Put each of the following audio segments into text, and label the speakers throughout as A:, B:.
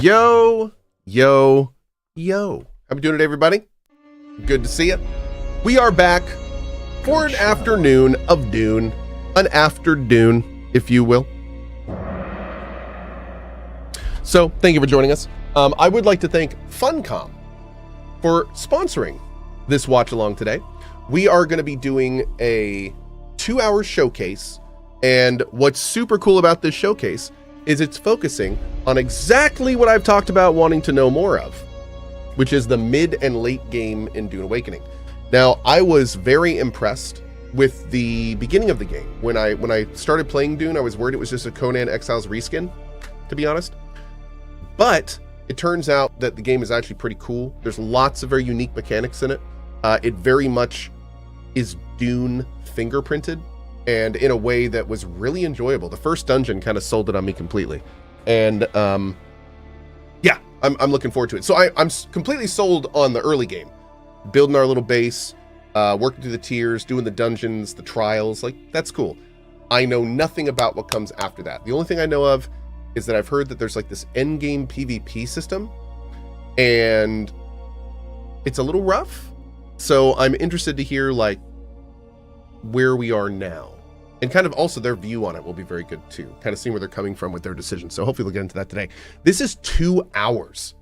A: Yo, yo, yo. How we doing today, everybody? Good to see you. We are back for an afternoon of Dune. An after Dune, if you will. So, thank you for joining us. I would like to thank Funcom for sponsoring this watch along today. We are going to be doing a 2-hour showcase, and what's super cool about this showcase is it's focusing on exactly what I've talked about wanting to know more of, which is the mid and late game in Dune Awakening. Now, I was very impressed with the beginning of the game. When I started playing Dune, I was worried it was just a Conan Exiles reskin, to be honest. But it turns out that the game is actually pretty cool. There's lots of very unique mechanics in it. It very much is Dune fingerprinted, and in a way that was really enjoyable. The first dungeon kind of sold it on me completely. And yeah, I'm looking forward to it. So I'm completely sold on the early game. Building our little base, working through the tiers, doing the dungeons, the trials, like that's cool. I know nothing about what comes after that. The only thing I know of is that I've heard that there's like this end game PvP system, and it's a little rough. So I'm interested to hear like where we are now, and kind of also their view on it will be very good too. Kind of seeing where they're coming from with their decisions. So hopefully we'll get into that today. This is 2 hours.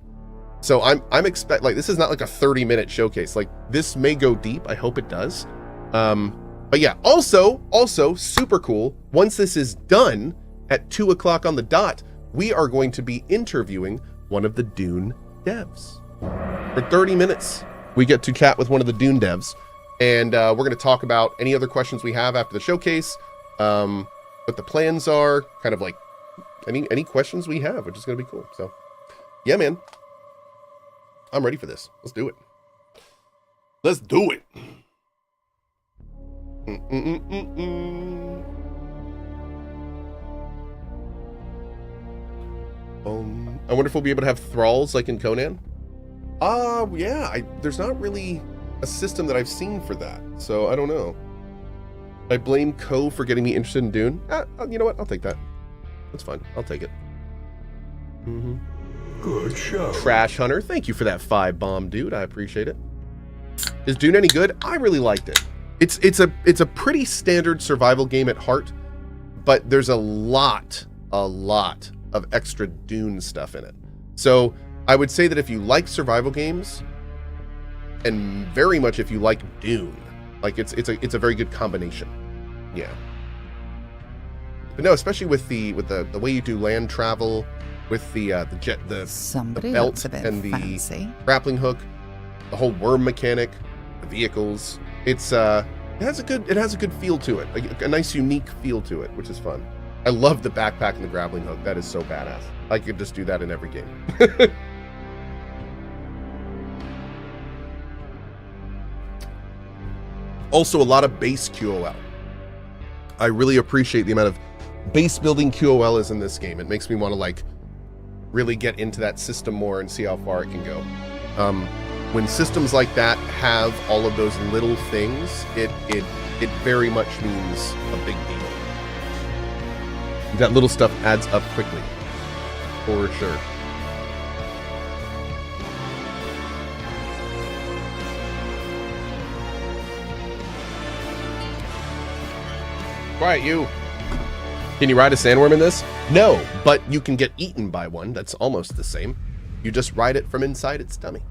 A: So I'm expect like this is not like a 30-minute showcase. Like this may go deep. I hope it does. But yeah, also super cool. Once this is done at 2 o'clock on the dot, we are going to be interviewing one of the Dune devs for 30 minutes. We get to chat with one of the Dune devs, and we're going to talk about any other questions we have after the showcase, what the plans are, kind of like any questions we have, which is going to be cool. So yeah, man. I'm ready for this. Let's do it. Let's do it. I wonder if we'll be able to have thralls like in Conan. Yeah, there's not really a system that I've seen for that, so I don't know. I blame Cohh for getting me interested in Dune. You know what? I'll take that. That's fine. I'll take it. Good show. Trash Hunter, thank you for that 5-bomb, dude. I appreciate it. Is Dune any good? I really liked it. It's a pretty standard survival game at heart, but there's a lot of extra Dune stuff in it. So I would say that if you like survival games, and very much if you like Dune, like it's a very good combination. Yeah. But no, especially with the way you do land travel, with the belt and the grappling hook, the whole worm mechanic, the vehicles. It has a good feel to it, like a nice unique feel to it, which is fun. I love the backpack and the grappling hook. That is so badass. I could just do that in every game. Also, a lot of base QOL. I really appreciate the amount of base building QOL is in this game. It makes me want to like really get into that system more and see how far it can go. When systems like that have all of those little things, it very much means a big deal. That little stuff adds up quickly, for sure. Quiet, you. Can you ride a sandworm in this? No, but you can get eaten by one. That's almost the same. You just ride it from inside its tummy.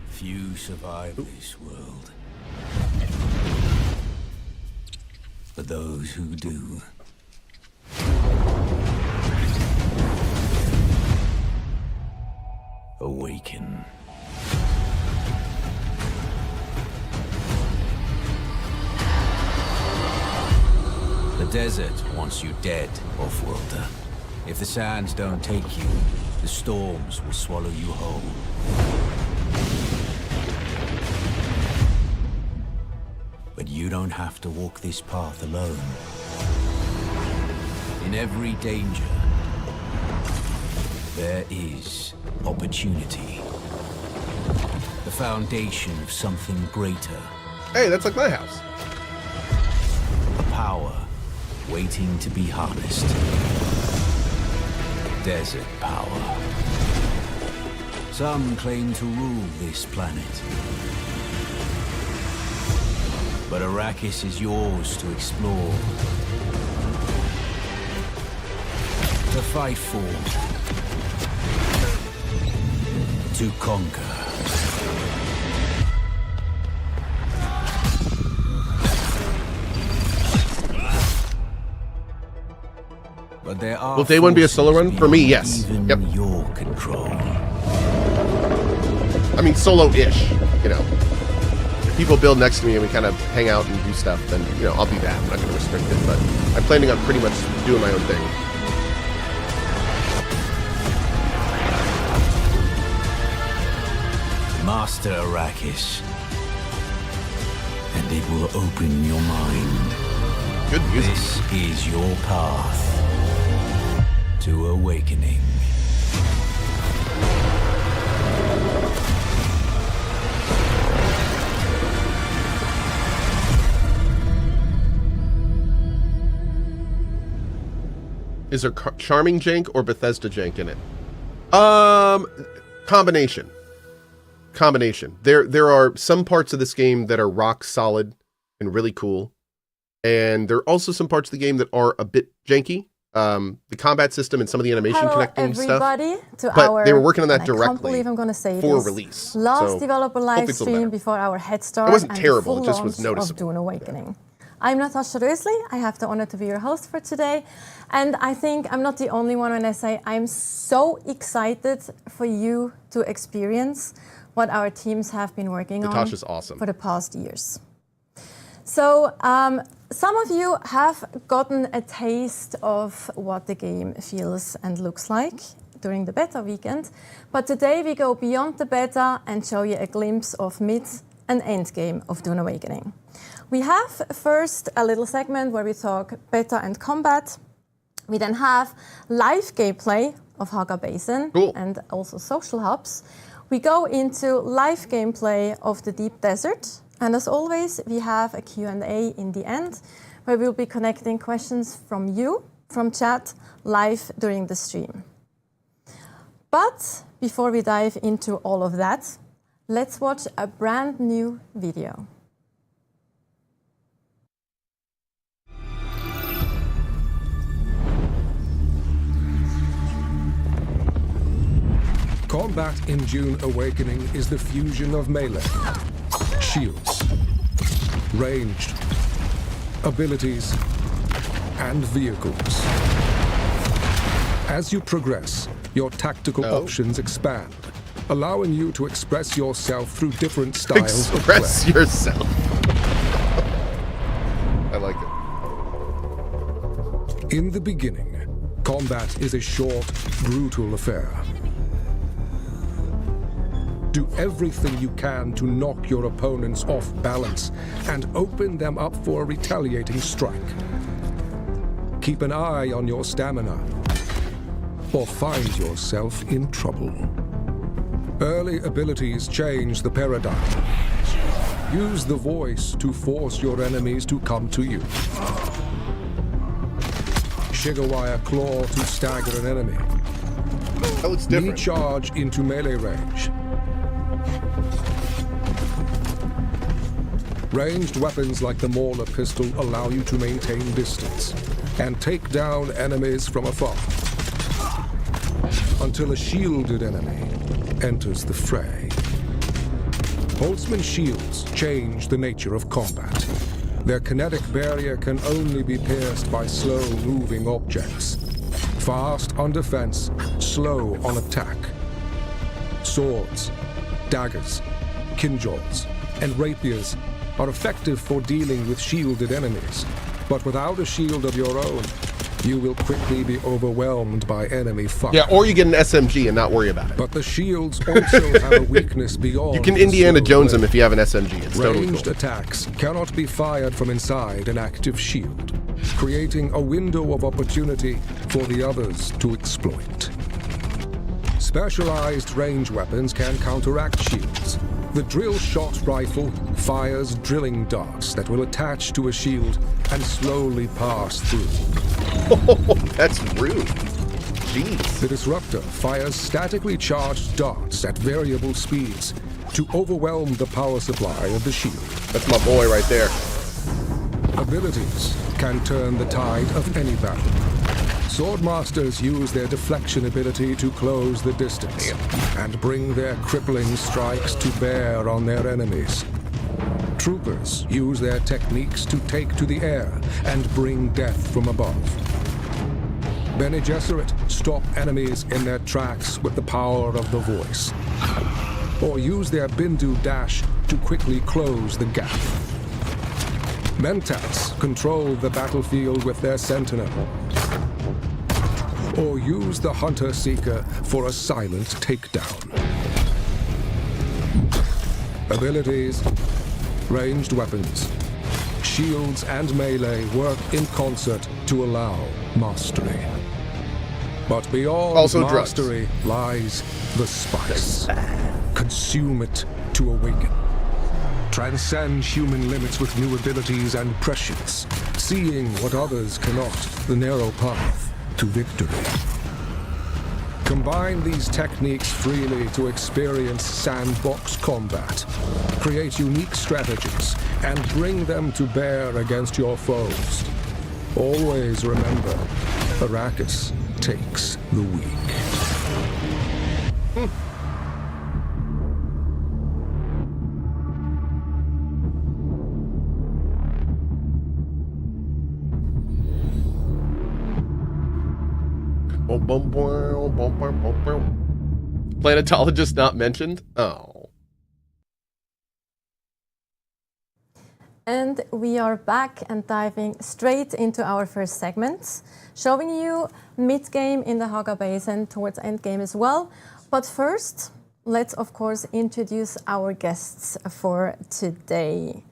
B: Few survive this world. But those who do awaken. The desert wants you dead, Off-worlder. If the sands don't take you, the storms will swallow you whole. But you don't have to walk this path alone. In every danger, there is opportunity. The foundation of something greater.
A: Hey, that's like my house.
B: A power waiting to be harnessed. desert power. Some claim to rule this planet. But Arrakis is yours to explore. To fight for. To conquer. But there are
A: Will day one be a solo run? For me, yes.
B: Even
A: Yep.
B: your control.
A: I mean, solo-ish, you know. If people build next to me and we kind of hang out and do stuff, then, you know, I'll do that. I'm not going to restrict it, but I'm planning on pretty much doing my own thing.
B: Master Arrakis. And it will open your mind.
A: Good music.
B: This is your path to awakening.
A: Is there charming jank or Bethesda jank in it? Combination. There are some parts of this game that are rock solid and really cool. And there are also some parts of the game that are a bit janky. The combat system and some of the animation connecting stuff. But they were working on that directly for release.
C: Last developer live stream before our head start.
A: It wasn't terrible, it just was noticeable.
C: Of Dune Awakening. I'm Natasha Rösli. I have the honor to be your host for today. And I think I'm not the only one when I say I'm so excited for you to experience what our teams have been working on for the past years. So some of you have gotten a taste of what the game feels and looks like during the beta weekend. But today we go beyond the beta and show you a glimpse of mid and end game of Dune Awakening. We have first a little segment where we talk beta and combat. We then have live gameplay of Haga Basin and also social hubs. We go into live gameplay of the Deep Desert. And as always, we have a Q&A in the end where we'll be connecting questions from you, from chat, live during the stream. But before we dive into all of that, let's watch a brand new video.
D: Combat in Dune Awakening is the fusion of melee, shields, ranged, abilities, and vehicles. As you progress, your tactical options expand, allowing you to express yourself through different styles of play.
A: Express yourself. I like it.
D: In the beginning, combat is a short, brutal affair. Do everything you can to knock your opponents off balance and open them up for a retaliating strike. Keep an eye on your stamina, or find yourself in trouble. Early abilities change the paradigm. Use the voice to force your enemies to come to you. Shigawire Claw to stagger an enemy.
A: That looks different.
D: Recharge into melee range. Ranged weapons like the Mauler pistol allow you to maintain distance and take down enemies from afar, until a shielded enemy enters the fray. Boltzmann shields change the nature of combat. Their kinetic barrier can only be pierced by slow-moving objects. Fast on defense, slow on attack. Swords, daggers, kinjals, and rapiers are effective for dealing with shielded enemies, but without a shield of your own, you will quickly be overwhelmed by enemy fire.
A: Yeah, or you get an SMG and not worry about it.
D: But the shields also have a weakness beyond.
A: You can Indiana Jones them if you have an SMG. It's totally
D: Ranged
A: cool.
D: attacks cannot be fired from inside an active shield, creating a window of opportunity for the others to exploit. Specialized range weapons can counteract shields. The drill shot rifle fires drilling darts that will attach to a shield and slowly pass through.
A: Oh, that's rude. Jeez.
D: The disruptor fires statically charged darts at variable speeds to overwhelm the power supply of the shield.
A: That's my boy right there.
D: Abilities can turn the tide of any battle. Swordmasters use their deflection ability to close the distance and bring their crippling strikes to bear on their enemies. Troopers use their techniques to take to the air and bring death from above. Bene Gesserit stop enemies in their tracks with the power of the voice, or use their Bindu dash to quickly close the gap. Mentats control the battlefield with their sentinel, or use the Hunter-Seeker for a silent takedown. Abilities, ranged weapons, shields and melee work in concert to allow mastery. But beyond
A: Also
D: mastery lies the spice. Consume it to awaken. Transcend human limits with new abilities and prescience, seeing what others cannot, the narrow path to victory. Combine these techniques freely to experience sandbox combat. Create unique strategies and bring them to bear against your foes. Always remember, Arrakis takes the weak.
A: Planetologist not mentioned? Oh.
C: And we are back and diving straight into our first segment, showing you mid-game in the Haga Basin towards endgame as well. But first, let's of course introduce our guests for today.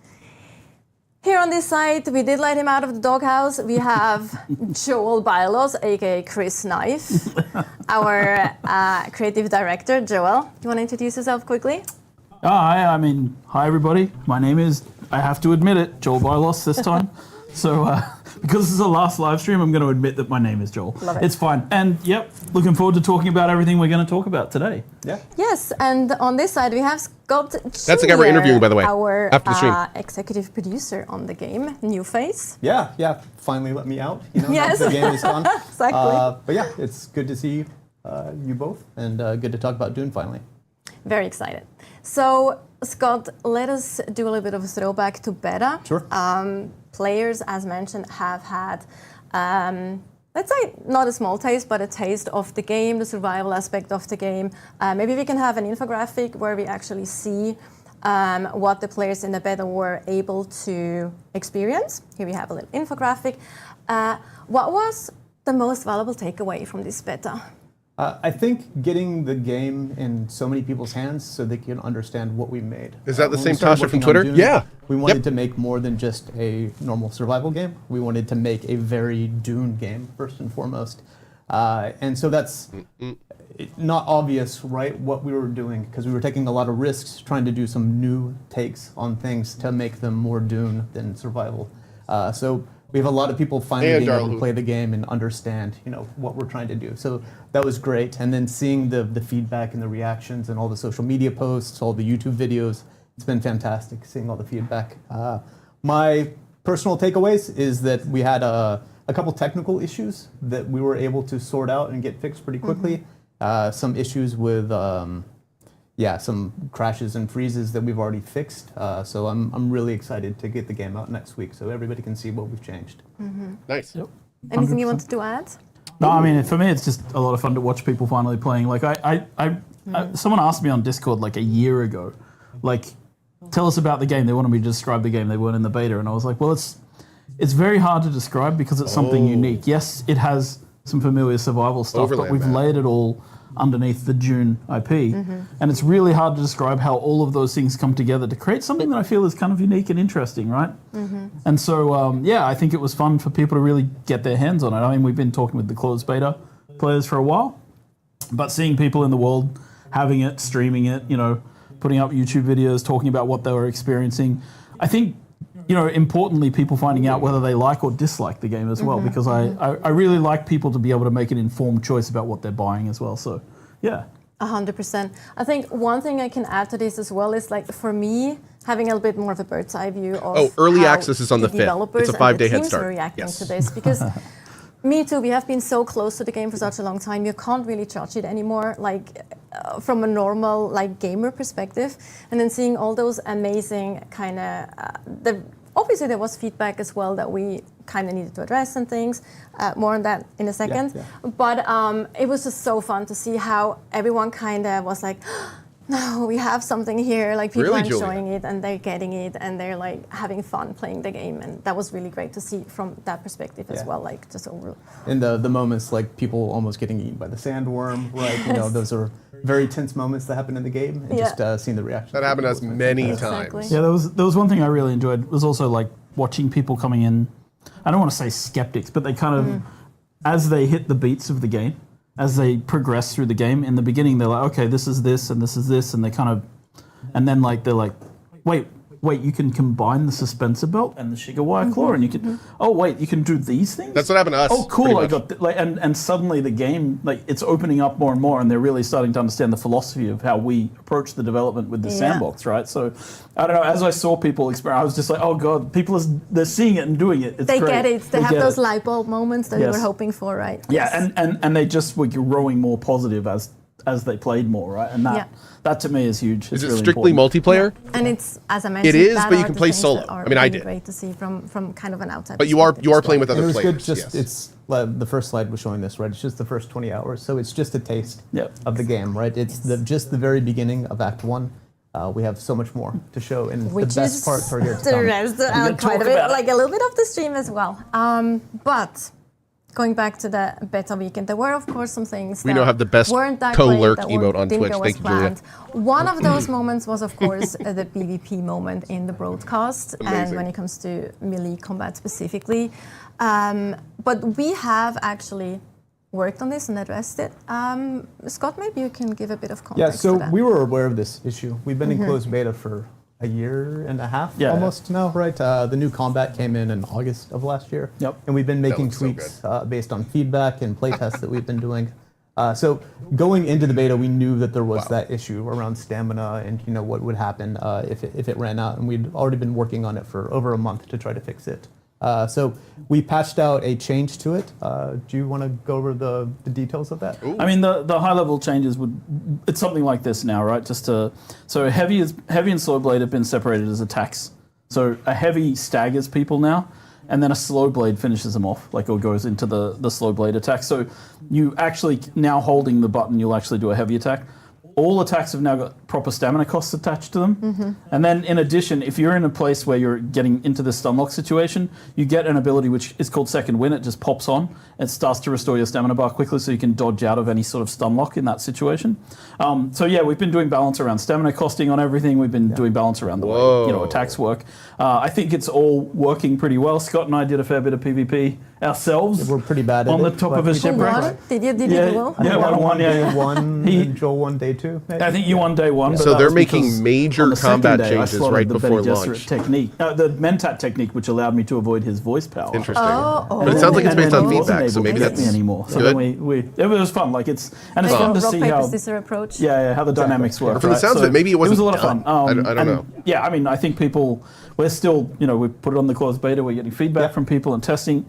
C: Here on this side, we did let him out of the doghouse. We have Joel Bylos, aka Chris Knife, our creative director. Joel, do you want to introduce yourself quickly?
E: Hi everybody. My name is, I have to admit it, Joel Bylos this time. So because this is the last live stream, I'm going to admit that my name is Joel.
C: Love it.
E: It's fine. And yep, looking forward to talking about everything we're going to talk about today.
F: Yeah.
C: Yes, and on this side we have Scott
A: That's the guy we're interviewing, by the way,
C: our
A: after the stream.
C: Executive producer on the game, new face.
F: Yeah. Finally let me out. You know,
C: Yes.
F: the game is done.
C: Exactly.
F: But yeah, it's good to see you both, and good to talk about Dune finally.
C: Very excited. So, Scott, let us do a little bit of a throwback to beta.
F: Sure.
C: Players, as mentioned, have had, let's say, not a small taste, but a taste of the game, the survival aspect of the game. Maybe we can have an infographic where we actually see what the players in the beta were able to experience. Here we have a little infographic. What was the most valuable takeaway from this beta?
F: I think getting the game in so many people's hands so they can understand what we made.
A: Is that the
F: When
A: same
F: we started
A: Tasha from
F: working on
A: Twitter?
F: Dune,
A: Yeah.
F: We wanted
A: Yep.
F: to make more than just a normal survival game. We wanted to make a very Dune game, first and foremost. And so that's not obvious, right, what we were doing, because we were taking a lot of risks trying to do some new takes on things to make them more Dune than survival. So we have a lot of people finally
A: And
F: being able
A: Darla.
F: to play the game and understand, what we're trying to do. So that was great. And then seeing the feedback and the reactions and all the social media posts, all the YouTube videos, it's been fantastic seeing all the feedback. My personal takeaways is that we had a couple technical issues that we were able to sort out and get fixed pretty quickly. Some issues with some crashes and freezes that we've already fixed. So I'm really excited to get the game out next week so everybody can see what we've changed.
A: Nice.
E: Yep.
C: Anything you wanted to add?
E: No, I mean, for me, it's just a lot of fun to watch people finally playing. Like, someone asked me on Discord like a year ago, like, tell us about the game. They wanted me to describe the game. They weren't in the beta, and I was like, well, it's very hard to describe because it's something unique. Yes, it has some familiar survival stuff, but
A: Overland
E: we've
A: map.
E: laid it all underneath the Dune IP, and it's really hard to describe how all of those things come together to create something that I feel is kind of unique and interesting, right? And so, I think it was fun for people to really get their hands on it. I mean, we've been talking with the closed beta players for a while, but seeing people in the world having it, streaming it, putting up YouTube videos, talking about what they were experiencing, I think importantly, people finding out whether they like or dislike the game as well, because I really like people to be able to make an informed choice about what they're buying as well. So, yeah.
C: 100%. I think one thing I can add to this as well is, like, for me, having a little bit more of a bird's eye view of
A: early
C: how
A: access is on the 5th. It's a 5-day head start.
C: Are reacting
A: Yes.
C: to this, because me too, we have been so close to the game for such a long time, you can't really judge it anymore, like from a normal like gamer perspective. And then seeing all those amazing kind of, obviously there was feedback as well that we kind of needed to address and things, more on that in a second. But it was just so fun to see how everyone kind of was like, no, we have something here, like people
A: Really,
C: are
A: Julia?
C: enjoying it and they're getting it and they're like having fun playing the game, and that was really great to see from that perspective as well, like just overall.
F: And the moments like people almost getting eaten by the sandworm, right? You know, those are very tense moments that happen in the game, and just seeing the reaction.
A: That happened to us many
C: Exactly.
A: times.
E: Yeah, there was one thing I really enjoyed, was also like watching people coming in, I don't want to say skeptics, but they kind of, as they hit the beats of the game, as they progress through the game, in the beginning they're like, okay, this is this and this is this, and they kind of, and then like they're like, wait, you can combine the suspensor belt and the Shigawire claw, and you can, oh wait, you can do these things?
A: That's what happened to us.
E: Oh, cool! I
A: pretty much.
E: got and suddenly the game, like, it's opening up more and more, and they're really starting to understand the philosophy of how we approach the development with the sandbox, right? So I don't know. As I saw people experience, I was just like, oh god, people they're seeing it and doing it. It's
C: They
E: great.
C: get it. They have
E: get
C: those
E: it.
C: light bulb moments that we
E: Yes.
C: were hoping for, right?
E: Yeah, and they just were growing more positive as they played more, right? And that to me is huge.
A: Is
E: It's
A: it
E: really
A: strictly
E: important.
A: multiplayer?
C: And it's, as I mentioned,
A: It is,
C: that
A: but you
C: are
A: can
C: the
A: play
C: things
A: solo.
C: that are
A: I mean, I
C: really
A: did.
C: great to see from kind of an outside.
A: But you are
C: perspective as
A: playing
C: well.
A: with other
F: And it was
A: players.
F: good. Just it's the first slide was showing this, right? It's just the first 20 hours, so it's just a taste of the game, right? It's just the very beginning of Act 1. We have so much more to show, and
C: Which
F: the best
C: is
F: parts are here to
C: the
F: come.
C: rest,
E: can
C: quite
E: talk
C: a bit,
E: about it.
C: like a little bit of the stream as well. But going back to the beta weekend, there were of course some things
A: We
C: that
A: now have the best
C: weren't that
A: co-lurk
C: great, that
A: emote on
C: didn't
A: Twitch.
C: go
A: Thank
C: as
A: you, Julia.
C: planned. One of those moments was of course the PvP moment in the broadcast, and
A: Amazing.
C: when it comes to melee combat specifically. But we have actually worked on this and addressed it. Scott, maybe you can give a bit of context.
F: Yeah, so
C: to that.
F: we were aware of this issue. We've been in closed beta for a year and a half almost now, right? The new combat came in August of last year.
E: Yep.
F: And we've been making
A: looks so
F: tweaks based on feedback and playtests that we've been doing. So going into the beta, we knew that there was that issue around stamina and what would happen if it ran out, and we'd already been working on it for over a month to try to fix it. So we patched out a change to it. Do you want to go over the details of that?
E: I mean, the high level changes it's something like this now, right? So heavy and slow blade have been separated as attacks. So a heavy staggers people now, and then a slow blade finishes them off, like, or goes into the slow blade attack. So you actually, now holding the button, you'll actually do a heavy attack. All attacks have now got proper stamina costs attached to them. And then in addition, if you're in a place where you're getting into the stun lock situation, you get an ability which is called Second Wind. It just pops on. It starts to restore your stamina bar quickly so you can dodge out of any sort of stun lock in that situation. So yeah, we've been doing balance around stamina costing on everything. We've been doing balance around the way attacks work. I think it's all working pretty well. Scott and I did a fair bit of PvP ourselves.
F: We're pretty bad at
E: on
F: it.
E: the top
F: but
E: of a
F: we did
E: shipwreck.
C: Won? Did you do well?
E: Yeah,
F: I
E: one,
F: day one,
E: He-
F: and Joel won day two. Maybe?
E: I think you won day one. But
A: So
E: that
A: they're
E: was
A: making
E: because
A: major
E: on the second
A: combat
E: day, I
A: changes
E: slotted
A: right
E: the
A: before
E: Bene Gesserit
A: launch.
E: technique, the Mentat technique, which allowed me to avoid his voice power.
A: Interesting.
C: Oh,
A: But it sounds like it's
E: And
A: based
E: then
A: on
E: he wasn't
A: feedback, so
E: able
A: maybe
E: to
A: that's
E: get me anymore. So
A: good.
E: then it was fun. Like it's fun to
C: rock,
E: see
C: paper,
E: how
C: scissors approach.
E: how the dynamics work.
A: From the
E: right?
A: sounds of it, maybe it
E: was
A: wasn't
E: a lot of fun.
A: done. I don't
E: and
A: know.
E: Yeah, I mean, I think we're still, we put it on the closed beta. We're getting feedback from people and testing.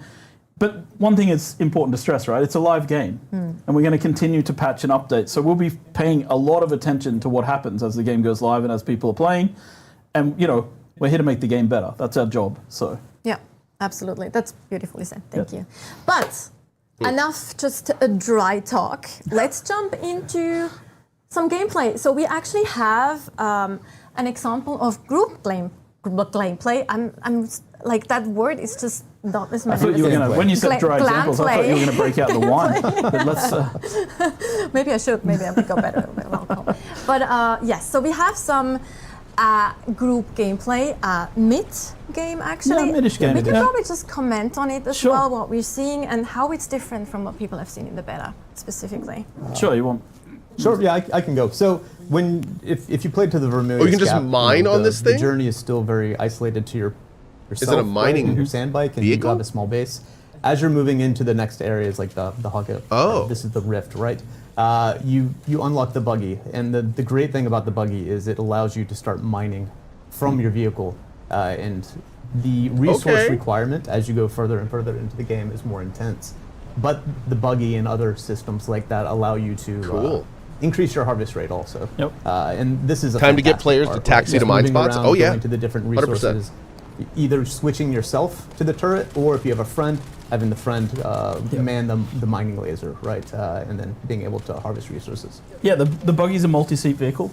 E: But one thing is important to stress, right? It's a live game, and we're going to continue to patch and update. So we'll be paying a lot of attention to what happens as the game goes live and as people are playing. And we're here to make the game better. That's our job. So
C: Yeah, absolutely. That's beautifully said. Thank you. But enough just a dry talk. Let's jump into some gameplay. So we actually have an example of group gameplay. I'm like, that word is just not as
E: I thought you were going to, when you said dry examples, I thought you were going to break out the wine. But let's.
C: Maybe I should. Maybe I would go better. But yes, so we have some group gameplay, mid game actually.
E: Yeah, mid-ish game.
C: We can
E: Yeah.
C: probably just comment on it as
E: Sure.
C: well, what we're seeing and how it's different from what people have seen in the beta specifically.
E: Sure, you want.
F: Sure, yeah, I can go. So if you played to the Vermilion,
A: you can just mine on this
F: the
A: thing?
F: journey is still very isolated to your yourself.
A: it a mining
F: right, your sand bike, and
A: vehicle?
F: you have a small base. As you're moving into the next areas, like the Hogget, this is the Rift, right? You unlock the buggy, and the great thing about the buggy is it allows you to start mining from your vehicle, and the resource requirement as you go further and further into the game is more intense. But the buggy and other systems like that allow you to increase your harvest rate also.
E: Yep.
F: And this is a
A: Time to get
F: fantastic
A: players
F: part,
A: to taxi to mine
F: moving
A: spots?
F: around,
A: Oh, yeah.
F: going to the different
A: 100%.
F: resources, either switching yourself to the turret, or if you have a friend, having the friend man the mining laser, right? And then being able to harvest resources.
E: Yeah, the buggy's a multi-seat vehicle,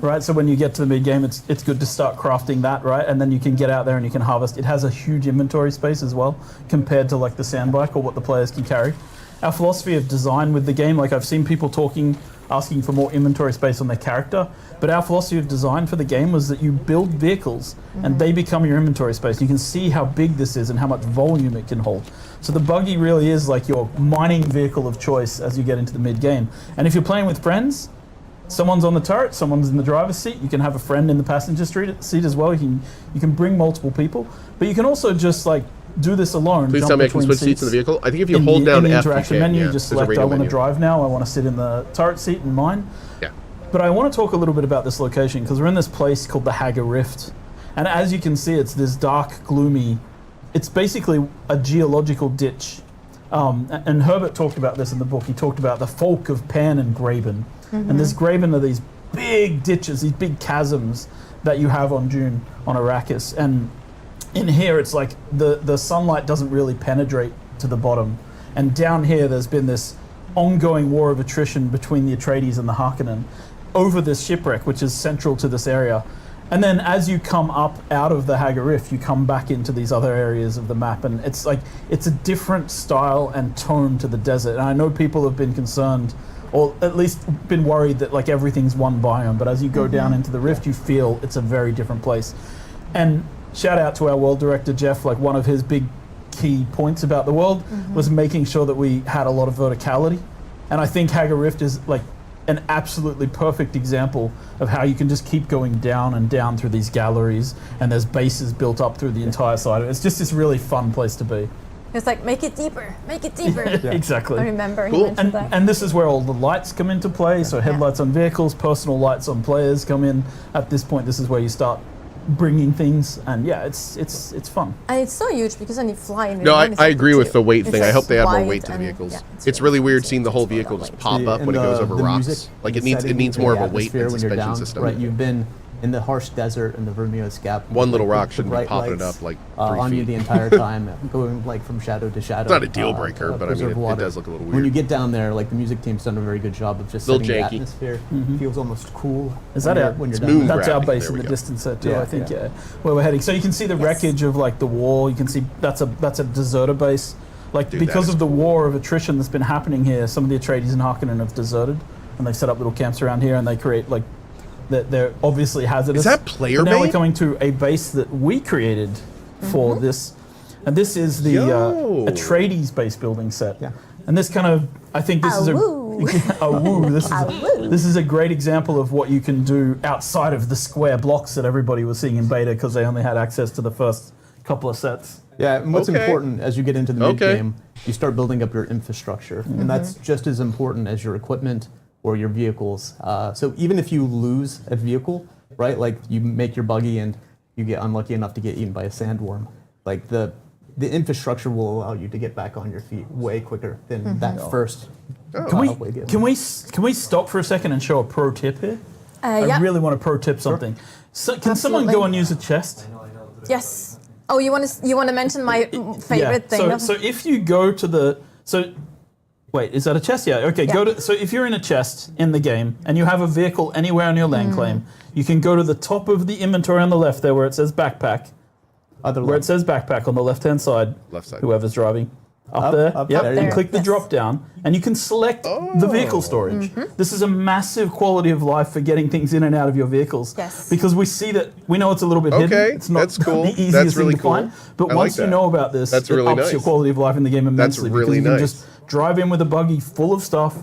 E: right? So when you get to the mid-game, it's good to start crafting that, right? And then you can get out there and you can harvest. It has a huge inventory space as well, compared to like the sand bike or what the players can carry. Our philosophy of design with the game, like I've seen people asking for more inventory space on their character, but our philosophy of design for the game was that you build vehicles and they become your inventory space. You can see how big this is and how much volume it can hold. So the buggy really is like your mining vehicle of choice as you get into the mid-game. And if you're playing with friends, someone's on the turret, someone's in the driver's seat, you can have a friend in the passenger seat as well. You can bring multiple people, but you can also just like do this alone.
A: Please
E: jump
A: tell me I can
E: between
A: switch seats in the vehicle. I think if you
E: in
A: hold
E: the,
A: down
E: in the
A: F,
E: interaction
A: you can,
E: menu,
A: yeah.
E: just
A: There's a
E: select
A: radio
E: I want to
A: menu.
E: drive now, I want to sit in the turret seat and mine.
A: Yeah.
E: But I want to talk a little bit about this location because we're in this place called the Haggar Rift. And as you can see, it's this dark, gloomy, it's basically a geological ditch. And Herbert talked about this in the book. He talked about the folk of Pan and Graben. And this Graben are these big ditches, these big chasms that you have on Dune, on Arrakis. And in here, it's like the sunlight doesn't really penetrate to the bottom. And down here, there's been this ongoing war of attrition between the Atreides and the Harkonnen over this shipwreck, which is central to this area. And then as you come up out of the Haggar Rift, you come back into these other areas of the map. And it's like, it's a different style and tone to the desert. And I know people have been concerned, or at least been worried that like everything's one biome. But as you go down into the Rift, you feel it's a very different place. And shout out to our world director, Jeff, like one of his big key points about the world was making sure that we had a lot of verticality. And I think Haggar Rift is like an absolutely perfect example of how you can just keep going down and down through these galleries, and there's bases built up through the entire side. It's just this really fun place to be.
C: It's like, make it deeper, make it deeper.
E: Exactly.
C: I remember
A: Cool.
C: he mentioned that.
E: And this is where all the lights come into play. So headlights on vehicles, personal lights on players come in. At this point, this is where you start bringing things, and yeah, it's fun.
C: And it's so huge because then you fly in.
A: No, I agree with the weight thing. I hope they add more
C: wide
A: weight to the
C: and-
A: vehicles.
C: yeah,
A: It's really weird
C: fancy.
A: seeing the whole
C: It's well
A: vehicle
C: done,
A: just
C: like-
A: pop up when it goes over
F: the
A: rocks.
F: music,
A: Like
F: the
A: it needs
F: setting,
A: more
F: the
A: of a weight
F: atmosphere
A: and
F: when you're
A: suspension
F: down,
A: system.
F: Right, you've been in the harsh desert and the Vermilios Gap.
A: One little
F: with
A: rock
F: the
A: shouldn't be
F: bright
A: popping it
F: lights,
A: up like 3
F: on you
A: feet.
F: the entire time, going like from shadow to shadow.
A: It's not a deal breaker, but I mean,
F: preserve
A: it
F: water.
A: does look a little
F: When
A: weird.
F: you get down there, like the music team's done a very good job of just
A: Little
F: setting the
A: janky.
F: atmosphere. Feels almost cool.
E: Is that it?
F: when you're
A: Smooth.
F: down there.
E: That's our
A: graphic,
E: base
A: there
E: in
A: we
E: the
A: go.
E: distance there too.
F: Yeah,
E: I think
F: yeah.
E: where we're heading. So you can see the wreckage of like the war. You can see that's a deserter base. Like
A: Dude, that
E: because
A: is
E: of the war of attrition that's been happening here, some of the Atreides and Harkonnen have deserted, and they've set up little camps around here, and they create like they're obviously hazardous.
A: Is that player
E: But now we're
A: made?
E: coming to a base that we created for this, and this is the
A: Yo.
E: Atreides base building set.
F: Yeah.
E: And this kind of, I think this is a
C: Awoo.
E: woo.
C: Awoo.
E: This is a great example of what you can do outside of the square blocks that everybody was seeing in beta because they only had access to the first couple of sets.
F: Yeah, and what's
A: Okay.
F: important as you get into the
A: Okay.
F: mid-game, you start building up your infrastructure, and that's just as important as your equipment or your vehicles. So even if you lose a vehicle, right, like you make your buggy and you get unlucky enough to get eaten by a sandworm, like the infrastructure will allow you to get back on your feet way quicker than that first.
E: Can we stop for a second and show a pro tip here? I
C: Yeah.
E: really want to pro tip something. So, can someone
C: Absolutely.
E: go and use a chest?
C: Yes. Oh, you want to mention my favorite thing?
E: So if you go to the wait, is that a chest? Yeah. Okay.
C: Yeah.
E: Go to. So if you're in a chest in the game and you have a vehicle anywhere on your land claim, you can go to the top of the inventory on the left there where it says backpack. Where it says backpack on the left-hand side.
A: Left side.
E: Whoever's driving. Up there.
F: up
E: Yep.
F: there,
E: And
C: yeah.
E: click the
C: Yes.
E: drop down, and you can select the vehicle storage. This is a massive quality of life for getting things in and out of your vehicles.
C: Yes.
E: Because we see that we know it's a little bit hidden.
A: Okay,
E: It's not
A: that's cool.
E: the easiest
A: That's really
E: thing to find.
A: cool.
E: But
A: I like
E: once you
A: that.
E: know about this,
A: That's
E: it
A: really
E: ups
A: nice.
E: your quality of life in the game immensely.
A: really
E: because you can
A: nice.
E: just drive in with a buggy full of stuff,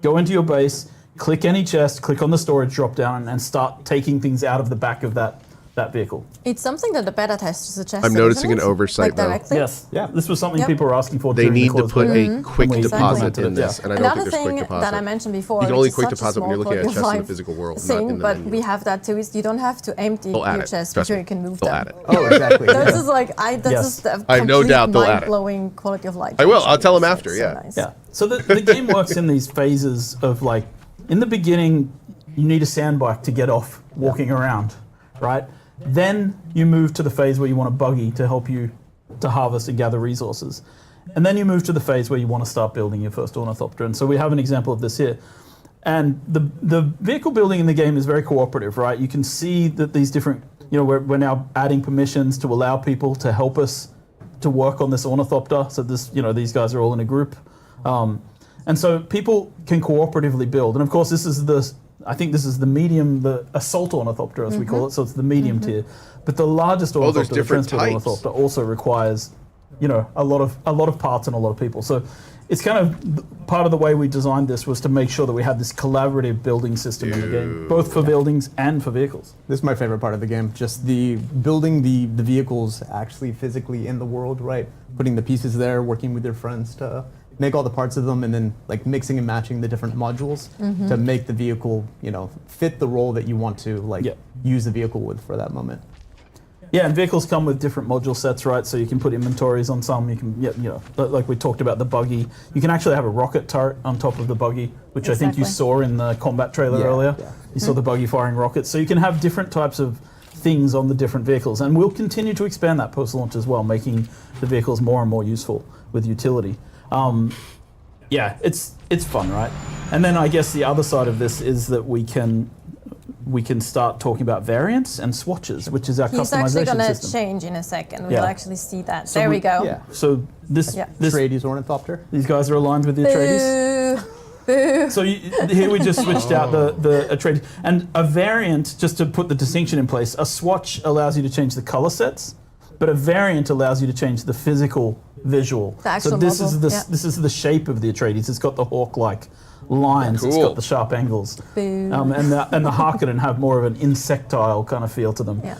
E: go into your base, click any chest, click on the storage drop down, and start taking things out of the back of that that vehicle.
C: It's something that the beta tester suggested.
A: I'm noticing
C: isn't
A: an
C: it?
A: oversight,
C: like
A: though.
C: directly?
E: Yes.
F: Yeah.
E: This was something
C: Yep.
E: people were asking for.
A: They
E: during the
A: need to
E: closed
A: put
E: beta.
A: a quick
E: Exactly.
A: deposit in
E: Yeah.
A: this, and I don't think
C: Another
A: there's quick
C: thing
A: deposit.
C: that I mentioned before,
A: You can
C: which
A: only
C: is
A: quick
C: such a
A: deposit when you're
C: small
A: looking at a
C: quality
A: chest
C: of
A: in the
C: life
A: physical world, not
C: thing,
A: in the
C: but
A: menu.
C: we have that too. Is you don't have to empty
A: They'll add
C: your
A: it.
C: chest
A: Trust
C: before
A: me.
C: you can move
A: They'll
C: them.
A: add it.
F: Oh, exactly.
C: This is like that's
E: Yes.
C: just a
A: I have no
C: complete
A: doubt they'll add it.
C: mind-blowing quality of life.
A: I will. I'll tell them
C: It's
A: after,
C: so
A: yeah.
C: nice.
E: Yeah. So the game works in these phases of like, in the beginning, you need a sand bike to get off walking around, right? Then you move to the phase where you want a buggy to help you to harvest and gather resources. And then you move to the phase where you want to start building your first ornithopter. And so we have an example of this here. And the vehicle building in the game is very cooperative, right? You can see that these different, we're now adding permissions to allow people to help us to work on this ornithopter. So this, these guys are all in a group. And so people can cooperatively build. And of course, I think this is the medium, the assault ornithopter, as we call it. So it's the medium tier. But the largest
A: there's
E: ornithopter, the
A: different
E: transport
A: types.
E: ornithopter, also requires, a lot of parts and a lot of people. So it's kind of part of the way we designed this was to make sure that we had this collaborative building system in the game, both for buildings and for vehicles.
F: This is my favorite part of the game, just the building the vehicles actually physically in the world, right? Putting the pieces there, working with your friends to make all the parts of them, and then like mixing and matching the different modules to make the vehicle, fit the role that you want to use the vehicle with for that moment.
E: Yeah, and vehicles come with different module sets, right? So you can put inventories on some. You can, like we talked about the buggy. You can actually have a rocket turret on top of the buggy, which I think you
C: Exactly.
E: saw in the combat trailer earlier.
F: Yeah.
E: You saw the buggy firing rockets. So you can have different types of things on the different vehicles, and we'll continue to expand that post-launch as well, making the vehicles more and more useful with utility. Yeah, it's fun, right? And then I guess the other side of this is that we can start talking about variants and swatches, which is our
C: He's actually
E: customization
C: going to
E: system.
C: change in a second. We'll
E: Yeah.
C: actually see that.
E: So
C: there we go.
F: Yeah.
E: So this
C: Yeah.
F: Atreides ornithopter.
E: these guys are aligned with the Atreides.
C: Boo.
E: So here we just switched out the Atreides. And a variant, just to put the distinction in place, a swatch allows you to change the color sets, but a variant allows you to change the physical visual.
C: The actual
E: so this
C: model,
E: is
C: yeah.
E: this is the shape of the Atreides. It's got the hawk-like lines. It's
A: Cool.
E: got the sharp angles.
C: Boo.
E: And the Harkonnen have more of an insectile kind of feel to them.
C: Yeah.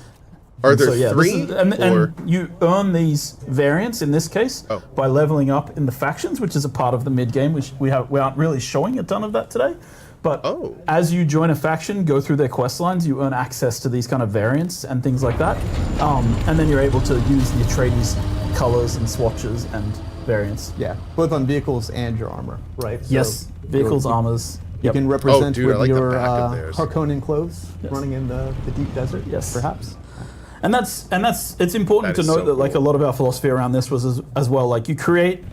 A: Are there
E: So, yeah, this
A: three?
E: is- and you earn these variants in this case
A: Oh.
E: by leveling up in the factions, which is a part of the mid game. Which we aren't really showing a ton of that today. But
A: Oh.
E: as you join a faction, go through their quest lines, you earn access to these kind of variants and things like that. And then you're able to use the Atreides colors and swatches and variants.
F: Yeah, both on vehicles and your armor, right? So
E: Yes, vehicles,
F: you-
E: armors.
F: You
E: Yep.
F: can represent
A: dude, I
F: with
A: like the
F: your
A: back of theirs.
F: Harkonnen clothes running in the deep desert,
E: Yes.
F: perhaps.
E: And that's it's important
A: That
E: to
A: is
E: note
A: so
E: that like a
A: cool.
E: lot of our philosophy around this was as well, like you create,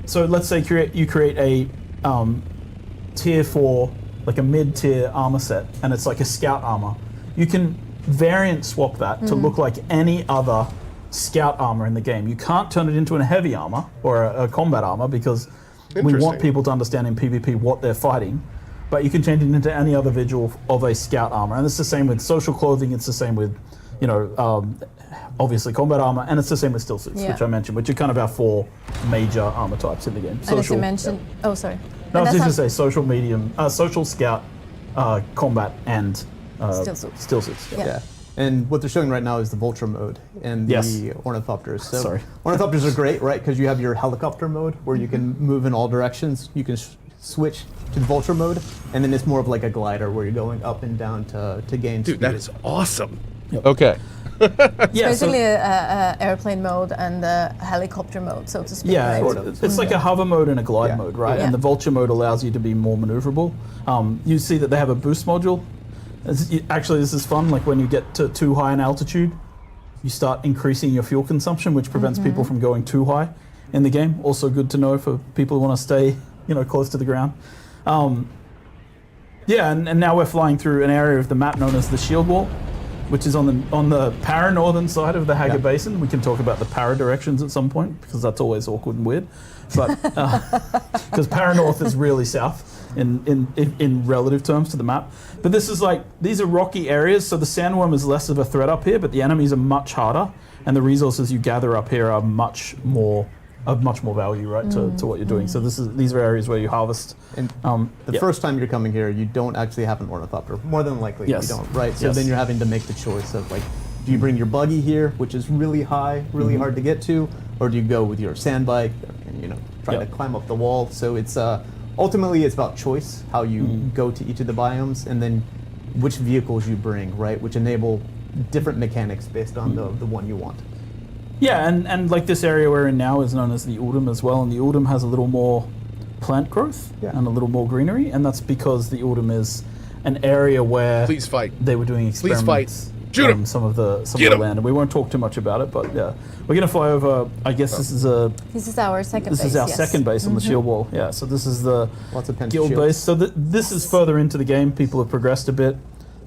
E: so let's say you create a tier 4, like a mid-tier armor set, and it's like a scout armor. You can variant swap that to look like any other scout armor in the game. You can't turn it into a heavy armor or a combat armor because we want
A: Interesting.
E: people to understand in PvP what they're fighting. But you can change it into any other visual of a scout armor, and it's the same with social clothing. It's the same with, obviously combat armor, and it's the same with still suits,
C: Yeah.
E: which I mentioned, which are kind of our 4 major armor types in the game.
C: And as you mentioned, oh sorry.
E: No, I was
C: And that's
E: just
C: how-
E: to say social medium, social scout, combat, and
C: Still suits.
E: Still suits. Yeah.
C: Yeah.
F: And what they're showing right now is the vulture mode and
E: Yes.
F: the ornithopters. So
E: Sorry.
F: ornithopters are great, right? Because you have your helicopter mode where you can move in all directions. You can switch to the vulture mode, and then it's more of like a glider where you're going up and down to gain
A: Dude,
F: speed.
A: that is awesome.
E: Yep.
A: Okay.
E: Yeah, so-
C: Basically a airplane mode and a helicopter mode, so to speak.
E: Yeah,
C: right?
F: Sort of.
E: it's like a hover mode and a glide
F: Yeah.
E: mode, right?
C: Yeah.
E: And the vulture mode allows you to be more maneuverable. You see that they have a boost module. Actually, this is fun. Like when you get to too high an altitude, you start increasing your fuel consumption, which prevents people from going too high in the game. Also good to know for people who want to stay, close to the ground. Yeah, and now we're flying through an area of the map known as the Shield Wall, which is on the para-northern side of the Haga Basin. We can talk about the para-directions at some point, because that's always awkward and weird. But because para-north is really south in relative terms to the map. But this is these are rocky areas, so the sandworm is less of a threat up here, but the enemies are much harder, and the resources you gather up here are much more value, right, to what you're doing. So these are areas where you harvest.
F: And the
E: yeah.
F: first time you're coming here, you don't actually have an ornithopter. More than likely,
E: Yes.
F: you don't, right? So
E: Yes.
F: then you're having to make the choice of Do you bring your buggy here, which is really high, really hard to get to, or do you go with your sand bike and try to climb up the wall? So it's ultimately it's about choice, how you go to each of the biomes, and then which vehicles you bring, right, which enable different mechanics based on the one you want.
E: Yeah, and like this area we're in now is known as the Uldum as well, and the Uldum has a little more plant growth and a little more greenery, and that's because the Uldum is an area where
A: Please fight.
E: they were doing
A: Please
E: experiments.
A: fight. Shoot him.
E: Some of the
A: Get him.
E: land, and we won't talk too much about it. But yeah, we're gonna fly over. I guess this is our second
C: yes.
E: second base on the shield wall. Yeah, so this is the
F: Lots of penta
E: guild
F: shields.
E: base. So this is further into the game. People have progressed a bit.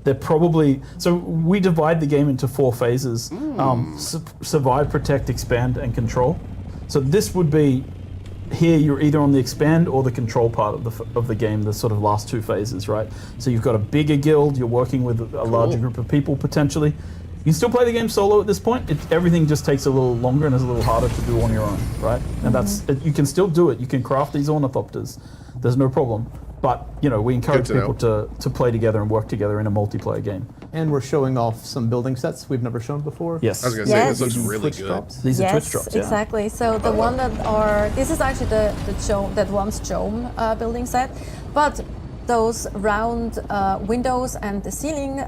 E: They're probably so we divide the game into 4 phases: survive, protect, expand, and control. So this would be here. You're either on the expand or the control part of the game. The sort of last 2 phases, right? So you've got a bigger guild. You're working with a larger group of people potentially. You can still play the game solo at this point. Everything just takes a little longer and is a little harder to do on your own, right? And you can still do it. You can craft these ornithopters. There's no problem. But we encourage people to play together and work together in a multiplayer game.
F: And we're showing off some building sets we've never shown before.
E: Yes.
A: I was going to say,
C: Yes.
A: this looks really
F: Twitch
A: good.
F: drops.
E: These are Twitch
C: Yes,
E: drops. Yeah.
C: exactly. So the one this is actually that one's Jome building set, but those round windows and the ceiling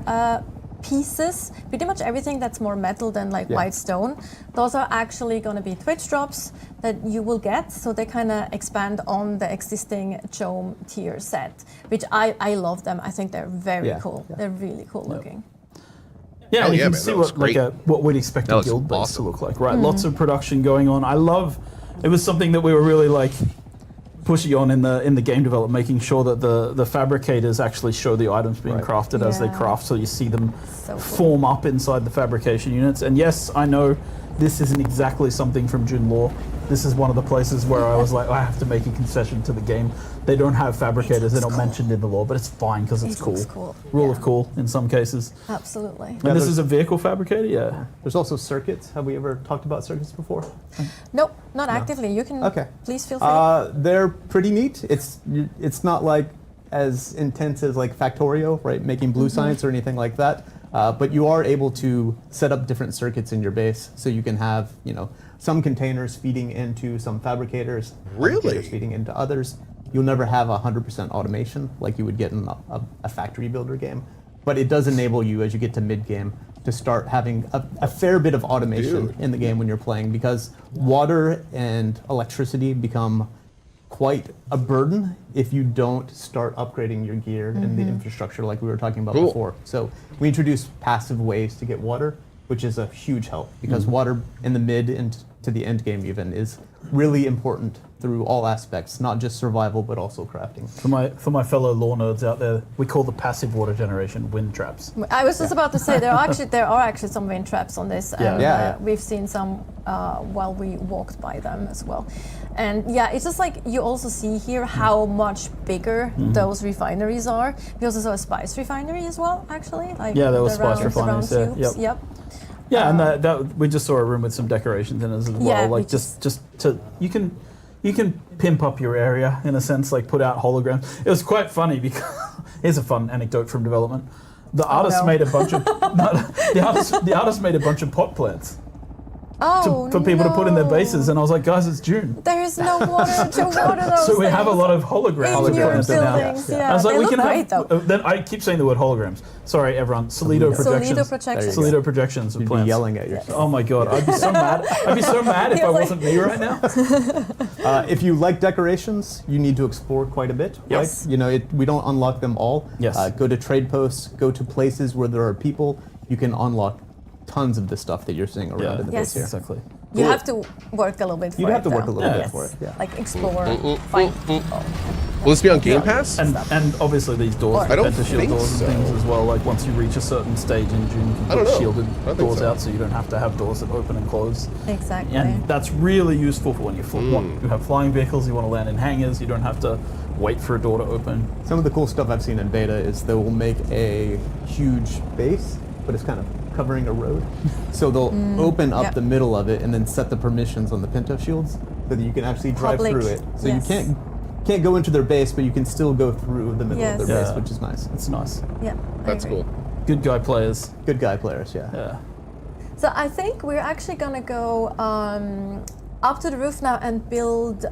C: pieces, pretty much everything that's more metal than white stone, those are actually going to be Twitch drops that you will get. So they kind of expand on the existing Jome tier set, which I love them. I think they're very cool. Yeah. They're really cool looking.
E: Yeah,
A: Oh,
E: you
A: yeah,
E: can
A: man,
E: see
A: that looks great.
E: what we'd expect
A: That
E: a
A: looks
E: guild base
A: awesome.
E: to look like, right? Lots of production going on. It was something that we were really pushing on in the game development, making sure that the fabricators actually show the items being crafted as they
C: Yeah.
E: craft, so you see them
C: So cool.
E: form up inside the fabrication units. And yes, I know this isn't exactly something from Dune lore. This is one of the places where I was like, I have to make a concession to the game. They don't have fabricators, they're not mentioned in the lore, but it's fine because it's
C: It
E: cool.
C: looks cool,
E: Rule
C: yeah.
E: of cool in some cases.
C: Absolutely.
E: And this
F: there's-
E: is a vehicle fabricator, yeah.
F: There's also circuits. Have we ever talked about circuits before?
C: Nope, not actively. You can please feel free.
F: They're pretty neat. It's not as intense as Factorio, right? Making blue science or anything like that. But you are able to set up different circuits in your base, so you can have some containers feeding into some fabricators,
A: Really?
F: fabricators feeding into others. You'll never have 100% automation like you would get in a factory builder game, but it does enable you as you get to mid game to start having a fair bit of automation in the game when you're playing, because water and electricity become quite a burden if you don't start upgrading your gear and the infrastructure like we were talking about
A: Cool.
F: before. So we introduced passive ways to get water, which is a huge help, because water in the mid and to the end game even is really important through all aspects, not just survival but also crafting.
E: For my fellow lore nerds out there, we call the passive water generation wind traps.
C: I was just about to say there are actually some wind traps on this, and
F: Yeah.
C: we've seen some while we walked by them as well. And yeah, it's just you also see here how much bigger those refineries are. We also saw a spice refinery as well, actually.
E: Yeah, there was
C: the
E: spice
C: round- the round
E: refineries there,
C: tubes.
E: yep.
C: Yep.
E: Yeah, and that we just saw a room with some decorations in it as well.
C: Yeah,
E: like
C: we
E: just to you can pimp up your area in a sense, like put out holograms. It was quite funny because here's a fun anecdote from development. The artist
C: no.
E: made a bunch of the artist made a bunch of pot plants for people to put in their bases, and I was like, guys, it's June.
C: There is no water to water those
E: So we have a
C: things
E: lot of holograms
C: in your
E: planted now.
C: buildings. Yeah,
E: I was like,
C: they
E: we
C: look
E: can
C: great
E: have.
C: though.
E: Then I keep saying the word holograms. Sorry, everyone. Solido projections.
C: Solido projections.
E: Solido projections of
F: You'd be
E: plants.
F: yelling at yourself.
E: Oh my god, I'd be so mad. I'd be so mad if I wasn't me right now.
F: If you like decorations, you need to explore quite a bit,
E: Yes.
F: right? We don't unlock them all.
E: Yes.
F: Go to trade posts, go to places where there are people. You can unlock tons of the stuff that you're seeing around in the
C: Yes.
F: base here.
E: Exactly.
C: You have to work a little bit for
F: You'd
C: it.
F: have to work
C: though.
F: a little bit
C: Yes.
F: for it, yeah.
C: Like explore, find people.
A: Will this be on Game Pass?
E: And obviously these doors,
C: I
E: the
A: don't
E: Pentashield
A: think
E: doors
A: so.
E: and things as well. Like once you reach a certain stage in June, you can
A: I don't
E: put
A: know.
E: shielded
A: I don't think
E: doors
A: so.
E: out, so you don't have to have doors that open and close.
C: Exactly.
E: And that's really useful for when you have flying vehicles, you want to land in hangars, you don't have to wait for a door to open.
F: Some of the cool stuff I've seen in beta is they will make a huge base, but it's kind of covering a road. So they'll open up
C: yep.
F: the middle of it and then set the permissions on the Pinto shields so that you can actually drive
C: Public,
F: through it. So
C: yes.
F: you can't go into their base, but you can still go through the middle
C: Yes.
F: of their base,
E: Yeah.
F: which is nice.
E: It's nice.
C: Yeah, I
A: That's
C: agree.
A: cool.
E: Good guy players.
F: Good guy players, yeah.
E: Yeah.
C: So I think we're actually gonna go up to the roof now and build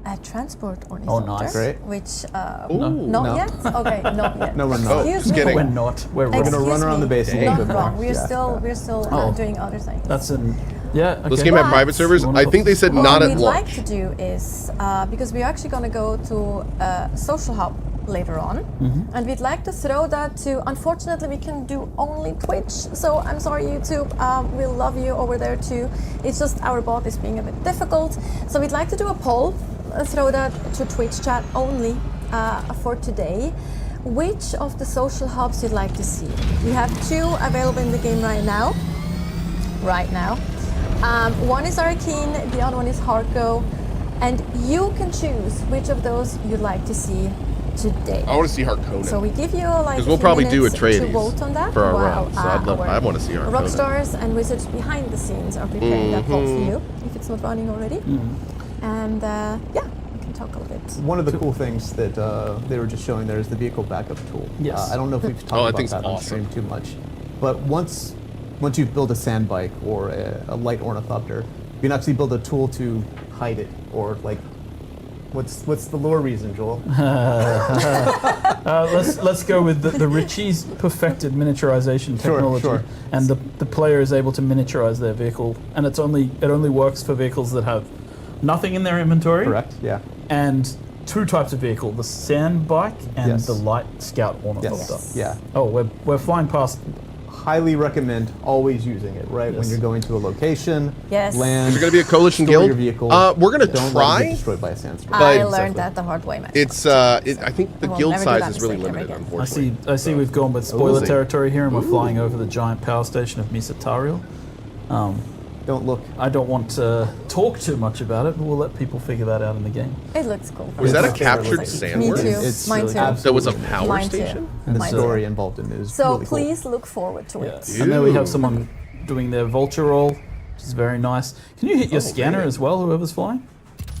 C: a transport ornithopter.
E: Oh, nice.
F: Great.
C: Which
F: No.
C: not yet. Okay, not yet.
F: No, we're not.
C: Excuse
A: just
C: me.
A: kidding.
E: We're not. We're
F: We're
E: running.
F: gonna run around the base a little
C: Not
F: bit more.
C: wrong. We're
F: Yeah.
C: still
E: Oh.
C: doing other things.
E: That's an yeah. Okay.
A: This game had
C: But-
A: private servers. I think they said
C: What
A: not at
C: we'd
A: launch.
C: like to do is because we're actually going to go to a social hub later on, and we'd like to throw that to. Unfortunately, we can do only Twitch, so I'm sorry, YouTube. We love you over there too. It's just our bot is being a bit difficult, so we'd like to do a poll, throw that to Twitch chat only for today. Which of the social hubs you'd like to see? We have 2 available in the game right now. One is Araen, the other one is Harco, and you can choose which of those you'd like to see today.
A: I want to see Harkonnen.
C: So we give you like
A: Because we'll
C: a few
A: probably do a
C: minutes
A: trade
C: to vote on that
A: for our
C: while
A: round, so I
C: our
A: want to see Harkonnen.
C: Rockstars and wizards behind the scenes are preparing that poll for you if it's not running already. And yeah, we can talk a little bit.
F: One of the cool things that they were just showing there is the vehicle backup tool.
E: Yes.
F: I don't know if we've talked
A: I
F: about
A: think
F: that
A: it's
F: on
A: awesome.
F: stream too much, but once you build a sand bike or a light ornithopter, you can actually build a tool to hide it or like. What's the lore reason, Joel?
E: Let's go with the Ritchie's perfected miniaturization technology,
F: sure.
E: and the player is able to miniaturize their vehicle, and it only works for vehicles that have nothing in their inventory.
F: Correct. Yeah.
E: And 2 types of vehicle: the sand bike and
F: Yes.
E: the light scout ornithopter.
F: Yes. Yeah.
E: Oh, we're flying past.
F: Highly recommend always using it, right? When
E: Yes.
F: you're going to a location,
C: Yes.
F: land.
A: Is there going to be a coalition
F: store
A: guild?
F: your vehicle.
A: We're going to
F: Don't let it get
A: try.
F: destroyed by a sandstorm.
C: I
A: but-
C: learned that the hard way, man.
A: It's I think the
C: I will
A: guild
C: never do
A: size
C: that
A: is really
C: mistake ever
A: limited,
C: again.
A: unfortunately.
E: I see. We've gone with spoiler
A: see.
E: territory here, and we're flying over the giant power station of Misatariel.
F: Don't look.
E: I don't want to talk too much about it, but we'll let people figure that out in the game.
C: It looks cool.
A: Was that a
F: It's
A: captured
C: Me
A: sandworm?
C: too.
F: It's
C: Mine
F: really
C: too.
F: absolutely
A: That was a power
C: Mine too.
A: station?
F: And the
C: Mine
F: story
C: too.
F: involved in it is
C: So
F: really cool.
C: please look forward to it.
E: And then we have
A: Ew.
E: someone doing their vulture roll, which is very nice. Can you hit your scanner
A: really?
E: as well, whoever's flying?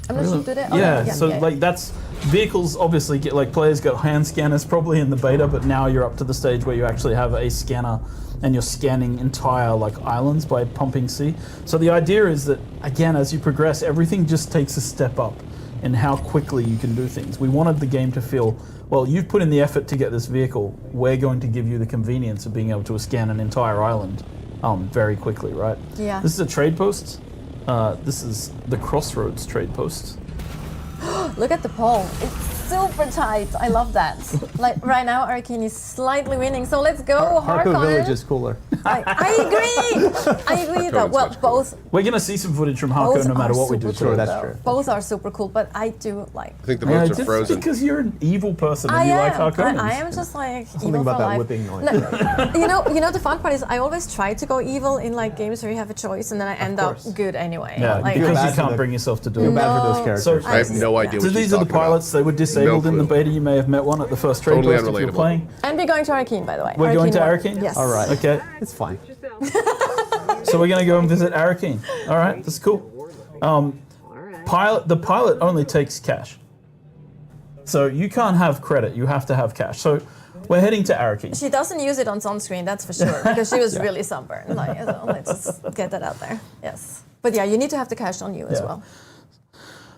C: I'm not sure to do that.
E: Yeah,
C: Okay,
E: so like that's vehicles obviously get like players got hand scanners probably in the beta, but now you're up to the stage where you actually have a scanner and you're scanning entire like islands by pumping C. So the idea is that again, as you progress, everything just takes a step up in how quickly you can do things. We wanted the game to feel, well, you've put in the effort to get this vehicle, we're going to give you the convenience of being able to scan an entire island very quickly, right?
C: Yeah.
E: This is a trade post. This is the Crossroads trade post.
C: Look at the poll. It's super tight. I love that. Like right now, Araen is slightly winning. So let's go,
F: Harco
C: Harkonnen.
F: Village is cooler.
C: I agree. I agree though.
A: Harkonnen's
C: Well,
A: much
C: both
E: We're going to see some footage from Harko no matter
C: are
E: what we do.
C: super
E: too.
C: cool,
F: that's
C: though.
F: true.
C: Both are super cool, but I do like.
A: I think the
E: Yeah,
A: votes are
E: just
A: frozen.
E: because you're an evil person and
C: I
E: you
C: am.
E: like Harkonnens.
C: I am just like
F: Something
C: evil
F: about
C: for
F: that
C: life.
F: whipping noise.
C: No, you know the fun part is I always try to go evil in like games where you have a choice, and then I end up
F: course.
C: good anyway.
E: Yeah,
C: like,
F: feel
E: because
F: bad
E: you
F: for
E: can't
F: the-
E: bring yourself to do
F: Feel
E: it.
F: bad for those
C: No.
F: characters.
A: I have no idea
E: So
A: what she's
E: these are the
A: talking about.
E: pilots. They were disabled in the
A: clue.
E: beta. You may have met one at the first trade
A: Totally
E: post if you were
A: unrelatable.
E: playing.
C: and we're going to Araen, by the way.
E: We're going to
C: won.
E: Araen?
C: Yes.
F: All right.
E: Okay,
F: It's fine.
E: so we're going to go and visit Araen. All right, that's cool. The pilot only takes cash. So you can't have credit. You have to have cash. So we're heading to Araen.
C: She doesn't use it on sunscreen, that's for sure, because she was really sunburned. Like, so let's just get that out there. Yes. But yeah, you need to have the cash on you as
E: Yeah.
C: well.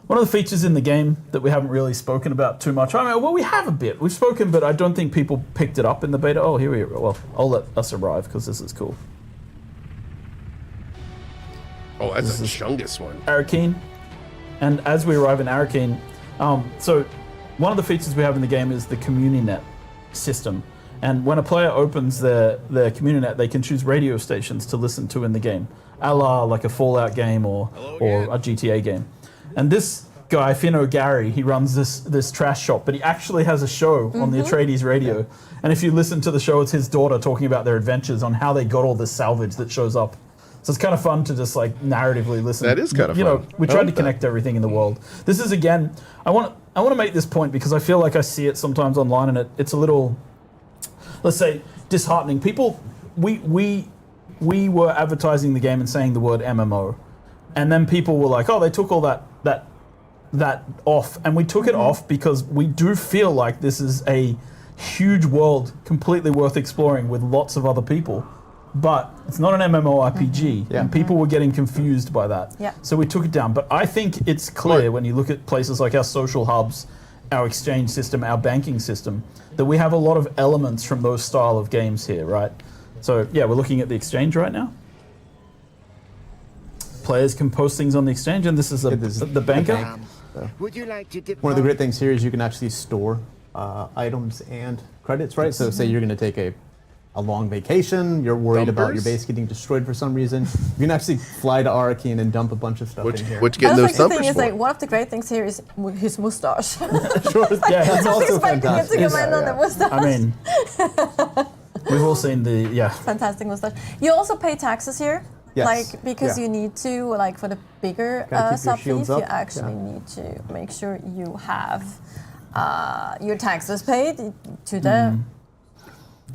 E: One of the features in the game that we haven't really spoken about too much. I mean, well, we have a bit. We've spoken, but I don't think people picked it up in the beta. Oh, here we are. Well, I'll let us arrive because this is cool.
A: Oh, that's a Chungus one.
E: Araen. And as we arrive in Araen, so one of the features we have in the game is the CommuniNet system. And when a player opens their CommuniNet, they can choose radio stations to listen to in the game, a la like a Fallout game or a GTA game. And this guy, Finno Gary, he runs this trash shop, but he actually has a show on the Atreides radio. And if you listen to the show, it's his daughter talking about their adventures on how they got all this salvage that shows up. So it's kind of fun to just like narratively listen.
A: That is kind of
E: you know,
A: fun.
E: we
A: I
E: tried
A: like
E: to
A: that.
E: connect everything in the world. This is again, I want to make this point because I feel like I see it sometimes online and it's a little, let's say, disheartening. People, we were advertising the game and saying the word MMO, and then people were like, oh, they took all that off, and we took it off because we do feel like this is a huge world completely worth exploring with lots of other people. but it's not an MMORPG,
F: Yeah.
E: and people were getting confused by that.
C: Yeah.
E: So we took it down. But I think it's clear when you look at places like our social hubs, our exchange system, our banking system, that we have a lot of elements from those style of games here, right? So yeah, we're looking at the exchange right now. Players can post things on the exchange, and this is the banker.
G: Would you like to dip
F: One of the great things here is you can actually store items and credits, right? So say you're going to take a long vacation, you're worried about your base getting destroyed for some reason, you can actually fly to Araen and dump a bunch of stuff in here.
A: Which getting
C: I
A: those
C: think the
A: thumpers
C: thing is,
A: for?
C: like, one of the great things here is his mustache.
F: Sure, yeah, that's also
C: expecting it to
F: fantastic.
C: come in on the mustache.
E: I mean, we've all seen the
C: Fantastic mustache. You also pay taxes here.
F: Yes.
C: Like, because
F: Yeah.
C: you need to, like, for the bigger
F: Gotta keep your
C: sub
F: shields
C: fees, you
F: up.
C: actually need to make sure you have your taxes paid to the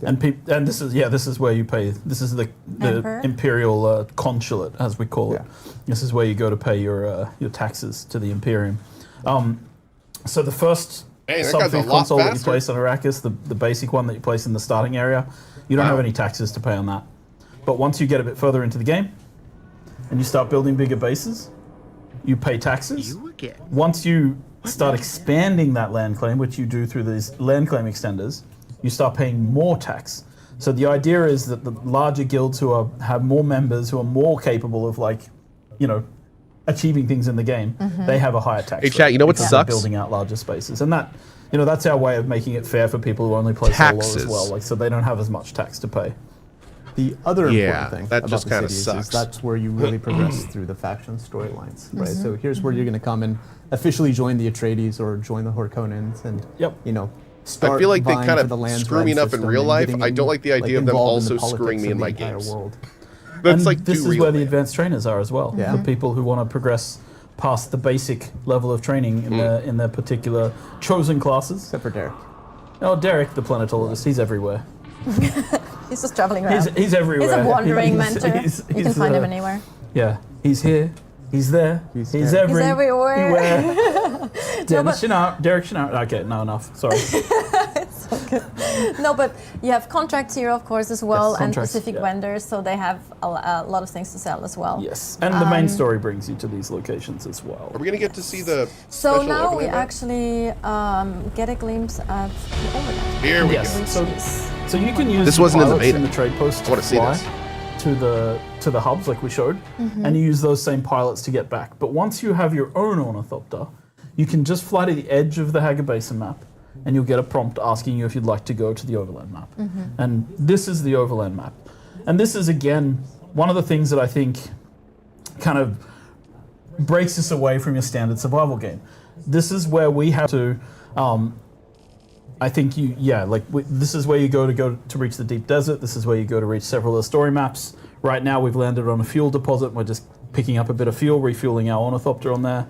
E: And this is where you pay. This is the
C: Emperor?
E: Imperial Consulate, as we call it.
F: Yeah.
E: This is where you go to pay your taxes to the Imperium. So the first
A: Hey, that guy's a
E: sub-fee
A: lot
E: console that you
A: faster.
E: place on Arrakis, the basic one that you place in the starting area, you don't have any taxes to pay on that. But once you get a bit further into the game, and you start building bigger bases, you pay taxes. Once you start expanding that land claim, which you do through these land claim extenders, you start paying more tax. So the idea is that the larger guilds who have more members, who are more capable of, like, you know, achieving things in the game, they have a higher tax.
A: Hey, chat, you know what
E: because they're
A: sucks?
E: building out larger spaces, and that, you know, that's our way of making it fair for people who only play solo
A: Taxes.
E: as well. Like, so they don't have as much tax to pay.
F: The other
A: Yeah,
F: important thing
A: that
F: about
A: just
F: the
A: kinda
F: cities
A: sucks.
F: is that's where you really progress through the faction storylines, right? So here's where you're going to come and officially join the Atreides or join the Harkonnens and,
E: Yep.
F: you know, start
A: I feel like they
F: vying
A: kind
F: for the
A: of
F: Lansrad
A: screw me enough in
F: system
A: real
F: and
A: life.
F: getting
A: I don't like the idea of them
F: involved in
A: also
F: the
A: screwing
F: politics
A: me in
F: of
A: my
F: the entire
A: games.
F: world.
A: That's
E: And
A: like
E: this
A: too
E: is
A: real.
E: where the advanced trainers are as well.
F: Yeah.
E: For people who want to progress past the basic level of training in their particular chosen classes.
F: Except for Derek.
E: Oh, Derek, the planetologist, he's everywhere.
C: He's just traveling around.
E: He's everywhere.
C: He's a wandering
E: He's-
C: mentor.
E: he's-
C: You can
E: he's,
C: find him anywhere.
E: Yeah, he's here. He's there.
F: He's
E: He's
F: there.
E: everywhere.
C: but-
E: Derek Chenault. Okay, no, enough. Sorry.
C: No, but you have contracts here, of course, as well,
E: Yes,
C: and
E: contracts,
C: specific
E: yeah.
C: vendors, so they have a lot of things to sell as well.
E: Yes, and the main story brings you to these locations as well.
A: Are we going to get to see the
C: So
A: special
C: now we
A: overlay map?
C: actually get a glimpse at the overlap.
A: Here we
E: Yes.
A: go.
C: Which is
E: So you can use
A: This wasn't in the
E: pilots
A: beta.
E: the trade post
A: I
E: to
A: wanna see
E: fly
A: this.
E: to the hubs like we showed, and you use those same pilots to get back. But once you have your own ornithopter, you can just fly to the edge of the Haga Basin map, and you'll get a prompt asking you if you'd like to go to the overland map. And this is the overland map. And this is, again, one of the things that I think kind of breaks us away from your standard survival game. This is where we have to, I think this is where you go to reach the deep desert. This is where you go to reach several of the story maps. Right now we've landed on a fuel deposit. We're just picking up a bit of fuel, refueling our ornithopter on there.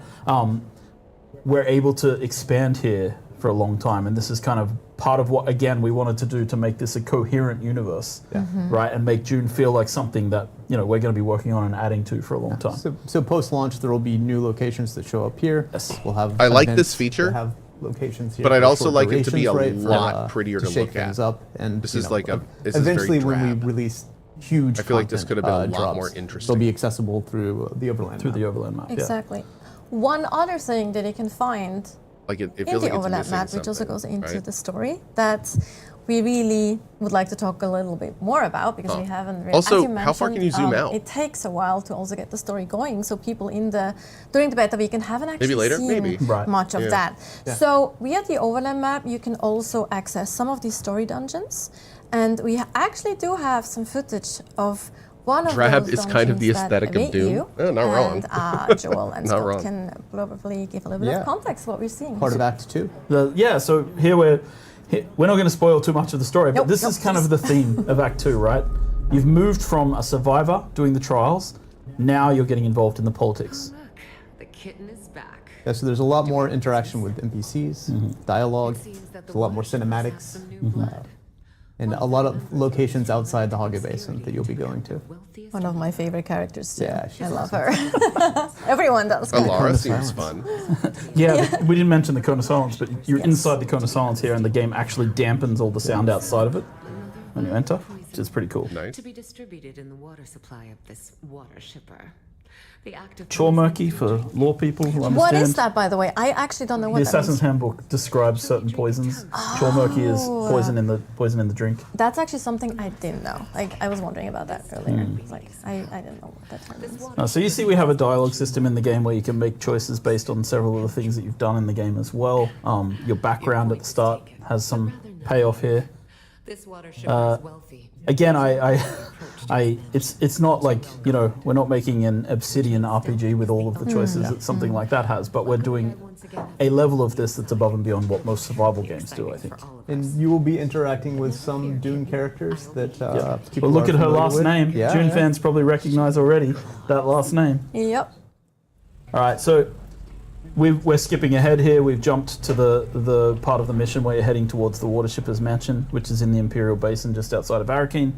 E: We're able to expand here for a long time, and this is kind of part of what, again, we wanted to do to make this a coherent universe, right? And make Dune feel like something that, you know, we're going to be working on and adding to for a long time.
F: So post-launch, there will be new locations that show up here.
E: Yes.
F: We'll have
A: I like
F: events
A: this feature,
F: that have locations here
A: but I'd
F: for
A: also
F: short
A: like it to be a
F: durations, right,
A: lot prettier to
F: shake
A: look at.
F: things up. And
A: This
F: you
A: is
F: know,
A: like this is very
F: eventually when we
A: drab.
F: release huge
A: I feel like this
F: content,
A: could have been a lot
F: drops,
A: more interesting.
F: They'll be accessible through the overland
E: Through
F: map.
E: the overland map,
C: exactly. One other thing that you can find
A: Like it
C: in
A: feels
C: the
A: like it's
C: overlap
A: missing
C: map, which also
A: something,
C: goes into
A: right?
C: the story, that we really would like to talk a little bit more about, because we haven't really.
A: Also,
C: as you
A: how far can you
C: mentioned,
A: zoom out?
C: It takes a while to also get the story going, so people during the beta weekend haven't actually
A: later?
C: seen
A: Maybe.
E: Right.
C: much of
A: Yeah.
C: that. So via the overlap map, you can also access some of these story dungeons, and we actually do have some footage of one of
A: Drab
C: those
A: is kind of the
C: dungeons that
A: aesthetic of
C: await
A: Dune.
C: you,
A: Oh, not wrong.
C: and Joel and
A: Not
C: Scott
A: wrong.
C: can probably give a little bit
F: Yeah.
C: of context to what we're seeing.
F: Part of Act 2.
E: So here we're not going to spoil too much of the story, but
C: Nope,
E: this
C: nope,
E: is kind of the theme of Act 2, right? You've moved from a survivor doing the trials, now you're getting involved in the politics.
H: Look, the kitten is back.
F: Yeah, so there's a lot more interaction with NPCs, dialogue,
H: Seems that the
F: there's a lot more
H: Watchers have
F: cinematics,
H: some new blood.
F: and a lot of locations outside the Haga Basin that you'll be going to.
H: Wealthiest
C: One of my favorite characters too.
F: Yeah, she's
C: I love her. Everyone does.
A: Alara
F: Silence.
A: seems fun.
E: Yeah, we didn't mention the Cone of Silence, but you're inside the Cone of Silence here, and the game actually dampens all the sound outside of it when you enter. which is pretty cool.
A: Nice.
H: To be distributed in the water supply of this water shipper. The active
E: Chormurky for law people who understand.
C: What is that, by the way? I actually don't know what
E: The
C: that
E: Assassin's
C: is.
E: Handbook describes certain poisons. Chormurky is poison in the drink.
C: That's actually something I didn't know. Like, I was wondering about that earlier. Like, I didn't know what that term is.
E: So you see we have a dialogue system in the game where you can make choices based on several of the things that you've done in the game as well. Your background at the start has some payoff here.
H: This water shipper is wealthy.
E: Again, it's not like, you know, we're not making an Obsidian RPG with all of the choices that something like that has, but we're doing a level of this that's above and beyond what most survival games do, I think.
F: And you will be interacting with some Dune characters that people
E: Well, look
F: are
E: at her
F: familiar
E: last
F: with.
E: name.
F: Yeah,
E: Dune
F: yeah.
E: fans probably recognize already that last name.
C: Yep.
E: All right, so we're skipping ahead here. We've jumped to the part of the mission where you're heading towards the water shipper's mansion, which is in the Imperial Basin just outside of Araen.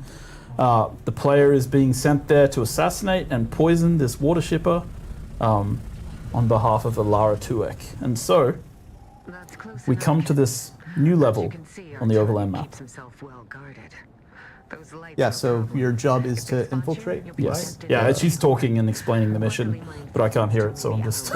E: The player is being sent there to assassinate and poison this water shipper on behalf of Alara Tuek. And so
H: That's close
E: we
H: enough.
E: come to this new level
H: You can see
E: on the
H: Arturo
E: overland map.
H: keeps himself well guarded. Those lights
F: Yeah,
H: out
F: so
H: there.
F: your job is
H: If they
F: to
H: spot you,
F: infiltrate,
H: you'll be
E: Yes.
H: right.
E: Yeah, she's talking and explaining the mission, but I can't hear it, so I'm just...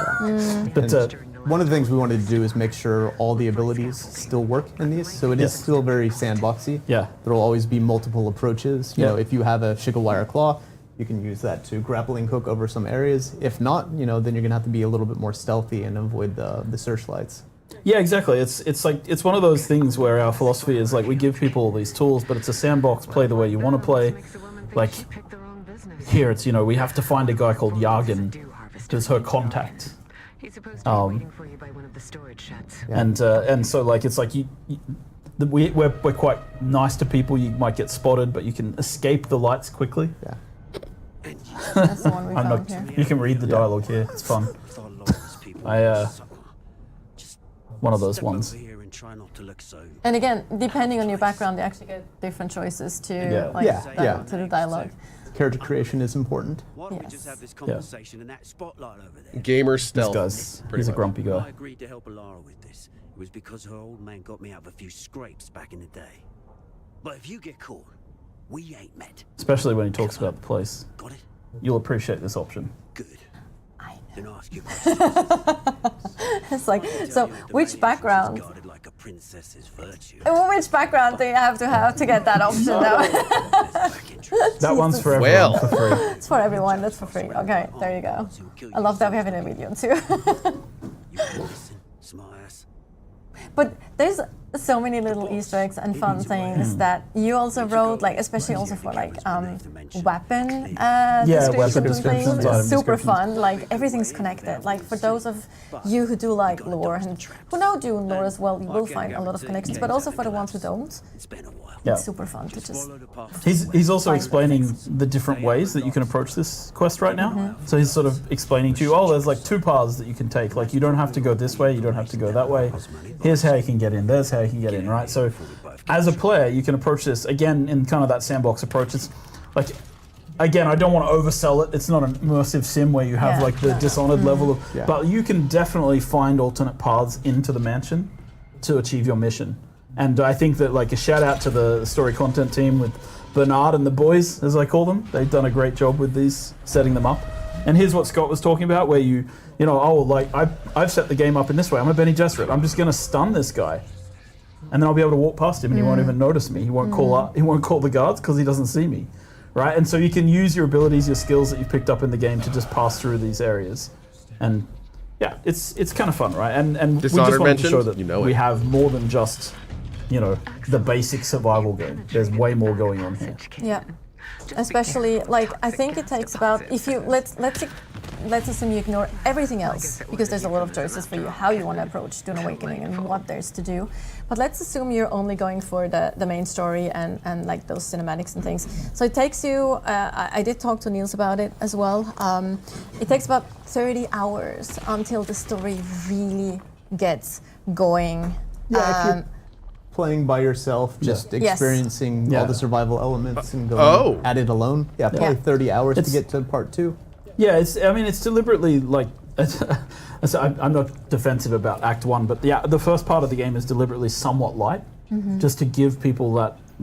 E: But
F: One of the things we wanted to do is make sure all the abilities still work in these, so it is
E: Yeah.
F: still very sandboxy.
E: yeah.
F: There will always be multiple approaches. You
E: Yeah.
F: know, if you have a Shigglewire Claw, you can use that to grappling hook over some areas. If not, you know, then you're gonna have to be a little bit more stealthy and avoid the searchlights.
E: Yeah, exactly. It's like it's one of those things where our philosophy is like we give people all these tools, but it's a sandbox. Play the way you want to play.
H: Makes the woman think
E: Like
H: she picked the wrong business.
E: here, it's we have to find a guy called Yargan,
H: Dew harvester
E: who's her
H: in
E: contact,
H: He's supposed to be waiting for you by one of the storage sheds.
E: and so like it's like we're quite nice to people. You might get spotted, but you can escape the lights quickly.
F: Yeah.
C: That's the one we
E: I'm
C: found
E: not.
C: here.
E: You can read the dialogue here. It's fun. One of those ones.
C: And again, depending on your background, you actually get different choices to
F: Yeah.
C: to the dialogue.
F: Character creation is important.
G: Why don't we
C: Yes.
G: just have this conversation in that spotlight over there?
A: Gamer
E: This
A: stealth.
E: guy's
A: pretty
E: he's a
A: much.
E: grumpy
G: I
E: guy.
G: agreed to help Alara with this. It was because her old man got me out of a few scrapes back in the day. But if you get caught, we ain't met.
E: Especially when he talks about the place.
G: Got it?
E: You'll appreciate this option.
G: Good.
C: I
G: Then ask you.
C: It's like, so which background?
G: Guarded like a princess's virtue.
C: Which background do you have to get that option now?
E: That one's for everyone
A: Well.
E: for free.
C: It's for everyone. That's for free. Okay, there you go. I love that we have it in a video too.
G: You listen, smart ass.
C: But there's so many little Easter eggs and fun things that you also wrote, like especially also for like weapon descriptions
E: descriptions,
C: and things.
E: item
C: Super
E: descriptions.
C: fun. Like everything's connected. Like for those of you who do like lore and who know Dune lore as well, you will find a lot of connections. But also for the ones who don't,
G: It's been a while.
E: Yeah.
C: it's super fun to just.
G: Follow the path.
E: He's also
C: Find
E: explaining
C: things.
E: the different ways that you can approach this quest right now. So he's sort of explaining to you, there's like two paths that you can take. Like you don't have to go this way, you don't have to go that way. Here's how you can get in, there's how you can get in, right? So as a player, you can approach this, again, in kind of that sandbox approach. It's like, again, I don't want to oversell it. It's not an immersive sim where you have
C: Yeah.
E: like the Dishonored level of,
F: Yeah.
E: but you can definitely find alternate paths into the mansion to achieve your mission. And I think that like a shout out to the story content team with Bernard and the boys, as I call them. They've done a great job with these, setting them up. And here's what Scott was talking about, where I've set the game up in this way. I'm a Bene Gesserit. I'm just going to stun this guy, and then I'll be able to walk past him, and he won't even notice me. He won't call up. He won't call the guards because he doesn't see me, right? And so you can use your abilities, your skills that you've picked up in the game to just pass through these areas, and yeah, it's kind of fun, right? And we just
A: Dishonored
E: wanted to show
A: mentioned?
E: that
A: You know
E: we
A: it.
E: have more than just the basic survival game. There's way more going on here.
C: Yeah, especially like I think it takes about if you let's assume you ignore everything else because there's a lot of choices for you how you want to approach Dune Awakening and what there's to do. But let's assume you're only going for the main story and like those cinematics and things. So it takes you. I did talk to Niels about it as well. It takes about 30 hours until the story really gets going.
F: Yeah, if you're playing by yourself, just
C: Yes.
F: experiencing
E: Yeah.
F: all the survival elements and going at it alone. Yeah, probably
C: Yeah.
F: 30 hours
E: It's-
F: to get to part 2.
E: Yeah, it's deliberately like. I'm not defensive about Act 1, but the first part of the game is deliberately somewhat light, just to give people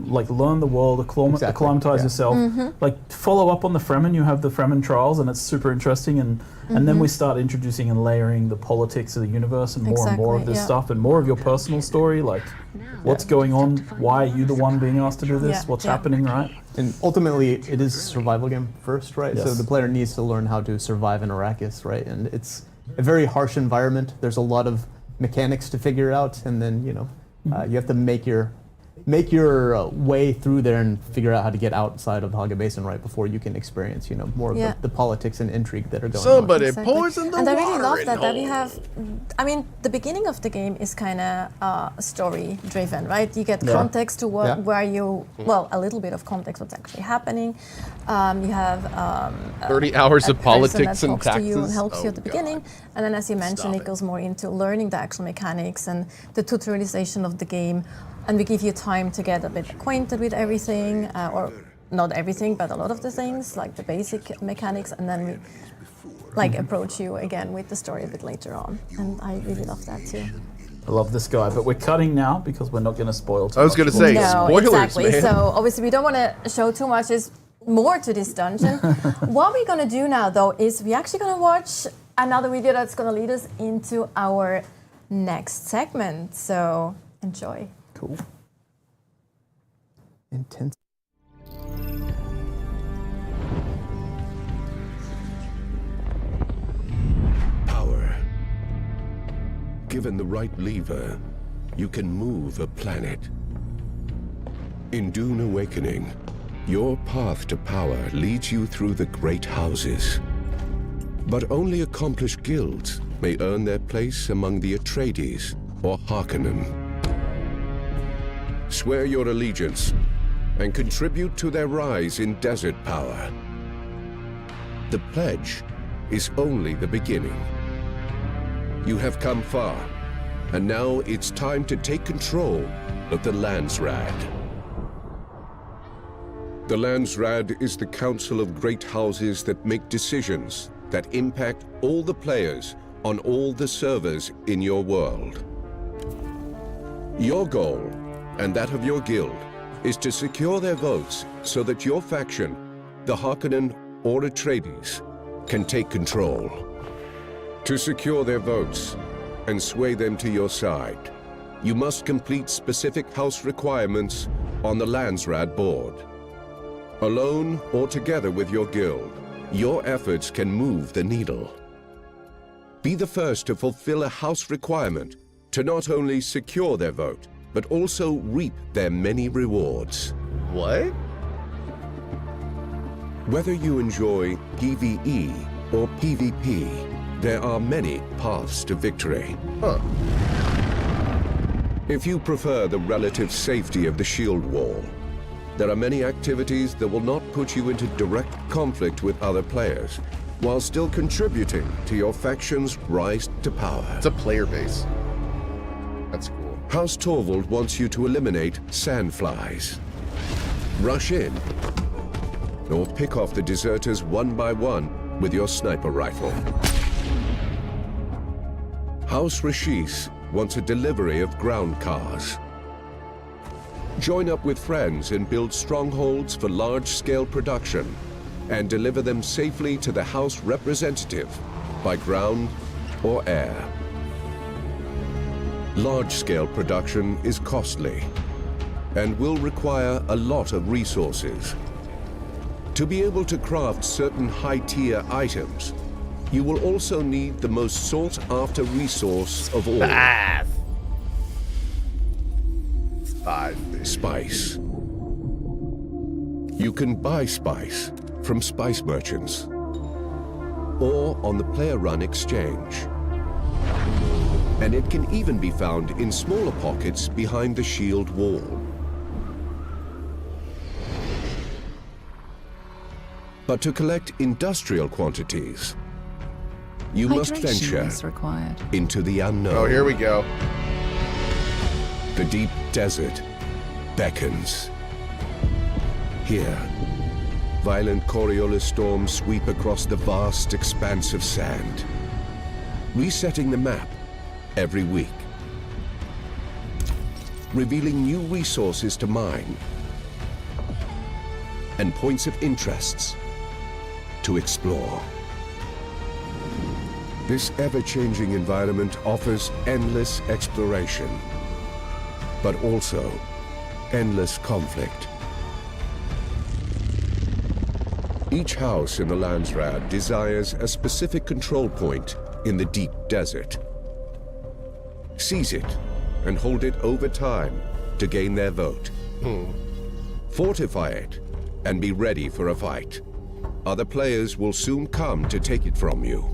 E: like learn the world, acclimatize yourself, like follow up on the Fremen. You have the Fremen trials, and it's super interesting. And then we start introducing and layering the politics of the universe and more of this stuff, and more of your personal story, like what's going on, why are you the one being asked to do this, what's happening, right?
F: And ultimately, it is a survival game first, right?
E: Yes.
F: So the player needs to learn how to survive in Arrakis, right? And it's a very harsh environment. There's a lot of mechanics to figure out, and then you have to make your way through there and figure out how to get outside of Haga Basin right before you can experience more of the politics and intrigue that are going on.
A: Somebody poisoned the
C: and I
A: water.
C: really love
A: in
C: that we
A: Hole.
C: have, I mean, the beginning of the game is kind of story driven, right? You get context to where you, well, a little bit of context what's actually happening. You have
A: 30 hours
C: a
A: of politics
C: person
A: and
C: that talks to you and
A: taxes.
C: helps you at the beginning. And then, as you mentioned, it goes more into learning the actual mechanics and the tutorialization of the game. And we give you time to get a bit acquainted with everything, or not everything, but a lot of the things, like the basic mechanics, and then we approach you again with the story a bit later on. And I really love that too.
E: I love this guy, but we're cutting now because we're not going to spoil too much.
A: I was going to say,
C: No,
A: spoilers,
C: exactly.
A: man.
C: So obviously we don't want to show too much. There's more to this dungeon. What we're going to do now, though, is we're actually going to watch another video that's going to lead us into our next segment. So enjoy.
F: Cool. Intense.
I: Power. Given the right lever, you can move a planet. In Dune Awakening, your path to power leads you through the great houses. But only accomplished guilds may earn their place among the Atreides or Harkonnen. Swear your allegiance and contribute to their rise in desert power. The pledge is only the beginning. You have come far, and now it's time to take control of the Lansrad. The Lansrad is the council of great houses that make decisions that impact all the players on all the servers in your world. Your goal, and that of your guild, is to secure their votes so that your faction, the Harkonnen or Atreides, can take control. To secure their votes and sway them to your side, you must complete specific house requirements on the Lansrad board. Alone or together with your guild, your efforts can move the needle. Be the first to fulfill a house requirement to not only secure their vote, but also reap their many rewards.
A: What?
I: Whether you enjoy PvE or PvP, there are many paths to victory.
A: Huh.
I: If you prefer the relative safety of the shield wall, there are many activities that will not put you into direct conflict with other players, while still contributing to your faction's rise to power.
A: It's a player base. That's cool.
I: House Torvald wants you to eliminate sandflies. Rush in, or pick off the deserters one by one with your sniper rifle. House Rashis wants a delivery of ground cars. Join up with friends and build strongholds for large-scale production and deliver them safely to the House representative by ground or air. Large-scale production is costly and will require a lot of resources. To be able to craft certain high-tier items, you will also need the most sought-after resource of all. Spice. You can buy spice from spice merchants or on the player-run exchange. And it can even be found in smaller pockets behind the shield wall. But to collect industrial quantities, you must venture into the unknown.
A: Oh, here we go.
I: The deep desert beckons. Here, violent Coriolis storms sweep across the vast expanse of sand, resetting the map every week, revealing new resources to mine and points of interests to explore. This ever-changing environment offers endless exploration, but also endless conflict. Each house in the Lansrad desires a specific control point in the deep desert. Seize it and hold it over time to gain their vote. Fortify it and be ready for a fight. Other players will soon come to take it from you.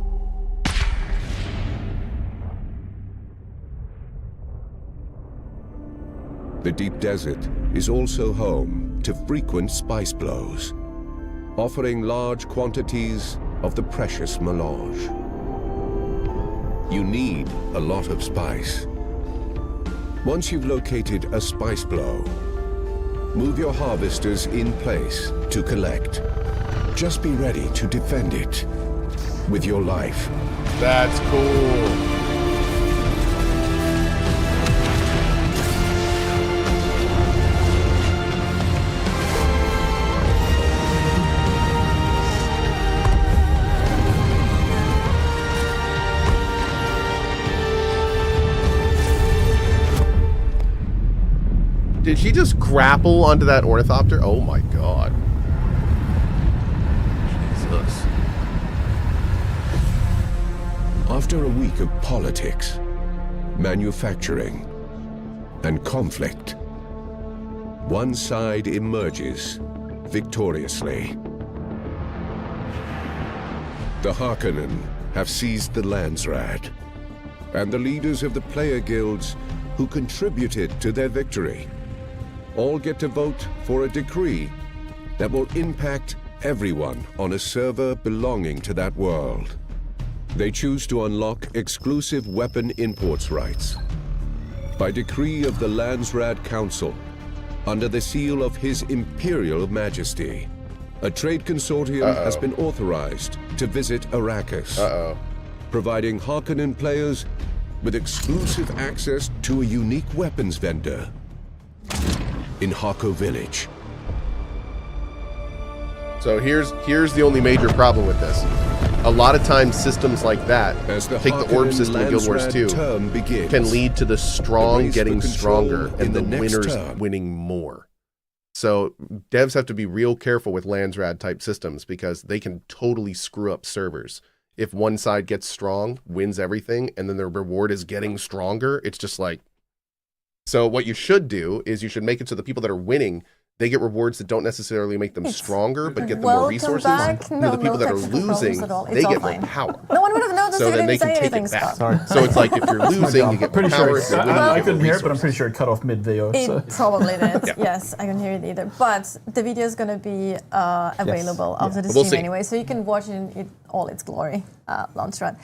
I: The deep desert is also home to frequent spice blows, offering large quantities of the precious melange. You need a lot of spice. Once you've located a spice blow, move your harvesters in place to collect. Just be ready to defend it with your life.
A: That's cool. Did she just grapple onto that ornithopter? Oh my god. Jesus.
I: After a week of politics, manufacturing, and conflict, one side emerges victoriously. The Harkonnen have seized the Lansrad, and the leaders of the player guilds who contributed to their victory all get to vote for a decree that will impact everyone on a server belonging to that world. They choose to unlock exclusive weapon imports rights. By decree of the Lansrad Council, under the seal of His Imperial Majesty, a trade consortium has been authorized to visit Arrakis, providing Harkonnen players with exclusive access to a unique weapons vendor in Harko Village.
A: So here's the only major problem with this. A lot of times systems like that, take the orb system in Guild Wars 2, can lead to the strong getting stronger and the winners winning more. So devs have to be real careful with Lansrad type systems because they can totally screw up servers. If one side gets strong, wins everything, and then the reward is getting stronger, it's just like... So what you should do is you should make it so the people that are winning, they get rewards that don't necessarily make them stronger, but get them more resources. The people that are losing, they get more power.
C: No one would have noticed
A: so
C: if you
A: then they
C: didn't
A: can
C: say
A: take
C: anything,
A: it back.
C: Scott.
A: So it's like if you're losing, you get more power. If you're winning,
E: I
A: you
E: couldn't
A: get
E: hear it, but I'm
A: resources.
E: pretty sure it cut off mid-VO.
C: It probably did. Yes, I couldn't hear it either. But the video is going to be available after the stream anyway, so you can watch it in all its glory. Lansrad.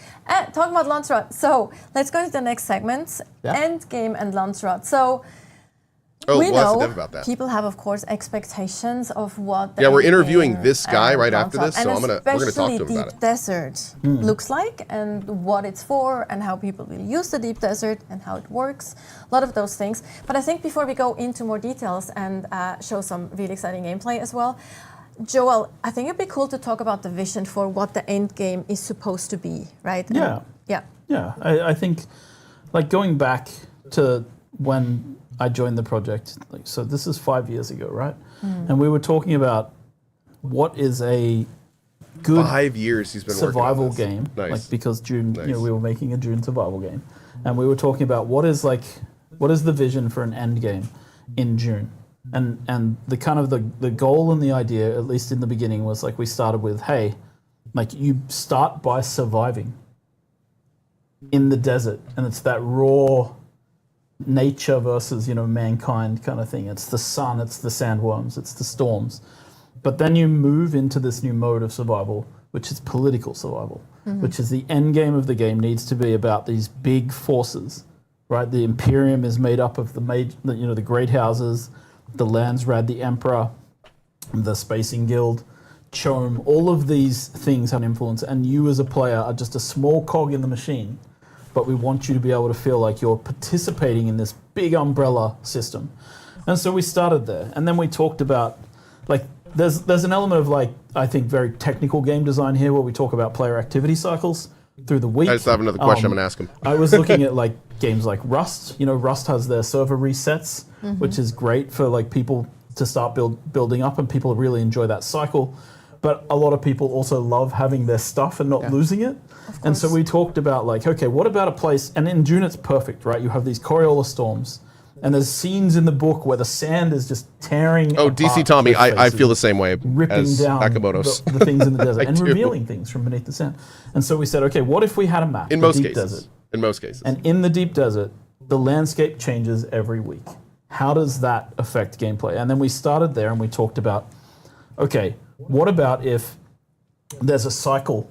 C: Talking about Lansrad, so let's go to the next segment. Endgame and Lansrad. So we know
A: about that.
C: people have, of course, expectations of what.
A: Yeah, we're interviewing this guy right after this, so we're gonna talk to him about it.
C: Deep desert looks like, and what it's for, and how people will use the deep desert, and how it works. A lot of those things. But I think before we go into more details and show some really exciting gameplay as well, Joel, I think it'd be cool to talk about the vision for what the end game is supposed to be, right?
E: Yeah. I think, like, going back to when I joined the project, so this is 5 years ago, right? And we were talking about what is a good
A: 5 years he's been
E: survival
A: working on
E: game,
A: this.
E: like because Dune, we were making a Dune survival game, and we were talking about what is the vision for an end game in Dune, and the kind of the goal and the idea, at least in the beginning, was like we started with, hey, like you start by surviving in the desert, and it's that raw nature versus mankind kind of thing. It's the sun, it's the sandworms, it's the storms, but then you move into this new mode of survival, which is political survival, which is the end game of the game needs to be about these big forces, right? The Imperium is made up of the great houses, the Lansrad, the Emperor, the Spacing Guild, Chom. All of these things have an influence, and you as a player are just a small cog in the machine. But we want you to be able to feel like you're participating in this big umbrella system. And so we started there. And then we talked about, like, there's an element of like, I think, very technical game design here where we talk about player activity cycles through the week.
A: I just have another question I'm going to ask him.
E: I was looking at like games like Rust. You know, Rust has their server resets, which is great for like people to start building up, and people really enjoy that cycle. But a lot of people also love having their stuff and not losing it. And so we talked about like, okay, what about a place, and in Dune it's perfect, right? You have these Coriolis storms, and there's scenes in the book where the sand is just tearing apart
A: DC Tommy, I
E: faces,
A: feel the same way
E: ripping
A: as
E: down
A: Akamoto's.
E: the things in the desert and
A: do.
E: revealing things from beneath the sand. And so we said, okay, what if we had a map
A: In
E: the
A: most
E: deep
A: cases.
E: desert,
A: In most cases.
E: and in the deep desert, the landscape changes every week. How does that affect gameplay? And then we started there and we talked about, okay, what about if there's a cycle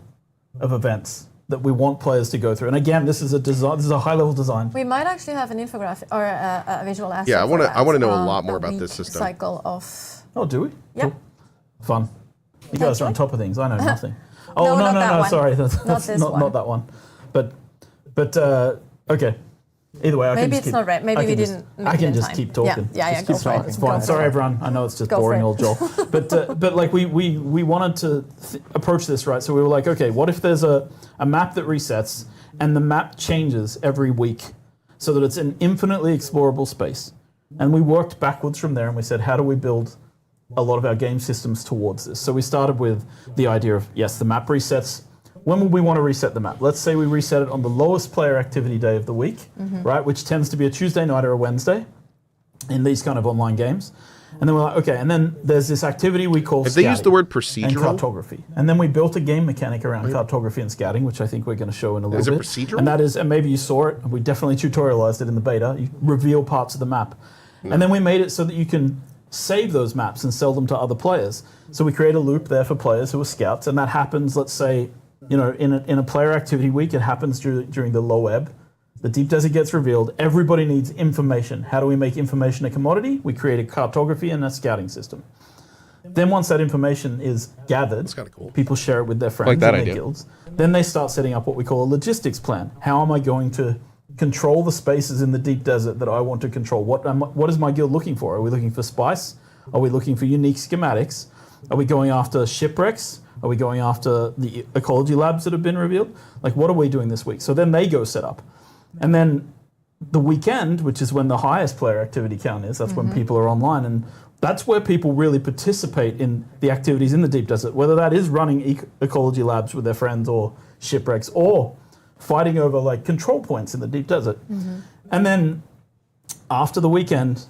E: of events that we want players to go through? And again, this is a design. This is a high-level design.
C: We might actually have an infographic or a visual asset.
A: Yeah, I want to know a lot more
C: a
A: about this
C: week
A: system.
C: Cycle of.
E: Oh, do we?
C: Yeah.
E: Cool. Fun. You guys are on top of things. I know nothing. Oh
C: No,
E: no,
C: not that one.
E: sorry, that's
C: Not this one.
E: not that one. But okay. Either way, I can
C: Maybe
E: just
C: it's
E: keep,
C: not right. Maybe
E: I
C: we
E: can just-
C: didn't make
E: I
C: it
E: can
C: in
E: just
C: time.
E: keep talking.
C: Yeah,
E: Just
C: go
E: keep
C: for
E: going.
C: it.
E: It's
C: Go
E: fine.
C: for
E: Sorry,
C: it.
E: everyone. I know it's just
C: Go for
E: boring
C: it.
E: old Joel. But like we wanted to approach this right. So we were like, okay, what if there's a map that resets and the map changes every week so that it's an infinitely explorable space? And we worked backwards from there and we said, how do we build a lot of our game systems towards this? So we started with the idea of, yes, the map resets. When would we want to reset the map? Let's say we reset it on the lowest player activity day of the week, right, which tends to be a Tuesday night or a Wednesday in these kind of online games. And then we're like, okay, and then there's this activity we call
A: If they use the word
E: and
A: procedural,
E: cartography. And then we built a game mechanic around cartography and scouting, which I think we're going to show in a little
A: Is it
E: bit.
A: procedural?
E: And that is, and maybe you saw it, we definitely tutorialized it in the beta. You reveal parts of the map. And then we made it so that you can save those maps and sell them to other players. So we create a loop there for players who are scouts, and that happens, let's say, you know, in a player activity week, it happens during the low ebb. The deep desert gets revealed. Everybody needs information. How do we make information a commodity? We create a cartography and a scouting system. Then once that information is gathered,
A: That's kinda cool.
E: people share it with their friends
A: Like that
E: and their
A: idea.
E: guilds. Then they start setting up what we call a logistics plan. How am I going to control the spaces in the deep desert that I want to control? What is my guild looking for? Are we looking for spice? Are we looking for unique schematics? Are we going after shipwrecks? Are we going after the ecology labs that have been revealed? Like, what are we doing this week? So then they go set up. And then the weekend, which is when the highest player activity count is, that's when people are online. And that's where people really participate in the activities in the deep desert, whether that is running ecology labs with their friends or shipwrecks or fighting over like control points in the deep desert. And then after the weekend,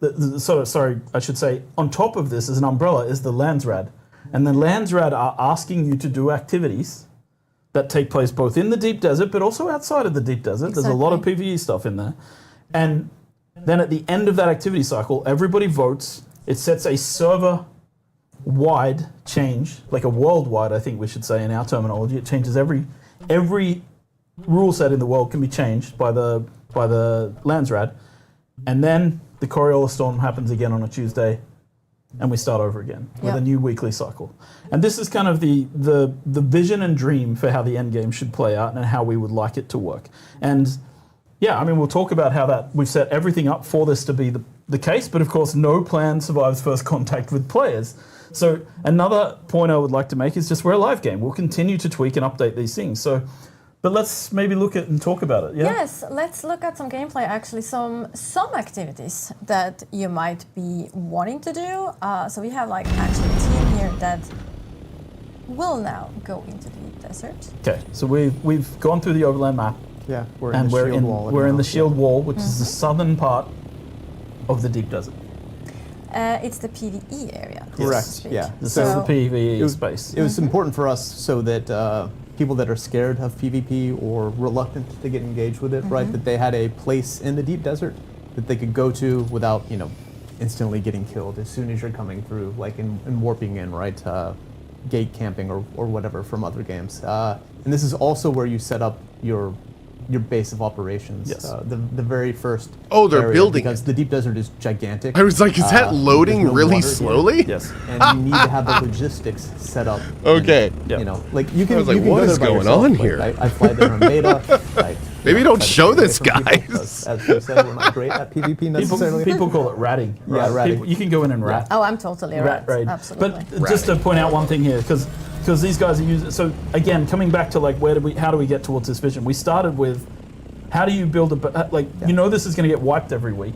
E: I should say, on top of this as an umbrella is the Lansrad. And the Lansrad are asking you to do activities that take place both in the deep desert, but also outside of the deep desert. There's a lot of PvE stuff in there. And then at the end of that activity cycle, everybody votes. It sets a server-wide change, like a worldwide, I think we should say in our terminology. It changes every rule set in the world can be changed by the Lansrad. And then the Coriolis storm happens again on a Tuesday, and we start over again with a new weekly cycle. And this is kind of the vision and dream for how the end game should play out and how we would like it to work. And yeah, I mean, we'll talk about how that we've set everything up for this to be the case, but of course, no plan survives first contact with players. So another point I would like to make is just we're a live game. We'll continue to tweak and update these things. So, but let's maybe look at and talk about it. Yeah?
C: Yes, let's look at some gameplay, actually, some activities that you might be wanting to do. So we have like actually a team here that will now go into the deep desert.
E: Okay, so we've gone through the overland map.
F: Yeah, we're
E: And
F: in the shield wall.
E: we're in the shield wall, which is the southern part of the deep desert.
C: It's the PvE area.
F: Correct.
C: so to speak.
F: Yeah.
E: This
F: So
E: is the PvE
F: it was-
E: space.
F: It was important for us so that people that are scared of PvP or reluctant to get engaged with it, right, that they had a place in the deep desert that they could go to without, instantly getting killed as soon as you're coming through, like in warping in, right, gate camping or whatever from other games. And this is also where you set up your base of operations.
E: Yes.
F: The very first.
A: Oh, they're
F: area,
A: building
F: because the deep desert is gigantic.
A: I was like, is that loading
F: there's no
A: really
F: water here.
A: slowly?
E: Yes.
F: And you need to have the logistics set up.
A: Okay.
F: And,
E: Yeah.
F: like you can.
A: I was like,
F: you can
A: what
F: go
A: is
F: there by
A: going
F: yourself.
A: on
F: Like,
A: here?
F: I fly there in beta. Like
A: Maybe don't show this,
F: from people,
A: guys.
F: because, as you said, we're not great at PvP necessarily.
E: People call it ratting.
F: Yeah,
E: Right?
F: ratting.
E: You can go in and rat.
C: Oh, I'm totally right.
E: Raid.
C: Absolutely.
E: But just to point out one thing here, because these guys are using. So again, coming back to like how do we get towards this vision? We started with how do you build this is going to get wiped every week.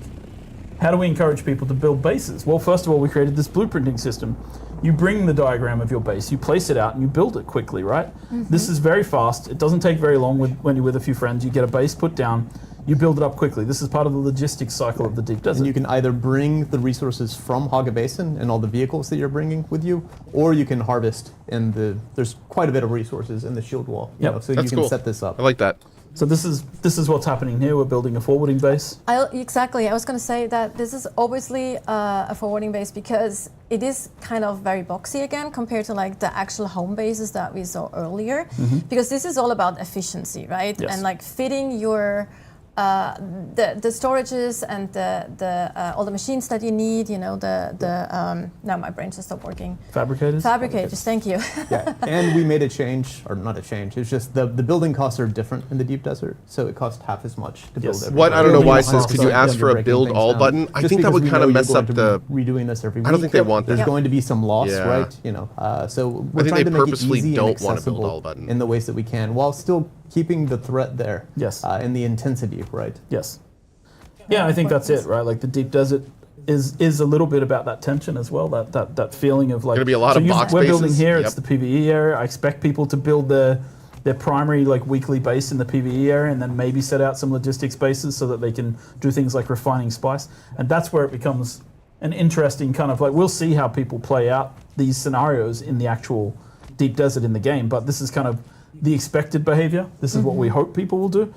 E: How do we encourage people to build bases? Well, first of all, we created this blueprinting system. You bring the diagram of your base, you place it out, and you build it quickly, right? This is very fast. It doesn't take very long when you're with a few friends. You get a base put down, you build it up quickly. This is part of the logistics cycle of the deep desert.
F: And you can either bring the resources from Haga Basin and all the vehicles that you're bringing with you, or you can harvest there's quite a bit of resources in the shield wall. So
A: That's
F: you can
A: cool.
F: set this up.
A: I like that.
E: So this is what's happening here. We're building a forwarding base.
C: Exactly. I was going to say that this is obviously a forwarding base because it is kind of very boxy again compared to like the actual home bases that we saw earlier. Because this is all about efficiency, right?
E: Yes.
C: And like fitting your the storages and the all the machines that you need. Now my brain just stopped working. Fabricators. Thank you.
F: Yeah, and we made a change, or not a change. It's just the building costs are different in the deep desert, so it costs half as much to build everything.
A: What I don't know why it says, could you
F: Constantly
A: ask for a
F: breaking
A: build
F: things
A: all
F: down.
A: button? I
F: Just
A: think that
F: because
A: would
F: we
A: kind
F: know
A: of
F: you're
A: mess
F: going
A: up
F: to
A: the.
F: be redoing this every week.
A: I don't think they want
F: There's
A: that.
F: going to be some loss,
A: Yeah.
F: right? So we're
A: I think
F: trying
A: they
F: to make it
A: purposely
F: easy
A: don't
F: and
A: want a build
F: accessible
A: all button.
F: in the ways that we can, while still keeping the threat there.
E: Yes.
F: And the intensity, right?
E: Yes. Yeah, I think that's it, right? Like the deep desert is a little bit about that tension as well, that feeling of like.
A: Gonna be a lot of box
E: We're building
A: bases.
E: here.
A: Yep.
E: It's the PVE area. I expect people to build their primary like weekly base in the PVE area, and then maybe set out some logistics bases so that they can do things like refining spice. And that's where it becomes an interesting kind of like, we'll see how people play out these scenarios in the actual deep desert in the game. But this is kind of the expected behavior. This is what we hope people will do.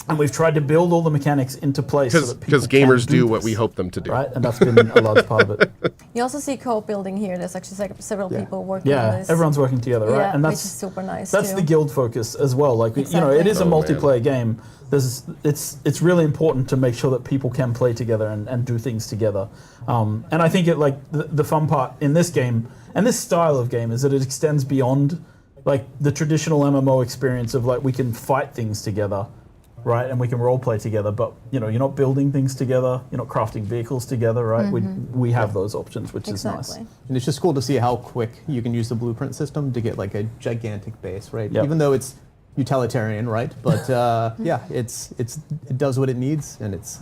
E: And we've tried to build all the mechanics into place
A: Because gamers do what we hope them to do.
E: right? And that's been a large part of it.
C: You also see Cohh building here. There's actually several people working on
E: Yeah,
C: this.
E: everyone's working together, right?
C: Yeah,
E: And
C: which is super nice.
E: that's
C: too.
E: the guild focus as well. Like
C: Exactly.
E: it is a
A: Oh, man.
E: multiplayer game. It's really important to make sure that people can play together and do things together. And I think the fun part in this game and this style of game is that it extends beyond like the traditional MMO experience of like we can fight things together. Right, and we can role play together, but you're not building things together, you're not crafting vehicles together, right? We have those options, which is nice.
F: And it's just cool to see how quick you can use the blueprint system to get like a gigantic base, right?
E: Yep.
F: Even though it's utilitarian, right? But it does what it needs, and it's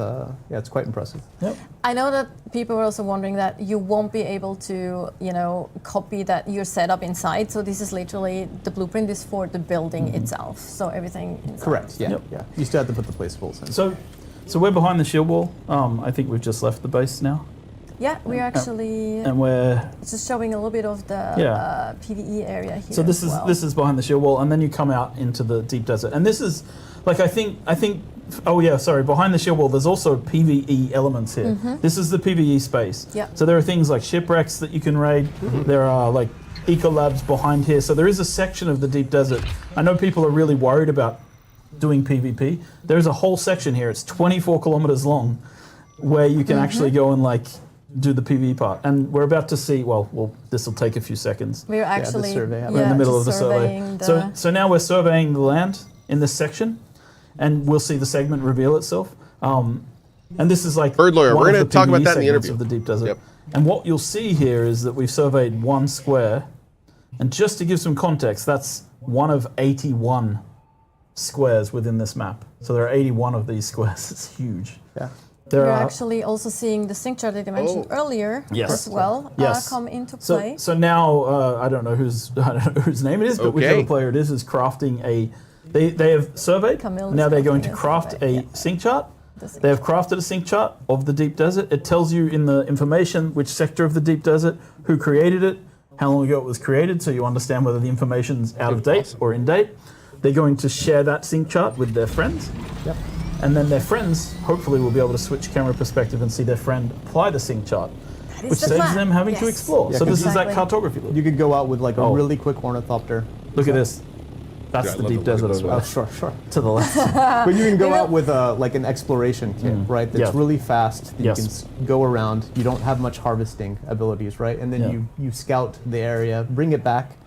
F: quite impressive.
E: Yep.
C: I know that people were also wondering that you won't be able to, copy that your setup inside. So this is literally, the blueprint is for the building itself. So everything inside.
F: Correct. Yeah.
E: Yep.
F: Yeah. You still have to put the placeables in.
E: So we're behind the shield wall. I think we've just left the base now,
C: Yeah, we're actually
E: and we're
C: just showing a little bit of the
E: Yeah.
C: PvE area here.
E: so this
C: as well.
E: this is behind the shield wall, and then you come out into the deep desert, and this is like I think. Oh yeah, sorry. Behind the shield wall, there's also PVE elements here. This is the PVE space.
C: Yeah.
E: So there are things like shipwrecks that you can raid. There are like eco labs behind here. So there is a section of the deep desert. I know people are really worried about doing PvP. There's a whole section here. It's 24 kilometers long, where you can actually go and like do the PvE part. And we're about to see. Well, this will take a few seconds.
C: We're actually
F: survey.
E: We're in the middle of
C: just
E: the survey.
C: surveying
E: So now we're surveying the land in this section, and we'll see the segment reveal itself. And this is like
A: Bird Lawyer,
E: one
A: we're
E: of
A: gonna
E: the
A: talk about
E: PvE
A: that in the
E: segments
A: interview.
E: of the deep desert.
A: Yep.
E: And what you'll see here is that we've surveyed one square, and just to give some context, that's one of 81 squares within this map. So there are 81 of these squares. It's huge.
F: Yeah.
E: There
C: We're
E: are
C: actually also seeing the sync chart that you mentioned earlier
E: Yes.
C: as well
E: Yes.
C: come into play.
E: So now I don't know whose name it is, but whichever
A: Okay.
E: player it is crafting a. They have surveyed.
C: Camille
E: Now
C: is
E: they're going to
C: crafting a
E: craft
C: survey,
E: a
C: yeah.
E: sync chart.
C: The sync
E: They have crafted a sync chart of the deep desert. It tells you in the information which sector of the deep desert, who created it, how long ago it was created, so you understand whether the information's out of date or in date. They're going to share that sync chart with their friends.
F: Yep.
E: And then their friends hopefully will be able to switch camera perspective and see their friend apply the sync chart,
C: is
E: which
C: the
E: saves
C: plan.
E: them having to
C: Yes.
E: explore.
F: Yeah,
E: So this is that
C: exactly.
E: cartography loop.
F: You could go out with like a
E: Oh.
F: really quick ornithopter.
E: Look at this. That's
A: Yeah, I
E: the
A: love
E: deep
A: the look
E: desert
A: of this
E: over
F: Oh,
E: there.
F: sure.
E: To the left.
F: But you can go
C: You know-
F: out with like an exploration kit, right? That's
E: Yeah.
F: really fast. That
E: Yes.
F: You can go around. You don't have much harvesting abilities, right? And then
E: Yeah.
F: you scout the area, bring it back,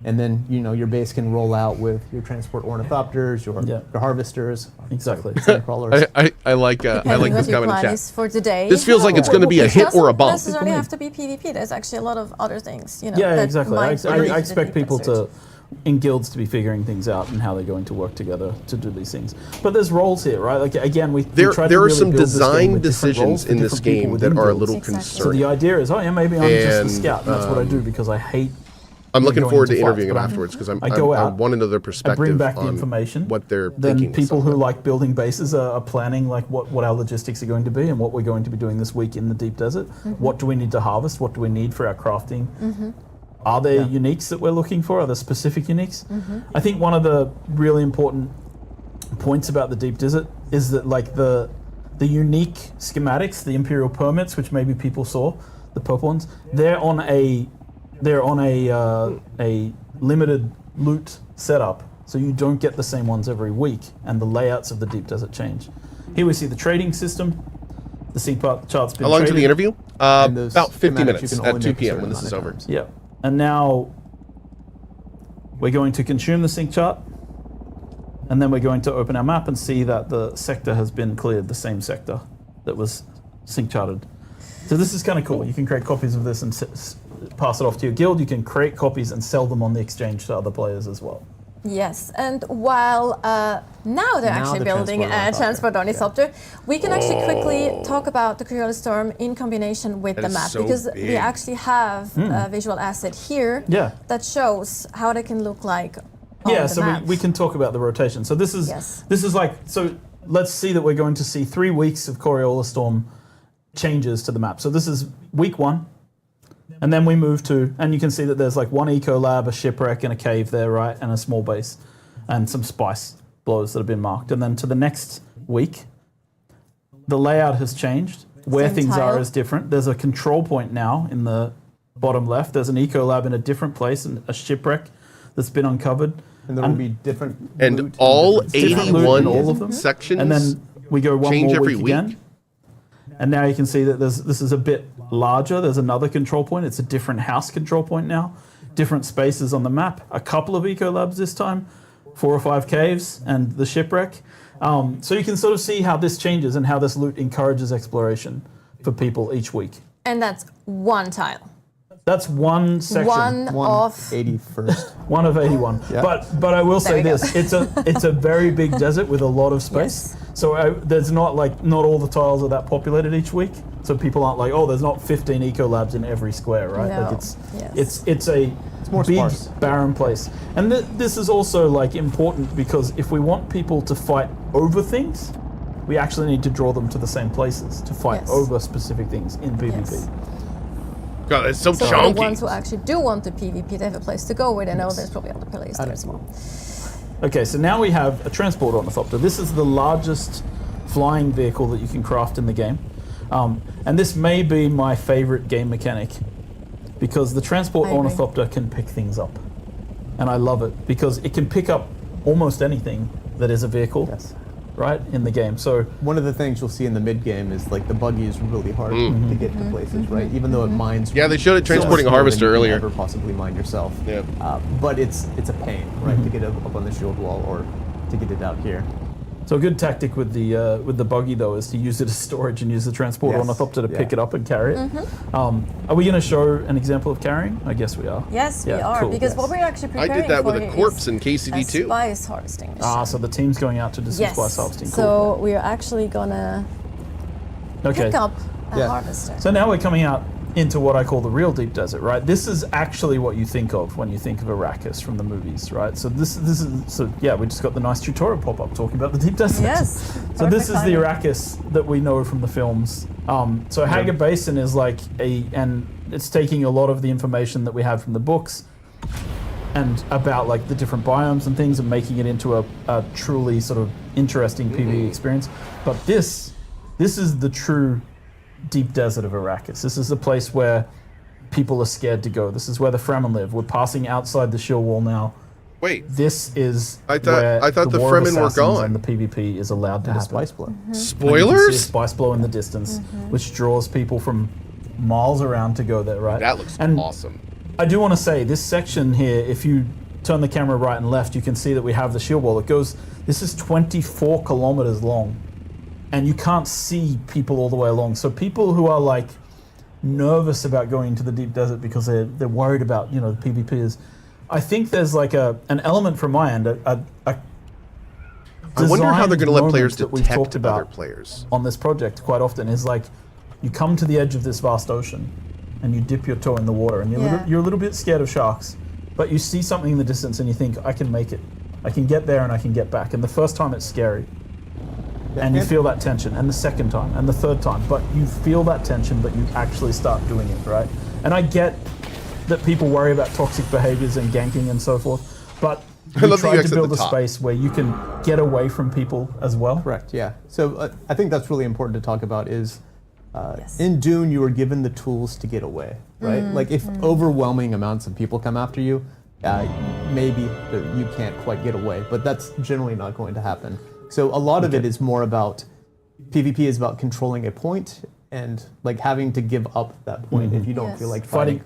F: And then your base can roll out with your transport ornithopters, your harvesters,
E: exactly,
F: crawlers.
A: I like this
C: what your
A: comment in
C: plan
A: chat.
C: is for today.
A: This feels like it's going to be a hit or a
C: It
A: bump.
C: doesn't necessarily have to be PvP. There's actually a lot of other things.
E: Yeah,
C: that
E: exactly.
C: might
E: I
C: relate to the
E: expect
C: Deep
E: people
C: Desert.
E: in guilds to be figuring things out and how they're going to work together to do these things. But there's roles here, right? Like again,
A: There
E: tried to
A: are
E: really
A: some
E: build this game
A: design
E: with different roles
A: decisions
E: for
A: in this
E: different people
A: game
E: within
A: that are a
E: guilds.
A: little
C: Exactly.
E: So
A: concerning.
E: the idea is, maybe I'm just a
A: And,
E: scout, and that's what I do because I hate.
A: I'm looking
E: going
A: forward to
E: fights,
A: interviewing him
E: but
A: afterwards because
E: I go
A: I
E: out,
A: want another
E: I
A: perspective
E: bring back the
A: on
E: information.
A: what they're
E: then
A: thinking.
E: people
A: with
E: who
A: something.
E: like building bases are planning like what our logistics are going to be and what we're going to be doing this week in the deep desert. What do we need to harvest? What do we need for our crafting? Are there uniques that we're looking for? Are there specific uniques? I think one of the really important points about the deep desert is that like the unique schematics, the Imperial permits, which maybe people saw, the purple ones, they're on a limited loot setup, so you don't get the same ones every week, and the layouts of the deep desert change. Here we see the trading system. The sync chart's been
A: How long to
E: traded.
A: the interview?
F: And those
A: About 50
F: schematics you
A: minutes
F: can
A: at
F: only
A: 2
F: make a
A: p.m.
F: certain
A: when this
F: amount
A: is
F: of
A: over.
F: times.
E: Yeah, and now we're going to consume the sync chart, and then we're going to open our map and see that the sector has been cleared, the same sector that was sync charted. So this is kind of cool. You can create copies of this and pass it off to your guild. You can create copies and sell them on the exchange to other players as well.
C: Yes, and while now they're actually
F: the
C: building a
F: transport
C: transport ornithopter, we can actually quickly talk about the Coriolis Storm in combination with
A: That
C: the
A: is
C: map,
A: so
C: because we
A: big.
C: actually have a visual asset here
E: Yeah.
C: that shows how they can look like on
E: Yeah,
C: the
E: so
C: map.
E: we can talk about the rotation. So this is
C: Yes.
E: so let's see that we're going to see 3 weeks of Coriolis Storm changes to the map. So this is week 1, and then we move to, and you can see that there's like one eco lab, a shipwreck, and a cave there, right, and a small base, and some spice blows that have been marked. And then to the next week, the layout has changed. Where
C: Same
E: things
C: tile.
E: are is different. There's a control point now in the bottom left. There's an eco lab in a different place, and a shipwreck that's been uncovered.
F: And there will be different
A: And
F: loot
A: all
E: different loot in
A: 81
E: all of them.
A: sections
E: And then we go one
A: change
E: more
A: every
E: week
A: week?
E: again. And now you can see that this is a bit larger. There's another control point. It's a different house control point now. Different spaces on the map. A couple of eco labs this time. 4 or 5 caves and the shipwreck. So you can sort of see how this changes and how this loot encourages exploration for people each week.
C: And that's one tile.
E: That's one section.
C: One of
F: 81st.
E: One of 81.
F: Yeah.
E: But I will say
C: we go.
E: this: it's a very big desert with a lot of space.
C: Yes.
E: So there's not all the tiles are that populated each week. So people aren't like, oh, there's not 15 eco labs in every square, right?
C: No.
E: Like
C: Yes.
E: it's a
F: more
E: big
F: sparse.
E: barren place. And this is also like important because if we want people to fight over things, we actually need to draw them to the same places to fight
C: Yes.
E: over specific things in PvP.
C: Yes.
A: God, it's so
C: So for
A: chunky.
C: the ones who actually do want the PvP, they have a place to go where they know there's probably other players there as well.
E: Okay, so now we have a transport ornithopter. This is the largest flying vehicle that you can craft in the game. And this may be my favorite game mechanic because the transport
C: I agree.
E: ornithopter can pick things up. And I love it because it can pick up almost anything that is a vehicle,
F: Yes.
E: right, in the game. So
F: One of the things you'll see in the mid game is like the buggy is really hard to get to places, right? Even though it mines.
A: Yeah, they showed it
F: so much
A: transporting a
F: more
A: harvester
F: than you can
A: earlier.
F: Ever possibly mine yourself.
A: Yeah.
F: But it's a pain, right, to get it up on the shield wall or to get it out here.
E: So a good tactic with the buggy though is to use it as storage and use the transport
F: Yes,
E: ornithopter to pick
F: yeah.
E: it up and carry it. Are we going to show an example of carrying? I guess we are.
C: Yes, we
E: Yeah,
C: are,
E: cool.
C: because what we're actually
A: I
C: preparing
A: did that with
C: for
A: a
C: here
A: corpse
C: is
A: in
C: a
A: KCD2.
C: spice harvesting mission.
E: Ah, so the team's going out to do some
C: Yes.
E: spice harvesting. Cool.
C: So we're actually gonna
E: Okay.
C: pick up a
F: Yeah.
C: harvester.
E: So now we're coming out into what I call the real deep desert, right? This is actually what you think of when you think of Arrakis from the movies, right? So this is yeah, we just got the nice tutorial pop up talking about the deep desert.
C: Yes.
E: So this is
C: perfect
E: the
C: timing.
E: Arrakis that we know from the films. So Hager Basin is like and it's taking a lot of the information that we have from the books and about like the different biomes and things and making it into a truly sort of interesting PvE experience. But this is the true deep desert of Arrakis. This is the place where people are scared to go. This is where the Fremen live. We're passing outside the shield wall now.
A: Wait,
E: This is
A: I thought-
E: where
A: I thought the
E: War of
A: Fremen were
E: Assassins
A: gone.
E: and the PvP is allowed to
F: And a
E: happen.
F: spice blow.
E: And you can see a
A: spoilers?
E: spice blow in the distance, which draws people from miles around to go there, right?
A: That looks
E: and
A: awesome.
E: I do want to say this section here, if you turn the camera right and left, you can see that we have the shield wall. It goes, this is 24 kilometers long, and you can't see people all the way along. So people who are like nervous about going into the deep desert because they're worried about, you know, the PvPers, I think there's like an element from my end,
A: I wonder how they're going to let players detect other players
E: on this project quite often is like, you come to the edge of this vast ocean and you dip your toe in the water and you're a little bit scared of sharks, but you see something in the distance and you think, I can make it. I can get there and I can get back. And the first time it's scary. And you feel that tension. And the second time and the third time. But you feel that tension, but you actually start doing it, right? And I get that people worry about toxic behaviors and ganking and so forth, but we tried to build a space where you can get away from people as well.
F: Correct, yeah. So I think that's really important to talk about is in Dune, you were given the tools to get away, right? Like if overwhelming amounts of people come after you, maybe you can't quite get away, but that's generally not going to happen. So a lot of it is more about, PvP is about controlling a point and like having to give up that point if you don't feel like fighting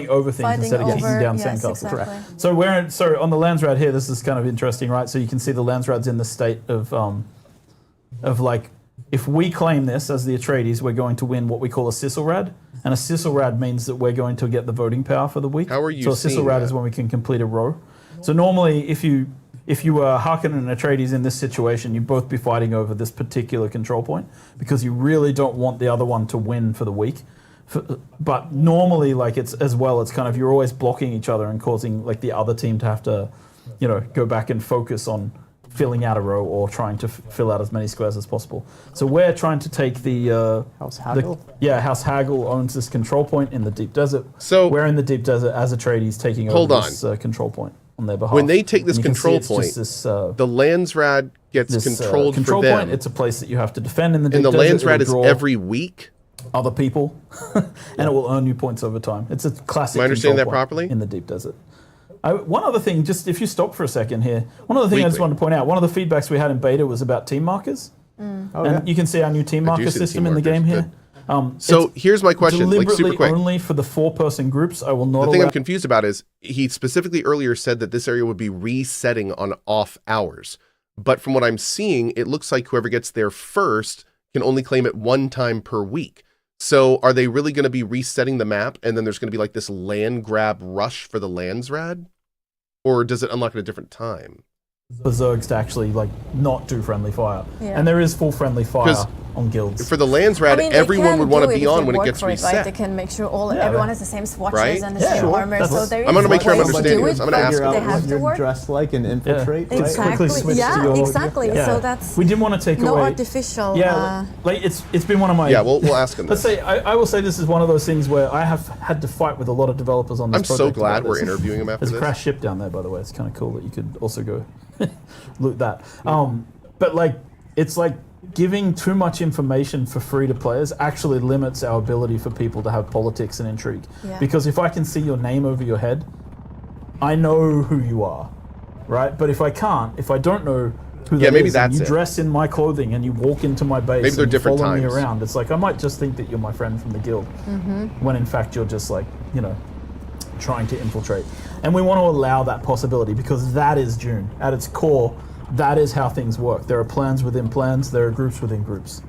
E: over things instead of getting down sandcastles.
C: Exactly.
E: Correct. So on the Lansrad here, this is kind of interesting, right? So you can see the Lansrad's in the state of like, if we claim this as the Atreides, we're going to win what we call a Sisselrad, and a Sisselrad means that we're going to get the voting power for the week.
A: How are you
E: So a
A: seeing
E: Sisselrad
A: that?
E: is when we can complete a row. So normally, if you were Harkonnen and Atreides in this situation, you'd both be fighting over this particular control point because you really don't want the other one to win for the week. But normally, like it's kind of, you're always blocking each other and causing like the other team to have to, you know, go back and focus on filling out a row or trying to fill out as many squares as possible. So we're trying to take the
F: House Haggle?
E: House Haggle owns this control point in the deep desert.
A: So
E: we're in the deep desert as Atreides taking over this control point on their behalf.
A: When they take this control point, the Lansrad gets controlled
E: control
A: for them.
E: point. It's a place that you have to defend in the deep
A: and the
E: desert.
A: Lansrad is
E: It'll draw
A: every week?
E: other people, and it will earn you points over time. It's a classic.
A: Am I understanding that
E: control point
A: properly?
E: in the deep desert. One other thing, just if you stop for a second here, one other thing I just wanted to point out, one of the feedbacks we had in beta was about team markers. You can see our new team marker system in the game here.
A: So here's my question, like super
E: Deliberately
A: quick.
E: only for the 4-person groups. I will not
A: The thing
E: allow...
A: I'm confused about is he specifically earlier said that this area would be resetting on off hours. But from what I'm seeing, it looks like whoever gets there first can only claim it one time per week. So are they really going to be resetting the map and then there's going to be like this land grab rush for the Lansrad? Or does it unlock at a different time?
E: Berserks to actually like not do friendly fire. And there is full friendly fire on guilds.
A: For the Lansrad, everyone would want to be on when it gets reset.
C: Right? They can make sure everyone has the same swatches and the same armor. So there is
A: I'm going to make sure I'm
C: ways to
A: understanding
C: do
A: this.
C: it,
A: I'm going to ask
C: but
A: them.
C: they have to work.
F: Dressed like and infiltrate.
E: Quickly switch to your,
C: exactly. So that's
E: we didn't want to take
C: no
E: away
C: artificial.
E: Like it's been one of my
A: we'll ask them.
E: Let's say I will say this is one of those things where I have had to fight with a lot of developers on this
A: I'm
E: project.
A: so glad we're interviewing him after
E: There's
A: this.
E: a crashed ship down there, by the way. It's kind of cool that you could also go loot that. But like it's like giving too much information for free to players actually limits our ability for people to have politics and intrigue. Because if I can see your name over your head, I know who you are, right? But if I don't know who that
A: maybe
E: is,
A: that's
E: and you
A: it.
E: dress in my clothing and you walk into my base
A: Maybe they're
E: and you
A: different
E: follow me
A: times.
E: around, it's like I might just think that you're my friend from the guild, when in fact you're just like, you know, trying to infiltrate. And we want to allow that possibility because that is Dune. At its core, that is how things work. There are plans within plans, there are groups within groups.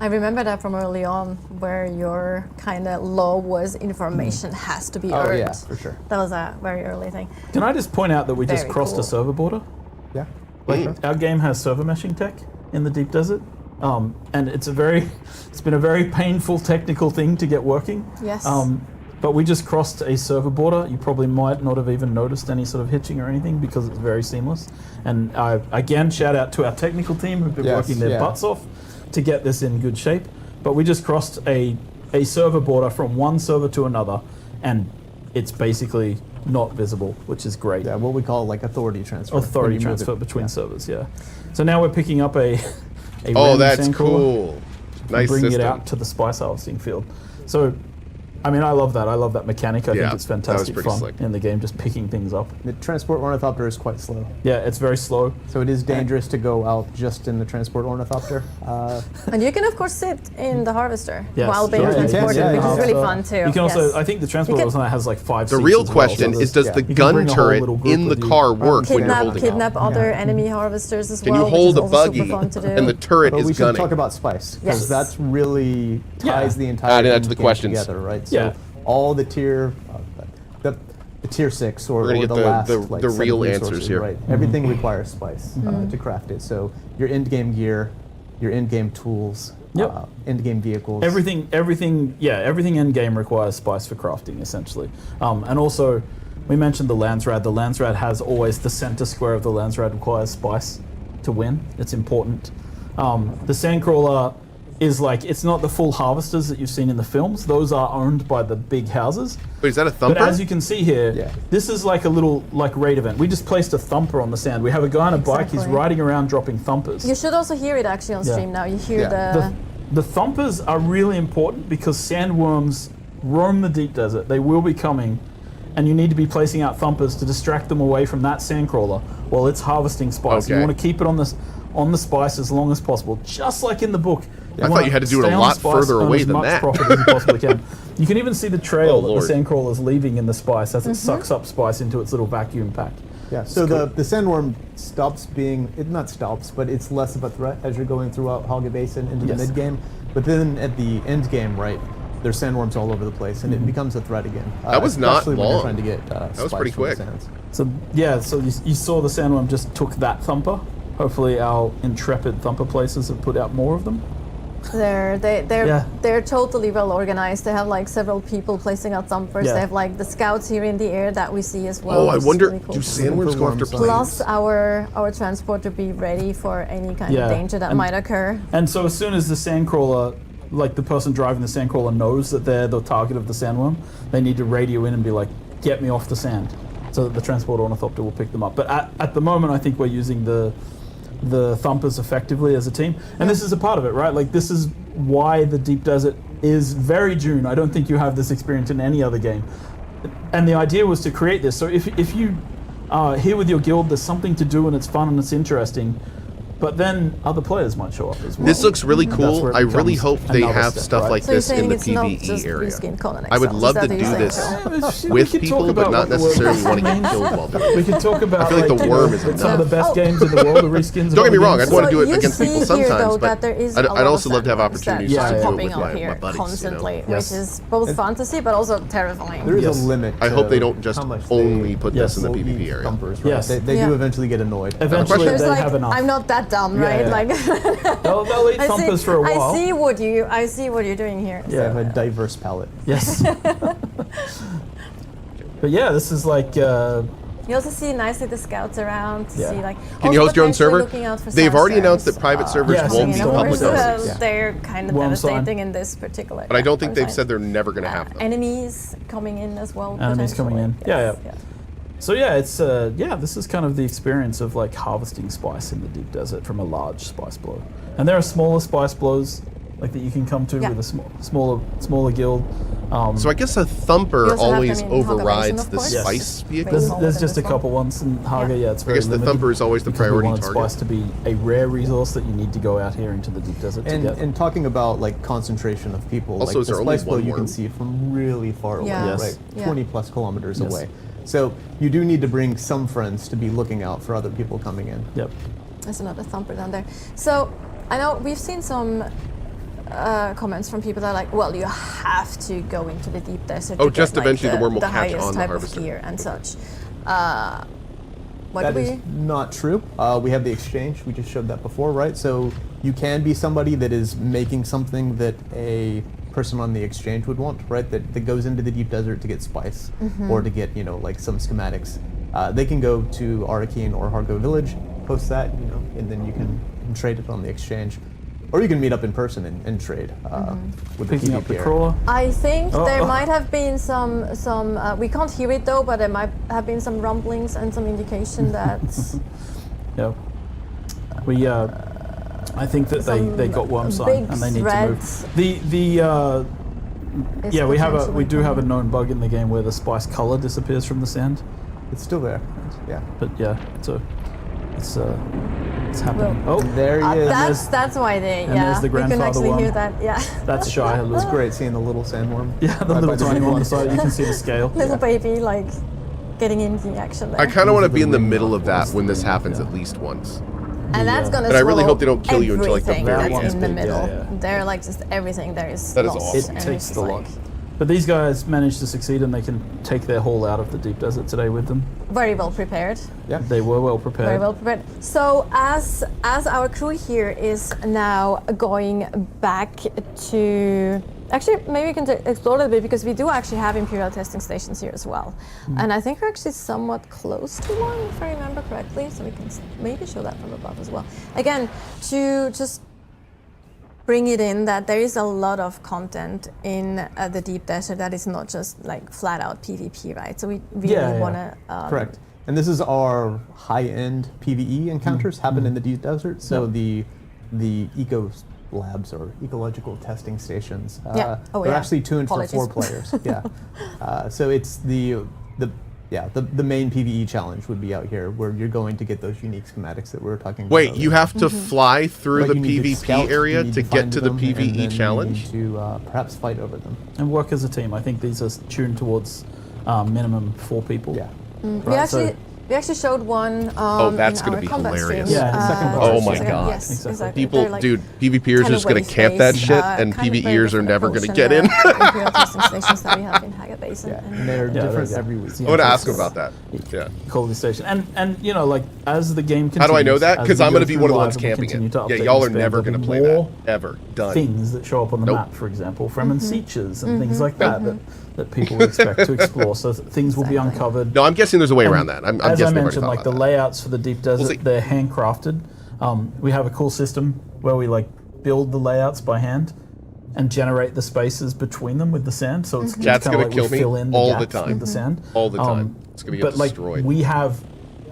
C: I remember that from early on, where your kind of law was information has to be earned.
F: Oh yeah, for sure.
C: That was a very early thing.
E: Can I just point out that we just
C: Very
E: crossed
C: cool.
E: a server border?
F: Yeah.
E: Our game has server meshing tech in the deep desert, and it's been a very painful technical thing to get working.
C: Yes.
E: But we just crossed a server border. You probably might not have even noticed any sort of hitching or anything because it's very seamless. And again, shout out to our technical team who've been working their butts off to get this in good shape. But we just crossed a server border from one server to another, and it's basically not visible, which is great.
F: Yeah, what we call like authority transfer.
E: Authority transfer between servers, So now we're picking up a
A: Oh,
E: random
A: that's
E: sand crawler
A: cool.
E: and
A: Nice
E: bringing
A: system.
E: it out to the spice harvesting field. So I mean, I love that. I love that mechanic. I
A: Yeah,
E: think it's
A: that was
E: fantastic
A: pretty
E: fun
A: slick.
E: in the game, just picking things up.
F: The transport ornithopter is quite slow,
E: Yeah, it's very slow.
F: so it is dangerous to go out just in the transport ornithopter.
C: And you can of course sit in the harvester
E: Yes.
C: while being
E: Sure, you can.
C: transported,
F: Yeah,
C: which
F: yeah.
C: is really
E: So
C: fun too.
E: You can also,
C: Yes.
E: I think the transport
C: You can-
E: also has like 5
A: The
E: seats
A: real
E: as well,
A: question
E: so
A: is,
E: there's-
A: does the
E: you can
A: gun
E: bring a whole
A: turret
E: little group
A: in the
E: with you.
A: car work when you're holding it?
C: Kidnap other enemy harvesters as
A: Can
C: well.
A: you hold a
C: which is also
A: buggy
C: super fun to do.
A: and the turret
F: But we
A: is
F: should
A: gunning?
F: talk about spice, because
C: Yes.
F: that's really ties the entire
A: Adding that to the
F: game
A: questions.
F: together, right? So
E: Yeah.
F: all the tier, the tier 6 or,
A: We're gonna
F: or
A: get
F: the
A: the-
F: last
A: the-
F: like,
A: the
F: set
A: real
F: of
A: answers
F: resources,
A: here.
F: right? Everything requires spice to craft it. So your end-game gear, your end-game tools,
E: Yep.
F: end-game vehicles.
E: Everything end game requires spice for crafting, essentially. And also, we mentioned the Lansrad. The Lansrad has always the center square of the Lansrad requires spice to win. It's important. The Sandcrawler is like, it's not the full harvesters that you've seen in the films. Those are owned by the big houses.
A: Wait, is that a thumper?
E: But as you can see here,
F: Yeah.
E: this is like a little raid event. We just placed a thumper on the sand. We have a guy on a bike. He's
C: Exactly.
E: riding around dropping thumpers.
C: You should also hear it actually on
E: Yeah.
C: stream now. You hear
F: Yeah.
E: The thumpers are really important because sandworms roam the deep desert. They will be coming, and you need to be placing out thumpers to distract them away from that sandcrawler while it's harvesting spice.
A: Okay.
E: You want to keep it on the spice as long as possible, just like in the book.
A: I thought you had to do it a lot further away than that.
E: As much profit as you possibly can. You can even see the trail
A: Oh,
E: that
A: Lord.
E: the sandcrawler is leaving in the spice as it sucks up spice into its little vacuum pack.
F: Yeah, so the sandworm stops being, it not stops, but it's less of a threat as you're going throughout Hogga Basin into
E: Yes.
F: the mid-game. But then at the end game, right, there's sandworms all over the place, and it becomes a threat again.
A: That was not
F: especially when
A: long.
F: you're trying to get
A: That was
F: spice
A: pretty
F: from the
A: quick.
F: sands.
E: So yeah, so you saw the sandworm just took that thumper. Hopefully our intrepid thumper places have put out more of them. Yeah.
C: They're totally well organized. They have like several people placing out thumpers.
E: Yeah.
C: They have like the scouts here in the air that we see as well.
A: Oh, I
C: which is
A: wonder,
C: really cool
A: do
C: to see.
A: sandworms go after
F: Plus
A: planes?
C: Plus our transporter be ready for any kind
E: Yeah,
C: of danger that
E: and-
C: might occur.
E: And so as soon as the sandcrawler, like the person driving the sandcrawler knows that they're the target of the sandworm, they need to radio in and be like, get me off the sand, so that the transport ornithopter will pick them up. But at the moment, I think we're using the thumpers effectively as a team. And this is a part of it, right? Like, this is why the deep desert is very Dune. I don't think you have this experience in any other game. And the idea was to create this. So if you are here with your guild, there's something to do and it's fun and it's interesting. But then other players might show up as well.
A: This looks really
E: And that's
A: cool.
E: where it
A: I really
E: becomes
A: hope they
E: another
A: have
E: step,
A: stuff
E: right?
A: like
C: So you're
A: this in
C: saying
A: the
C: it's not
A: PvE
C: just
A: area.
C: reskin Conan
A: I would
C: exiles,
A: love
C: is
A: to
C: that
A: do
C: what you're
A: this
C: saying?
E: We
A: with
E: could talk
A: people, but
E: about
A: not
E: what the word
A: necessarily want to get
E: means.
A: killed while doing it.
E: We could talk about
A: I feel like the
E: like,
A: worm is in
E: some of the
A: that.
E: best games in the world, the reskins. of
A: Don't get me
E: other
A: wrong, I'd
E: games.
A: want to do
C: So
A: it
C: you
A: against
C: see
A: people
C: here,
A: sometimes,
C: though,
A: but
C: that there is
A: I'd
C: a lot
A: also
C: of
A: love to have
C: sandworms
A: opportunities
E: Yeah,
A: to
E: yeah.
A: do it
C: popping
A: with
C: up
A: my
C: here
A: buddies.
C: constantly,
E: Yes.
C: which is both fantasy but also terrifying.
F: There is
E: Yes.
F: a limit.
A: I hope
F: to
A: they don't just
F: how much
A: only
F: they
A: put this in the
F: will
A: PvP
F: eat
A: area.
F: thumpers, right?
E: Yes.
F: They
C: Yeah.
F: do eventually get annoyed.
E: Eventually,
C: There's
E: they
C: like,
E: have enough.
C: I'm not that dumb,
E: Yeah,
C: right?
E: yeah.
C: Like
E: They'll eat thumpers for a while.
C: I see what you're doing here.
F: They have a diverse palette.
E: Yes. But yeah, this is like.
C: You also see nicely the scouts around to
E: Yeah.
C: see like.
A: Can you
C: also
A: host your own
C: potentially
A: server?
C: looking out for
A: They've already
C: sandstorms,
A: announced that private servers
E: yes,
A: won't be
E: and of
A: public
E: course,
A: servers.
F: Yeah.
C: they're kind of
E: Worm sign.
C: devastating in this particular.
A: But I don't think
C: worm
A: they've
C: sign.
A: said they're never going to have them.
C: Enemies coming in as well.
E: Enemies coming in.
C: potentially.
E: Yeah,
C: Yes,
E: yeah. So yeah, it's this is kind of the experience of like harvesting spice in the deep desert from a large spice blow. And there are smaller spice blows like that you can come to
C: Yeah.
E: with a smaller guild.
A: So I guess a
C: You
A: thumper
C: also have
A: always
C: them in Hogg
A: overrides
C: Basin,
A: the
C: of course.
E: Yes.
A: spice vehicle.
E: There's,
C: Smaller
E: there's
C: than
E: just a
C: this one.
E: couple ones in Hogga. Yeah, it's
A: I
E: very
A: guess the
E: limited
A: thumper is always the
E: because we
A: priority
E: wanted
A: target.
E: spice to be a rare resource that you need to go out here into the deep desert to
F: And,
E: get.
F: and talking about like concentration of people,
A: Also,
F: like
A: is
F: the
A: there only
F: spice blow,
A: one
F: you
A: worm?
F: can see it from really far away,
C: Yeah.
E: Yes.
F: right?
C: Yeah.
F: 20 plus kilometers
E: Yes.
F: away. So you do need to bring some friends to be looking out for other people coming in.
E: Yep.
C: There's another thumper down there. So I know we've seen some comments from people that are like, well, you have to go into the deep desert.
A: Oh,
C: to
A: just
C: get, like,
A: eventually the worm will catch
C: highest
A: on the
C: type
A: harvester.
C: of gear and such. What
F: That
C: do
F: is
C: we?
F: not true. We have the exchange. We just showed that before, right? So you can be somebody that is making something that a person on the exchange would want, right? That goes into the deep desert to get spice or to get, like some schematics. They can go to Araen or Hargo Village, post that, and then you can trade it on the exchange. Or you can meet up in person and trade with the
E: Picking up the
F: PvP area.
E: crawler.
C: I think
E: Oh,
C: there
E: oh.
C: might have been some. We can't hear it though, but there might have been some rumblings and some indication that
E: Yeah. We I think that they got worm sign
C: big
E: and they need to
C: threads.
E: move.
C: is
E: Yeah, we
C: potentially
E: do have a
C: coming.
E: known bug in the game where the spice color disappears from the sand.
F: It's still there. Yeah.
E: But yeah, so it's happening.
C: Well,
E: Oh,
F: There he is.
C: That's why they.
E: and
C: Yeah,
E: there's the
C: you can
E: grandfather
C: actually
E: one.
C: hear that. Yeah,
E: that's shy.
F: It was great seeing the little sandworm.
E: Yeah, the
F: right
E: little
F: by
E: tiny
F: big
E: one on the side. You can see the scale.
C: little baby like getting into the action there.
A: I kind of want to be in the
E: ring
A: middle
E: knot
A: of that
E: was
A: when
E: the
A: this
E: ring,
A: happens
E: yeah.
A: at least once.
C: and that's gonna.
A: But I really
C: swallow
A: hope they don't kill you until, like, the
C: everything
A: very
C: that's
E: end.
C: in the
E: Yeah,
C: middle.
E: yeah.
C: They're like just everything there is.
A: That is
C: lost,
A: awesome.
C: and
E: It takes
C: it's
E: the
C: like
E: lot. But these guys managed to succeed, and they can take their haul out of the deep desert today with them.
C: very well prepared.
F: Yeah.
E: They were well prepared.
C: Very well prepared. So as our crew here is now going back to, actually maybe we can explore a little bit because we do actually have Imperial testing stations here as well, and I think we're actually somewhat close to one if I remember correctly. So we can maybe show that from above as well. Again, to just bring it in that there is a lot of content in the deep desert that is not just like flat out PvP, right? So we really
E: Yeah, yeah.
C: want to
F: Correct. And this is our high-end PvE encounters happen in the deep desert. So the eco labs or ecological testing stations.
C: Yeah. Oh,
F: they're
C: yeah.
F: actually tuned for 4
C: Apologies.
F: players. Yeah. So it's the main PvE challenge would be out here where you're going to get those unique schematics that we were talking about.
A: Wait, you have to fly through
F: Right,
A: the
F: you need to
A: PvP
F: scout,
A: area
F: you need
A: to get
F: find
A: to the
F: them, and then
A: PvE
F: you
A: challenge?
F: need to perhaps fight over them.
E: And work as a team. I think these are tuned towards minimum 4 people.
F: Yeah.
C: We actually showed one.
A: That's
C: in
A: gonna
C: our
A: be
C: combat
A: hilarious.
C: stream.
E: Yeah, the second part.
A: Oh my
C: so
A: God.
C: Yes,
E: Exactly.
C: exactly.
A: People,
C: They're like
A: dude, PvPers are
C: kind
A: just
C: of
A: gonna camp that
C: waste-based,
A: shit, and
C: kind of very
A: PvEers are
C: different
A: never gonna
C: approach
A: get
C: than
A: in.
C: the Imperial testing stations that we have in Haggard Basin.
F: Yeah. And they're
E: Yeah,
F: different
E: there's-
F: every week.
A: I want to ask about that. Yeah.
E: Call the station. And you know, like as the game continues.
A: How do I know that?
E: as
A: Because
E: we
A: I'm
E: go
A: going to be
E: through
A: one of the
E: live
A: ones
E: and we
A: camping
E: continue
A: it.
E: to
A: Yeah,
E: update
A: y'all
E: and
A: are
E: expand,
A: never
E: there'll
A: going to
E: be
A: play that.
E: more
A: Ever. Done.
E: things that show up on the
A: Nope.
E: map, for example, Fremen Seaches and things like that, that people expect to explore. So things will be
C: Exactly.
E: uncovered.
A: No, I'm guessing there's a way
E: And
A: around that. I'm
E: as
A: guessing
E: I
A: they've already
E: mentioned,
A: thought
E: like the
A: about that.
E: layouts for the deep desert,
A: see.
E: they're handcrafted. We have a cool system where we like build the layouts by hand and generate the spaces between them with the sand. So it's
A: Chat's
E: kind of
A: gonna
E: like
A: kill
E: we
A: me
E: fill in the
A: all the
E: gaps
A: time.
E: with the sand
A: All the time. It's gonna get
E: but
A: destroyed.
E: Like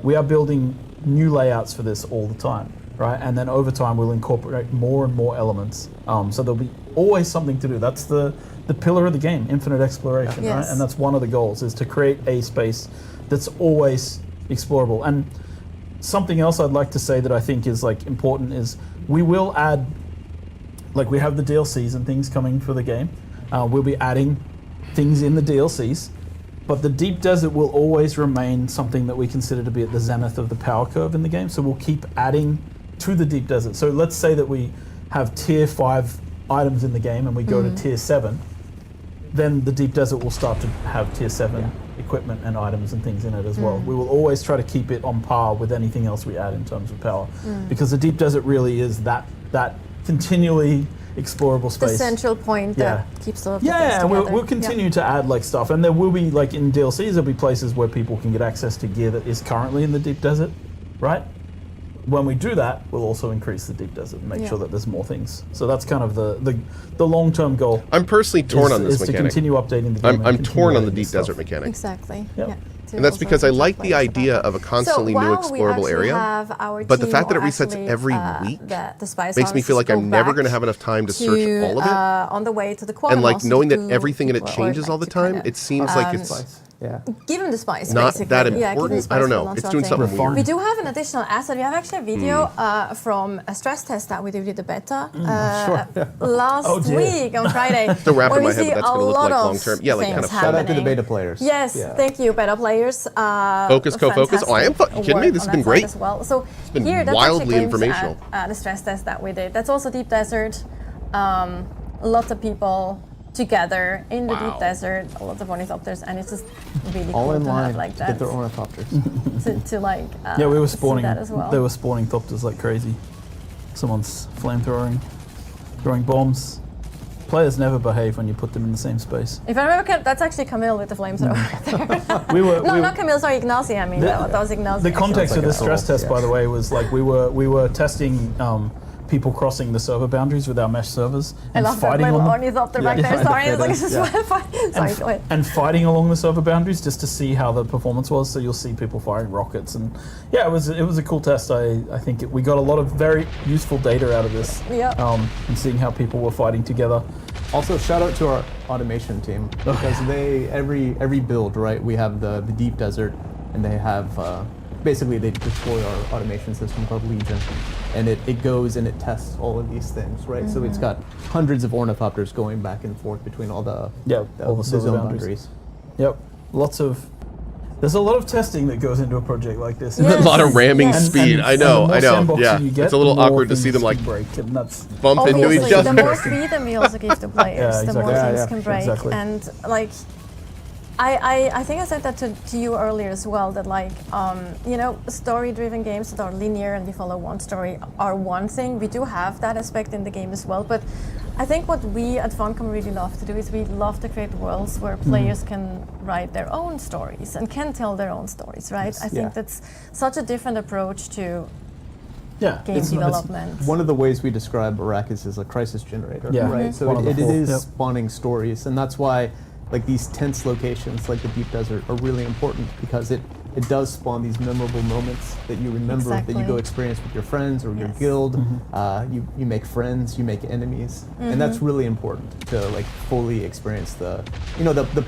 E: we are building new layouts for this all the time, right? And then over time we'll incorporate more and more elements. So there'll be always something to do. That's the pillar of the game, infinite exploration, right?
C: Yes.
E: And that's one of the goals, is to create a space that's always explorable. And something else I'd like to say that I think is like important is we will add, like we have the DLCs and things coming for the game. We'll be adding things in the DLCs, but the deep desert will always remain something that we consider to be at the zenith of the power curve in the game. So we'll keep adding to the deep desert. So let's say that we have tier 5 items in the game and we go to tier 7, then the deep desert will start to have tier 7 equipment and items and things in it as well. We will always try to keep it on par with anything else we add in terms of power, because the deep desert really is that continually explorable
C: The
E: space.
C: central point that keeps all of the things
E: Yeah, and
C: together.
E: we'll continue to add like stuff, and there will be like in DLCs there'll be places where people can get access to gear that is currently in the deep desert, right? When we do that, we'll also increase the deep desert and make sure that there's more things. So that's kind of the long-term goal.
A: I'm personally torn on this
E: is to
A: mechanic.
E: continue updating the game.
A: I'm
E: and
A: torn on
E: continue
A: the
E: adding
A: deep
E: stuff.
A: desert mechanic.
C: Exactly.
E: Yep.
C: Yeah. To
A: And that's
C: also
A: because I
C: teach
A: like the
C: players
A: idea
C: about
A: of a
C: that.
A: constantly
C: So
A: new
C: while we
A: explorable
C: actually
A: area,
C: have our
A: but the
C: team
A: fact that it
C: or
A: resets
C: actually,
A: every week
C: the spice
A: makes me feel like
C: hunters
A: I'm
C: go
A: never going to
C: back
A: have enough time to search all of it.
C: on the way to the
A: And like
C: quartermaster
A: knowing
C: to
A: that everything in it
C: or
A: changes
C: like
A: all the
C: to
A: time,
C: kinda,
A: it seems like it's
F: Yeah.
C: give him the spice.
A: not
C: basically.
A: that
C: Yeah, give him the
A: important.
C: spice
A: I don't
C: for
A: know.
C: launch
A: It's doing
C: something.
A: something weird.
C: We do have an additional asset. We have actually a video from a stress test that we did with the beta last
E: Oh, dear.
C: week on Friday.
A: the wrap
C: where
A: in
C: we
A: my head
C: see
A: what that's
C: a
A: going to look
C: lot
A: like
C: of
A: long term. Yeah, like kind
C: things
A: of
F: Shout out to the
C: happening.
F: beta players.
C: Yes,
F: Yeah.
C: thank you, beta players.
A: Focus, co-focus. Oh, I am
C: fantastic
A: kidding me?
C: work
A: This has
C: on
A: been
C: that side
A: great.
C: as well. So
A: been
C: here, that's
A: wildly
C: actually glimpse
A: informational.
C: at the stress test that we did. That's also deep desert. Lots of people together in the
A: Wow.
C: deep desert, lots of ornithopters, and it's just really
F: All
C: cool
F: in
C: to
F: line
C: have like
F: to
C: that
F: get their ornithopters.
C: to like
E: Yeah, we were
C: see
E: spawning.
C: that as well.
E: They were spawning thopters like crazy. Someone's flamethrowing, throwing bombs. Players never behave when you put them in the same space.
C: If I remember, that's actually Camille with the flamethrower right there.
E: We were.
C: No,
E: we,
C: not Camille. Sorry, Ignacy. I mean, that was Ignacy.
E: the
C: actually.
E: context of
F: like
E: the
F: an
E: stress
F: assault,
E: test,
F: yeah.
E: by the way, was like we were testing people crossing the server boundaries with our mesh servers
C: I
E: and
C: love that
E: fighting
C: little
E: on them.
C: ornithopter back
E: Yeah.
C: there. Sorry, it's like
E: Yeah.
C: sorry, go ahead.
E: And fighting along the server boundaries just to see how the performance was. So you'll see people firing rockets, and yeah, it was a cool test. I think we got a lot of very useful data out of this.
C: Yeah.
E: And seeing how people were fighting together.
F: Also, shout out to our automation team because they every build, right? We have the deep desert, and they have basically they deploy our automation system called Legion, and it goes and it tests all of these things, right? So it's got hundreds of ornithopters going back and forth between all the zone boundaries.
E: Yep, there's a lot of testing that goes into a project like this.
C: Yes.
A: A lot of ramming
C: Yes.
A: speed. I know. Yeah, it's a little awkward to see them like
E: break, and that's
A: bump into each
C: Obviously, the
A: other.
C: more freedom we also give the players, the more things can break.
E: Exactly.
C: And like, I think I said that to you earlier as well, that like, you know, story-driven games that are linear and we follow one story are one thing. We do have that aspect in the game as well, but I think what we at Funcom really love to do is we love to create worlds where players can write their own stories and can tell their own stories, right? I think that's such a different approach to game development.
F: One of the ways we describe Arrakis is a crisis generator, right? So it is spawning stories, and that's why like these tense locations like the deep desert are really important, because it does spawn these memorable moments that you remember, that you go experience with your friends or your guild. You make friends, you make enemies, and that's really important to like fully experience the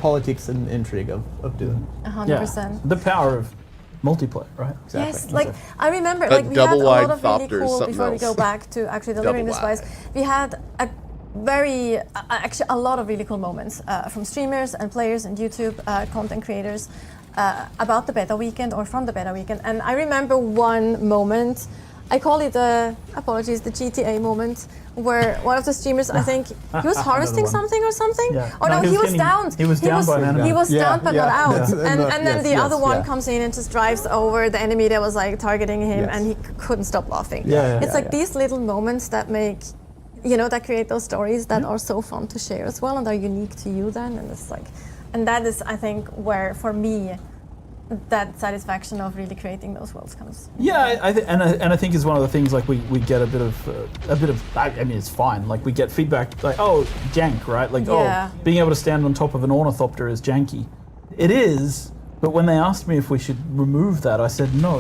F: politics and intrigue of Dune.
C: 100%.
E: The power of multiplayer, right?
F: Exactly.
C: Yes, like I remember, like we had a lot of really cool. Before we go back to actually delivering the spice, we had actually a lot of really cool moments from streamers and players and YouTube content creators about the beta weekend or from the beta weekend. And I remember one moment, I call it the GTA moment, where one of the streamers, I think he was harvesting something or something.
E: Yeah.
C: Or no, he was downed.
E: He was downed by an enemy.
C: He was downed but not out.
F: Yeah.
C: And then the other one comes in and just drives over the enemy that was like targeting him, and he couldn't stop laughing. It's like these little moments that make, you know, that create those stories that are so fun to share as well and are unique to you then. And it's like, and that is, I think, where for me that satisfaction of really creating those worlds comes.
E: Yeah, I think is one of the things, like we get a bit of I mean, it's fine, like we get feedback like, oh, jank, right? Like, oh, being able to stand on top of an ornithopter is janky. It is. But when they asked me if we should remove that, I said no.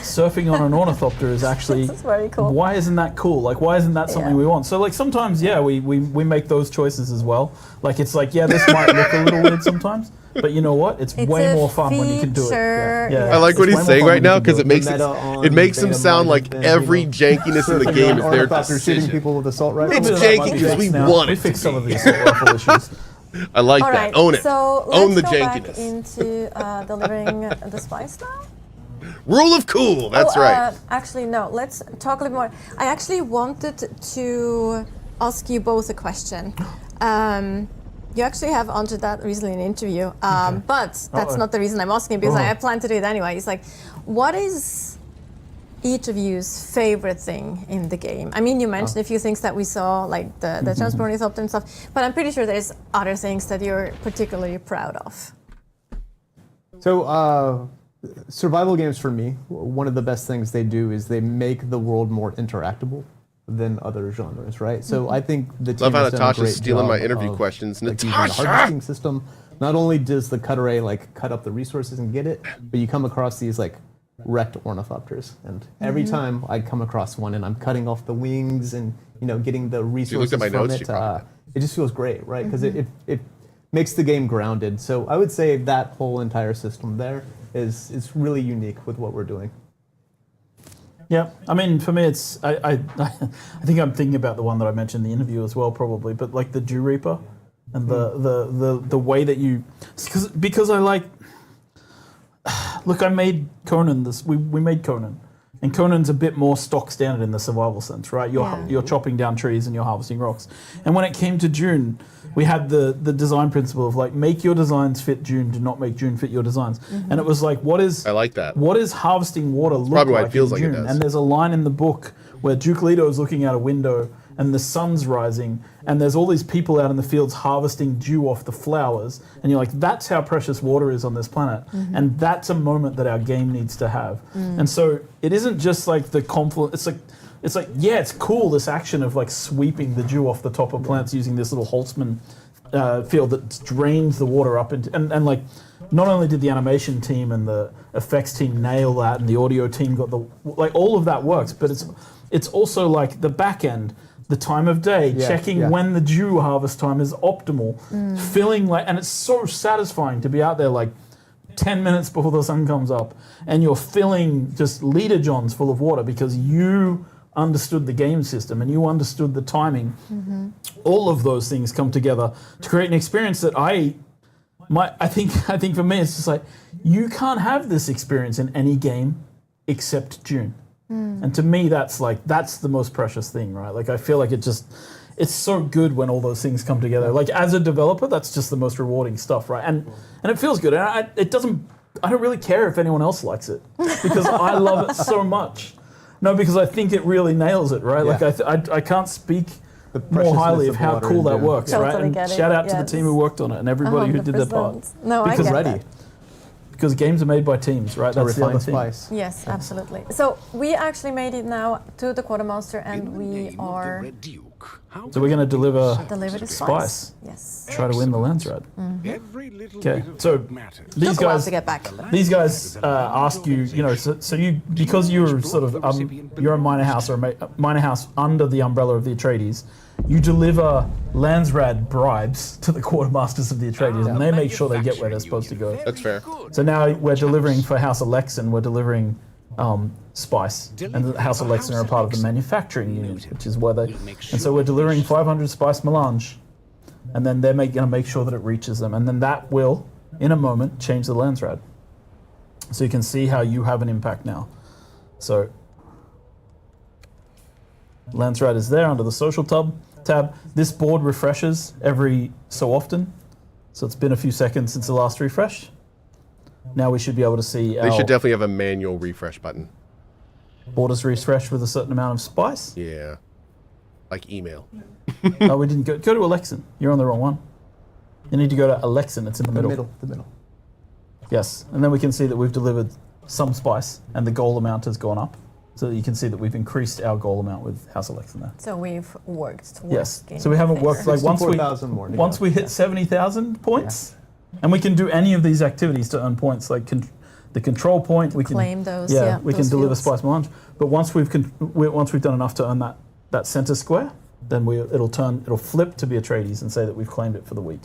E: Surfing on an ornithopter is actually
C: very cool.
E: Why isn't that cool? Like, why isn't that something we want? So like sometimes, we make those choices as well. Like it's like, this might look a little weird sometimes, but you know what? It's way more fun when you can do it.
A: I like what he's saying right now, because it makes him sound like every jankiness in the game is their decision.
F: Shooting people with assault rifles.
A: It's janky because we want it.
E: We fix some of these assault rifle issues.
A: I like that. Own it.
C: So
A: Own the
C: let's go
A: jankiness.
C: back into delivering the spice now.
A: Rule of cool. That's right.
C: Actually, no. Let's talk a little more. I actually wanted to ask you both a question. You actually have answered that recently in an interview, but that's not the reason I'm asking, because I plan to do it anyway. It's like, what is each of you's favorite thing in the game? I mean, you mentioned a few things that we saw, like the transport ornithopter and stuff, but I'm pretty sure there's other things that you're particularly proud of.
F: So, survival games for me, one of the best things they do is they make the world more interactable than other genres, right? So I think the team has done a great
A: stealing my
F: job
A: interview
F: of,
A: questions.
F: like, using the harvesting system. Not only does the cut array like cut up the resources and get it, but you come across these like wrecked ornithopters, and every time I come across one and I'm cutting off the wings and getting the resources from it, it just feels great, right? Because it makes the game grounded. So I would say that whole entire system there is really unique with what we're doing.
E: Yeah, I mean, for me, it's I think I'm thinking about the one that I mentioned in the interview as well, probably. But like the Dew Reaper, and the way that you, because I like. Look, I made Conan this. We made Conan, and Conan's a bit more stock standard in the survival sense, right? You're chopping down trees and you're harvesting rocks. And when it came to Dune, we had the design principle of like, make your designs fit Dune, do not make Dune fit your designs. And it was like, I like that. What is harvesting water look
A: probably
E: like
A: why it feels
E: in
A: like
E: Dune?
A: it does.
E: And there's a line in the book where Duke Leto is looking out a window and the sun's rising, and there's all these people out in the fields harvesting dew off the flowers, and you're like, that's how precious water is on this planet, and that's a moment that our game needs to have. And so it isn't just like the confluence. It's like it's cool, this action of like sweeping the dew off the top of plants using this little Holtzman field that drains the water up into, and like, not only did the animation team and the effects team nail that, and the audio team got all of that works, but it's also like the back end. the time of day,
F: Yeah,
E: checking
F: yeah.
E: when the dew harvest time is optimal, feeling like, and it's so satisfying to be out there like 10 minutes before the sun comes up, and you're filling just liter johns full of water because you understood the game system and you understood the timing. All of those things come together to create an experience that I think for me it's just like, you can't have this experience in any game except Dune. And to me that's the most precious thing, right? Like I feel like it's so good when all those things come together. Like as a developer, that's just the most rewarding stuff, right? And it feels good. And I don't really care if anyone else likes it because I love it so much. No, because I think it really nails it, right?
F: Yeah.
E: Like I can't speak more
F: preciousness
E: highly
F: of
E: of how
F: water
E: cool
F: in
E: that
F: Dune.
E: works, right?
C: Totally
E: And
C: get it,
E: shout out to the
C: yes.
E: team who worked on it and everybody who did their part.
C: 100%. No, I
E: Because
C: get
F: ready.
C: that.
E: Because games are made by teams, right?
F: A
E: That's the other
F: refined
E: thing.
F: spice.
C: Yes, absolutely. So we actually made it now to the quartermaster, and we are
E: So we're going to deliver
C: delivered the
E: spice.
C: Yes.
E: Try to win the Lansrad.
J: Every little
E: Okay,
J: bit of
E: so
J: it matters.
E: these
C: Took a while
E: guys,
C: to get back.
E: these guys ask you, so you, because you're sort of you're a minor house or a minor house under the umbrella of the Atreides, you deliver Lansrad bribes to the quartermasters of the Atreides, and they make sure they get where they're supposed to go.
A: That's fair.
E: So now we're delivering for House Alexan, we're delivering spice, and the House Alexan are a part of the manufacturing unit, which is where they. And so we're delivering 500 spice melange, and then they're going to make sure that it reaches them, and then that will, in a moment, change the Lansrad. So you can see how you have an impact now. So Lansrad is there under the social tab. This board refreshes every so often, so it's been a few seconds since the last refresh. Now we should be able to see
A: They
E: our
A: should definitely have a manual refresh button.
E: borders refresh with a certain amount of spice.
A: Yeah. Like email.
E: Oh, we didn't go to Alexan. You're on the wrong one. You need to go to Alexan. It's in the middle.
F: The middle.
E: Yes, and then we can see that we've delivered some spice, and the goal amount has gone up. So that you can see that we've increased our goal amount with House Alexan there.
C: So we've worked towards
E: Yes.
C: gaining
E: So we haven't
C: favor.
E: worked like once
F: 64,000 more to
E: once
F: go.
E: we hit 70,000 points, and we can do any of these activities to earn points, like the control point. We can
C: claim those,
E: Yeah,
C: yeah,
E: we can
C: those
E: deliver
C: fields.
E: spice melange. But once we've done enough to earn that center square, then it'll flip to be Atreides and say that we've claimed it for the week.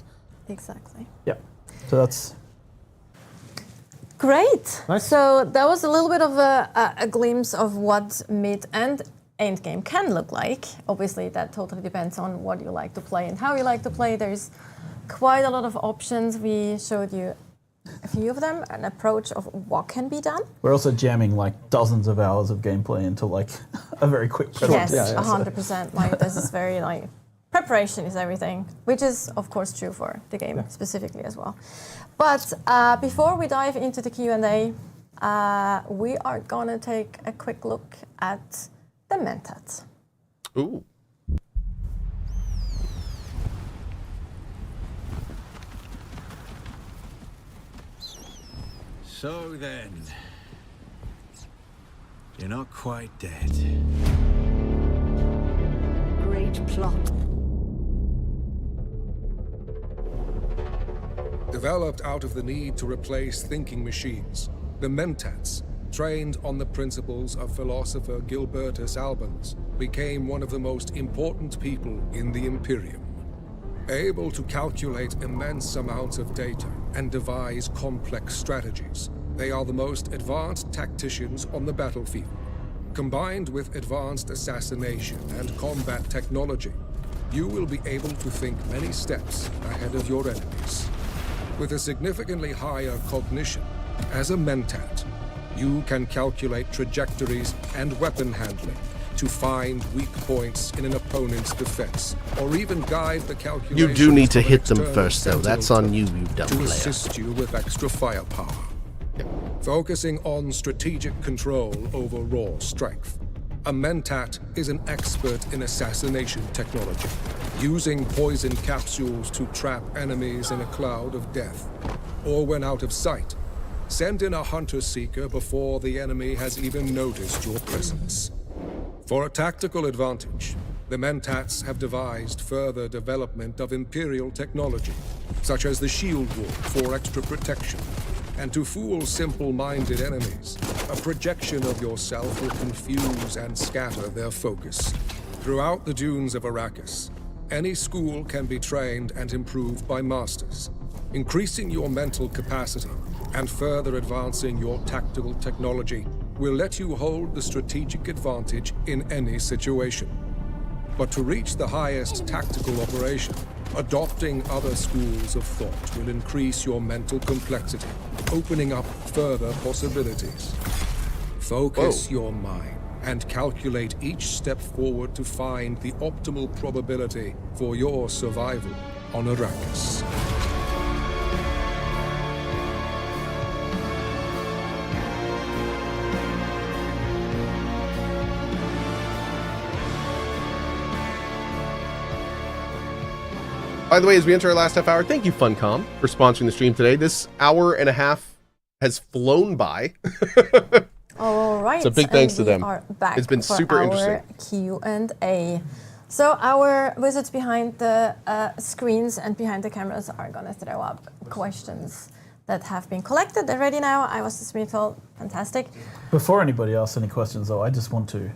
C: Exactly.
E: Yeah. So that's.
C: Great.
F: Nice.
C: So that was a little bit of a glimpse of what mid and end game can look like. Obviously, that totally depends on what you like to play and how you like to play. There's quite a lot of options. We showed you a few of them, an approach of what can be done.
E: We're also jamming like dozens of hours of gameplay into like a very quick presentation.
C: Yes, 100%. Like this is very like preparation is everything, which is of course true for the game specifically as well. But before we dive into the Q&A, we are gonna take a quick look at the Mentat.
A: Ooh.
B: So then, you're not quite dead.
H: Great plot.
D: Developed out of the need to replace thinking machines, the Mentats, trained on the principles of philosopher Gilbertus Albans, became one of the most important people in the Imperium. Able to calculate immense amounts of data and devise complex strategies, they are the most advanced tacticians on the battlefield. Combined with advanced assassination and combat technology, you will be able to think many steps ahead of your enemies. With a significantly higher cognition, as a Mentat, you can calculate trajectories and weapon handling to find weak points in an opponent's defense, or even guide the calculations.
A: You do need to
D: of an
A: hit them
D: external
A: first, though. That's on you, you dumb
D: to
A: player.
D: assist you with extra firepower. Focusing on strategic control over raw strength. A Mentat is an expert in assassination technology, using poison capsules to trap enemies in a cloud of death. Or when out of sight, send in a hunter-seeker before the enemy has even noticed your presence. For a tactical advantage, the Mentats have devised further development of Imperial technology, such as the shield wall for extra protection. And to fool simple-minded enemies, a projection of yourself will confuse and scatter their focus. Throughout the dunes of Arrakis, any school can be trained and improved by masters, increasing your mental capacity and further advancing your tactical technology will let you hold the strategic advantage in any situation. But to reach the highest tactical operation, adopting other schools of thought will increase your mental complexity, opening up further possibilities. Focus your mind and calculate each step forward to find the optimal probability for your survival on Arrakis.
A: By the way, as we enter our last half hour, thank you, Funcom, for sponsoring the stream today. This hour and a half has flown by.
C: All right.
A: So big thanks to them.
C: Are back
A: It's been
C: for
A: super
C: our
A: interesting.
C: Q&A. So our wizards behind the screens and behind the cameras are going to throw up questions that have been collected. They're ready now. I was just told, fantastic.
E: Before anybody asks any questions, though, I just want to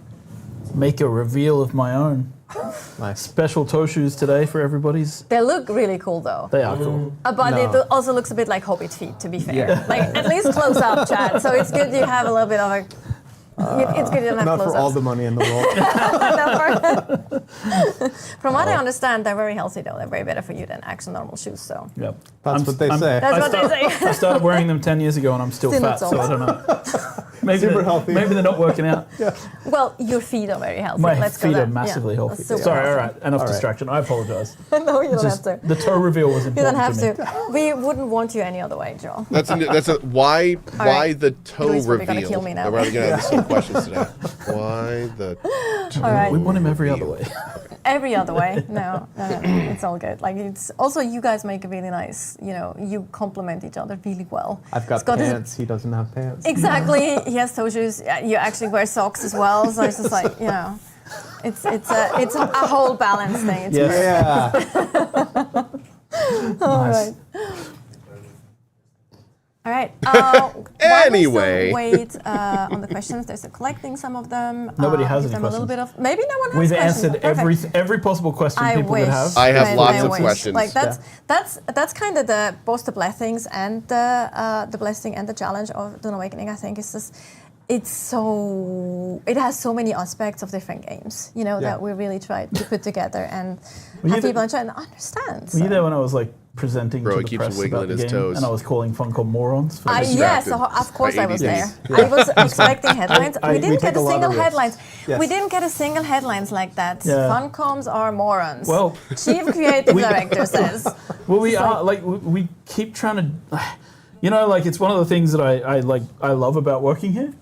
E: make a reveal of my own. My special toe shoes today for everybody's.
C: They look really cool, though.
E: They are cool.
C: But it also looks a bit like Hobbit feet, to be fair. Yeah. Like, at least close up, Chad. So it's good you have a little bit of a... it's good you don't have
F: not
C: close-ups.
F: for all the money in the world.
C: From what I understand, they're very healthy, though. They're very better for you than actual normal shoes, so...
E: Yep.
F: That's what they say.
C: That's what they say.
E: I started wearing them 10 years ago and I'm still fat, so I don't know. Maybe
F: Super healthy.
E: Maybe they're not working out.
F: Yeah.
C: Well, your feet are very healthy.
E: My
C: Let's go
E: feet
C: there.
E: are massively healthy.
C: Super
E: Sorry,
C: healthy.
E: all right. Enough distraction. I apologize.
C: No, you don't
E: Just
C: have to.
E: the toe reveal was
C: You
E: important
C: don't have
E: to me.
C: to. We wouldn't want you any other way, Joel.
A: Why
C: right.
A: the toe
C: Louise probably
A: reveal?
C: gonna kill me now.
A: We're probably gonna have some questions today. Why the toe
C: All right.
E: We want him every other way.
C: Every other way. No, it's all good. Like, it's also, you guys make a really nice, you complement each other really well.
F: I've got pants, he doesn't have pants.
C: Exactly. He has toe shoes. You actually wear socks as well. So it's just like, it's a whole balance thing. It's
E: Yes.
C: great. All right. All right.
A: Anyway.
C: While we still wait on the questions. They're still collecting some of them.
E: Nobody has
C: give
E: any
C: them a little
E: questions.
C: bit of. Maybe no one has
E: We've
C: questions.
E: answered every possible question
C: I
E: people
C: wish.
E: could have.
A: I have
C: I
A: lots of
C: wish.
A: questions.
C: Like that's kind of both the blessings and the blessing and the challenge of Dune Awakening. I think is just it has so many aspects of different games. That we really tried to put together and have people try and understand.
E: Were you there when I was like presenting
A: Bro,
E: to
A: he
E: the
A: keeps
E: press
A: wiggling
E: about the
A: his
E: game,
A: toes.
E: and I was calling Funcom morons? For this?
C: Yes,
A: Distracted
C: of course
A: by
C: I was
A: ADD.
C: there. I was expecting headlines. We didn't
F: we
C: get
F: take
C: a
F: a lot
C: single
F: of risks.
C: headlines.
F: Yes.
C: We didn't get a single headlines like that.
E: Yeah.
C: Funcoms are morons.
E: Well,
C: Chief Creative Director says.
E: well, we are like we keep trying to, like it's one of the things that I love about working here.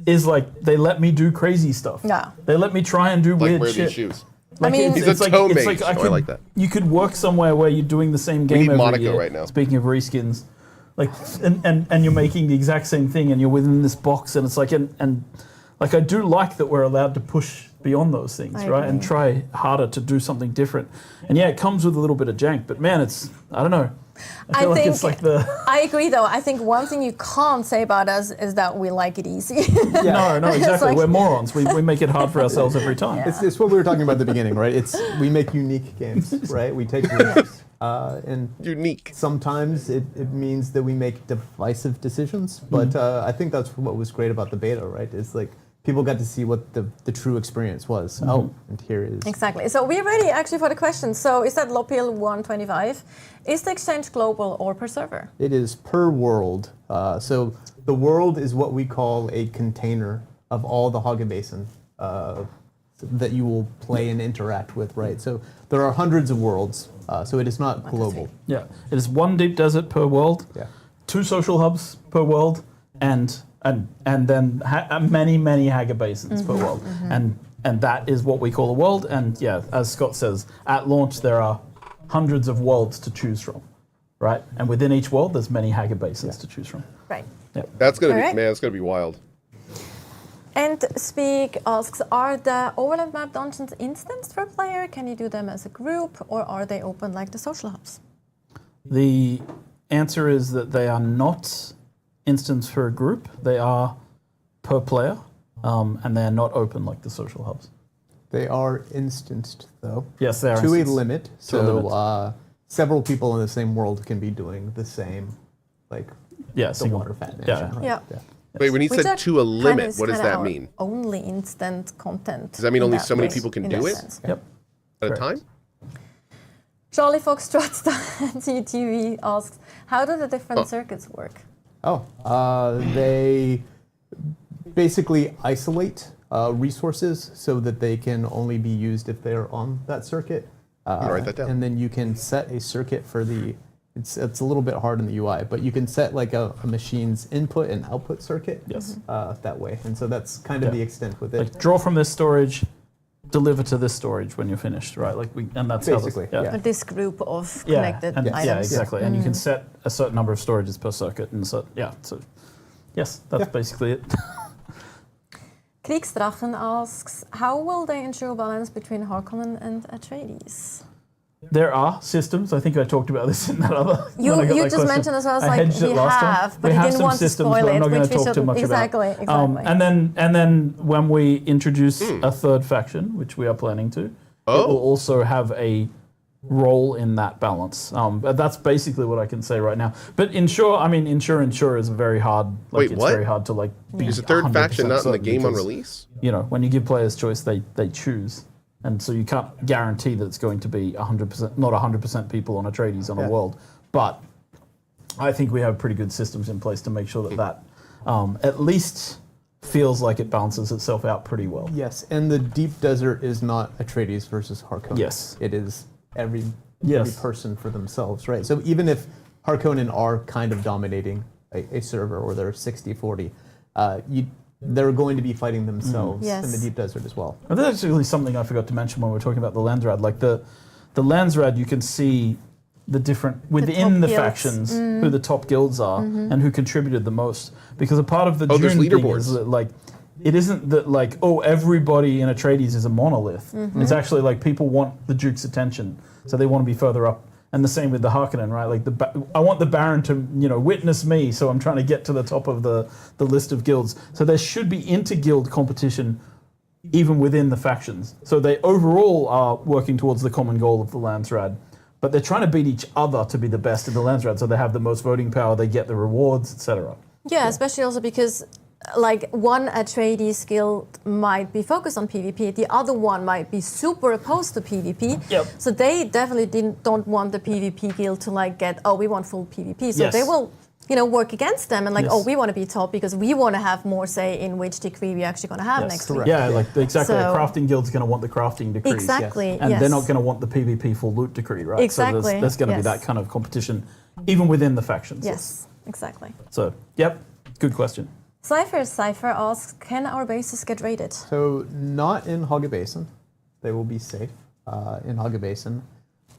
E: Is like they let me do crazy stuff.
C: Yeah.
E: They let me try and do
A: Like
E: weird
A: wear
E: shit.
A: these shoes.
E: Like,
C: I mean-
A: He's a toe mage. I like that.
E: You could work somewhere where you're doing the same game
A: need
E: every
A: Monaco
E: year.
A: right now.
E: Speaking of reskins, like and you're making the exact same thing and you're within this box and it's like and like I do like that we're allowed to push beyond those things,
C: I
E: right?
C: agree.
E: And try harder to do something different. And yeah, it comes with a little bit of jank, but man, I don't know. I feel like it's like
C: I agree, though. I think one thing you can't say about us is that we like it easy.
E: No, exactly.
C: like-
E: We're morons. We make it hard for ourselves every time.
F: It's what we were talking about at the beginning, right? We make unique games, right? We take risks. And
A: Unique.
F: sometimes it means that we make divisive decisions, but I think that's what was great about the beta, right? It's like people got to see what the true experience was. Oh, and here it is.
C: Exactly. So we're ready, actually, for the questions. So is that Lopil 125? Is the exchange global or per server?
F: It is per world. So the world is what we call a container of all the Haga Basin that you will play and interact with, right? So there are hundreds of worlds, so it is not global.
E: Yeah, it is one deep desert per world,
F: Yeah.
E: 2 social hubs per world, and then many Haga basins per world, and that is what we call a world. And yeah, as Scott says, at launch there are hundreds of worlds to choose from, right? And within each world, there's many Haga basins to choose from.
C: Right.
A: That's gonna be
C: Alright.
A: man. It's gonna be wild.
C: And Speak asks, are the overland map dungeons instanced per player? Can you do them as a group, or are they open like the social hubs?
E: The answer is that they are not instanced for a group. They are per player, and they are not open like the social hubs.
F: They are instanced, though.
E: Yes, they are
F: to a
E: instanced.
F: limit.
E: To a
F: So
E: limit.
F: several people in the same world can be doing the same, like the
E: single.
F: water fat mansion.
E: Yeah.
F: right?
C: Yeah.
A: Wait, when you
C: Which
A: said
C: are
A: to a
C: kind
A: limit,
C: of
A: what does
C: kinda
A: that
C: our
A: mean?
C: Only instant content.
A: Does that mean
C: in
A: only
C: that
A: so many
C: way,
A: people can
C: in
A: do
C: that
A: it?
C: sense.
E: Yep.
A: At a
E: Correct.
A: time?
C: Charlie Foxtrot TV asks, how do the different circuits work?
F: They basically isolate resources so that they can only be used if they're on that circuit.
A: Write that down.
F: And then you can set a circuit for the. It's a little bit hard in the UI, but you can set like a machine's input and output circuit.
E: Yes.
F: That way, and so that's kind of the extent with it.
E: Like draw from this storage, deliver to this storage when you're finished, right? Like and that's
F: Basically,
E: how
F: yeah.
C: This group of
E: Yeah,
C: connected
E: and,
C: items.
E: yeah, exactly. And you can set a certain number of storages per circuit, and so so yes, that's basically it.
C: Kriegsdrachen asks, how will they ensure balance between Harkonnen and Atreides?
E: There are systems. I think I talked about this in that other.
C: You
E: when I got
C: you
E: that
C: just
E: question.
C: mentioned as well as
E: I
C: like
E: hedged it
C: we
E: last time.
C: have, but
E: We
C: you
E: have
C: didn't
E: some
C: want to
E: systems,
C: spoil
E: but I'm
C: it,
E: not going
C: which
E: to
C: we
E: talk
C: should
E: too much
C: exactly.
E: about. And then when we introduce a third faction, which we are planning to, it will also have a role in that balance. But that's basically what I can say right now. But ensure is very hard. Like,
A: Wait,
E: it's
A: what?
E: very hard to like be
A: Is the third faction
E: 100%
A: not in the
E: certain
A: game on
E: because,
A: release?
E: You know, when you give players choice, they choose. And so you can't guarantee that it's going to be 100%, not 100% people on Atreides on a world. But I think we have pretty good systems in place to make sure that at least feels like it balances itself out pretty well.
F: Yes, and the deep desert is not Atreides versus Harkonnen.
E: Yes.
F: It is every
E: Yes.
F: person for themselves, right? So even if Harkonnen are kind of dominating a server, or they're 60-40, they're going to be fighting themselves
C: Yes.
F: in the deep desert as well.
E: And that's actually something I forgot to mention when we were talking about the Lansrad. Like the Lansrad, you can see the different within
C: top
E: the
C: guilds.
E: factions who the top guilds are and who contributed the most. Because a part of the
A: there's
E: Dune thing
A: leaderboards.
E: is that like it isn't that like everybody in Atreides is a monolith. It's actually like people want the Duke's attention, so they want to be further up. And the same with the Harkonnen, right? Like I want the Baron to witness me, so I'm trying to get to the top of the list of guilds. So there should be inter-guild competition even within the factions. So they overall are working towards the common goal of the Lansrad, but they're trying to beat each other to be the best in the Lansrad. So they have the most voting power, they get the rewards, etc.
C: Yeah, especially also because like one Atreides guild might be focused on PvP, the other one might be super opposed to PvP.
E: Yep.
C: So they definitely don't want the PvP guild to like get, we want full PvP. So
E: Yes.
C: they will, work against them and like,
E: Yes.
C: we want to be top because we want to have more say in which decree we're actually going to have next week.
E: Yeah, like exactly.
C: So-
E: a crafting guild's going to want the crafting decree.
C: Exactly,
E: And
C: yes.
E: they're not going to want the PvP full loot decree, right? So
C: Exactly,
E: there's going to be
C: yes.
E: that kind of competition even within the factions.
C: Yes, exactly.
E: So, yep, good question.
C: Cypher asks, can our bases get raided?
F: So not in Hogga Basin. They will be safe in Hogga Basin.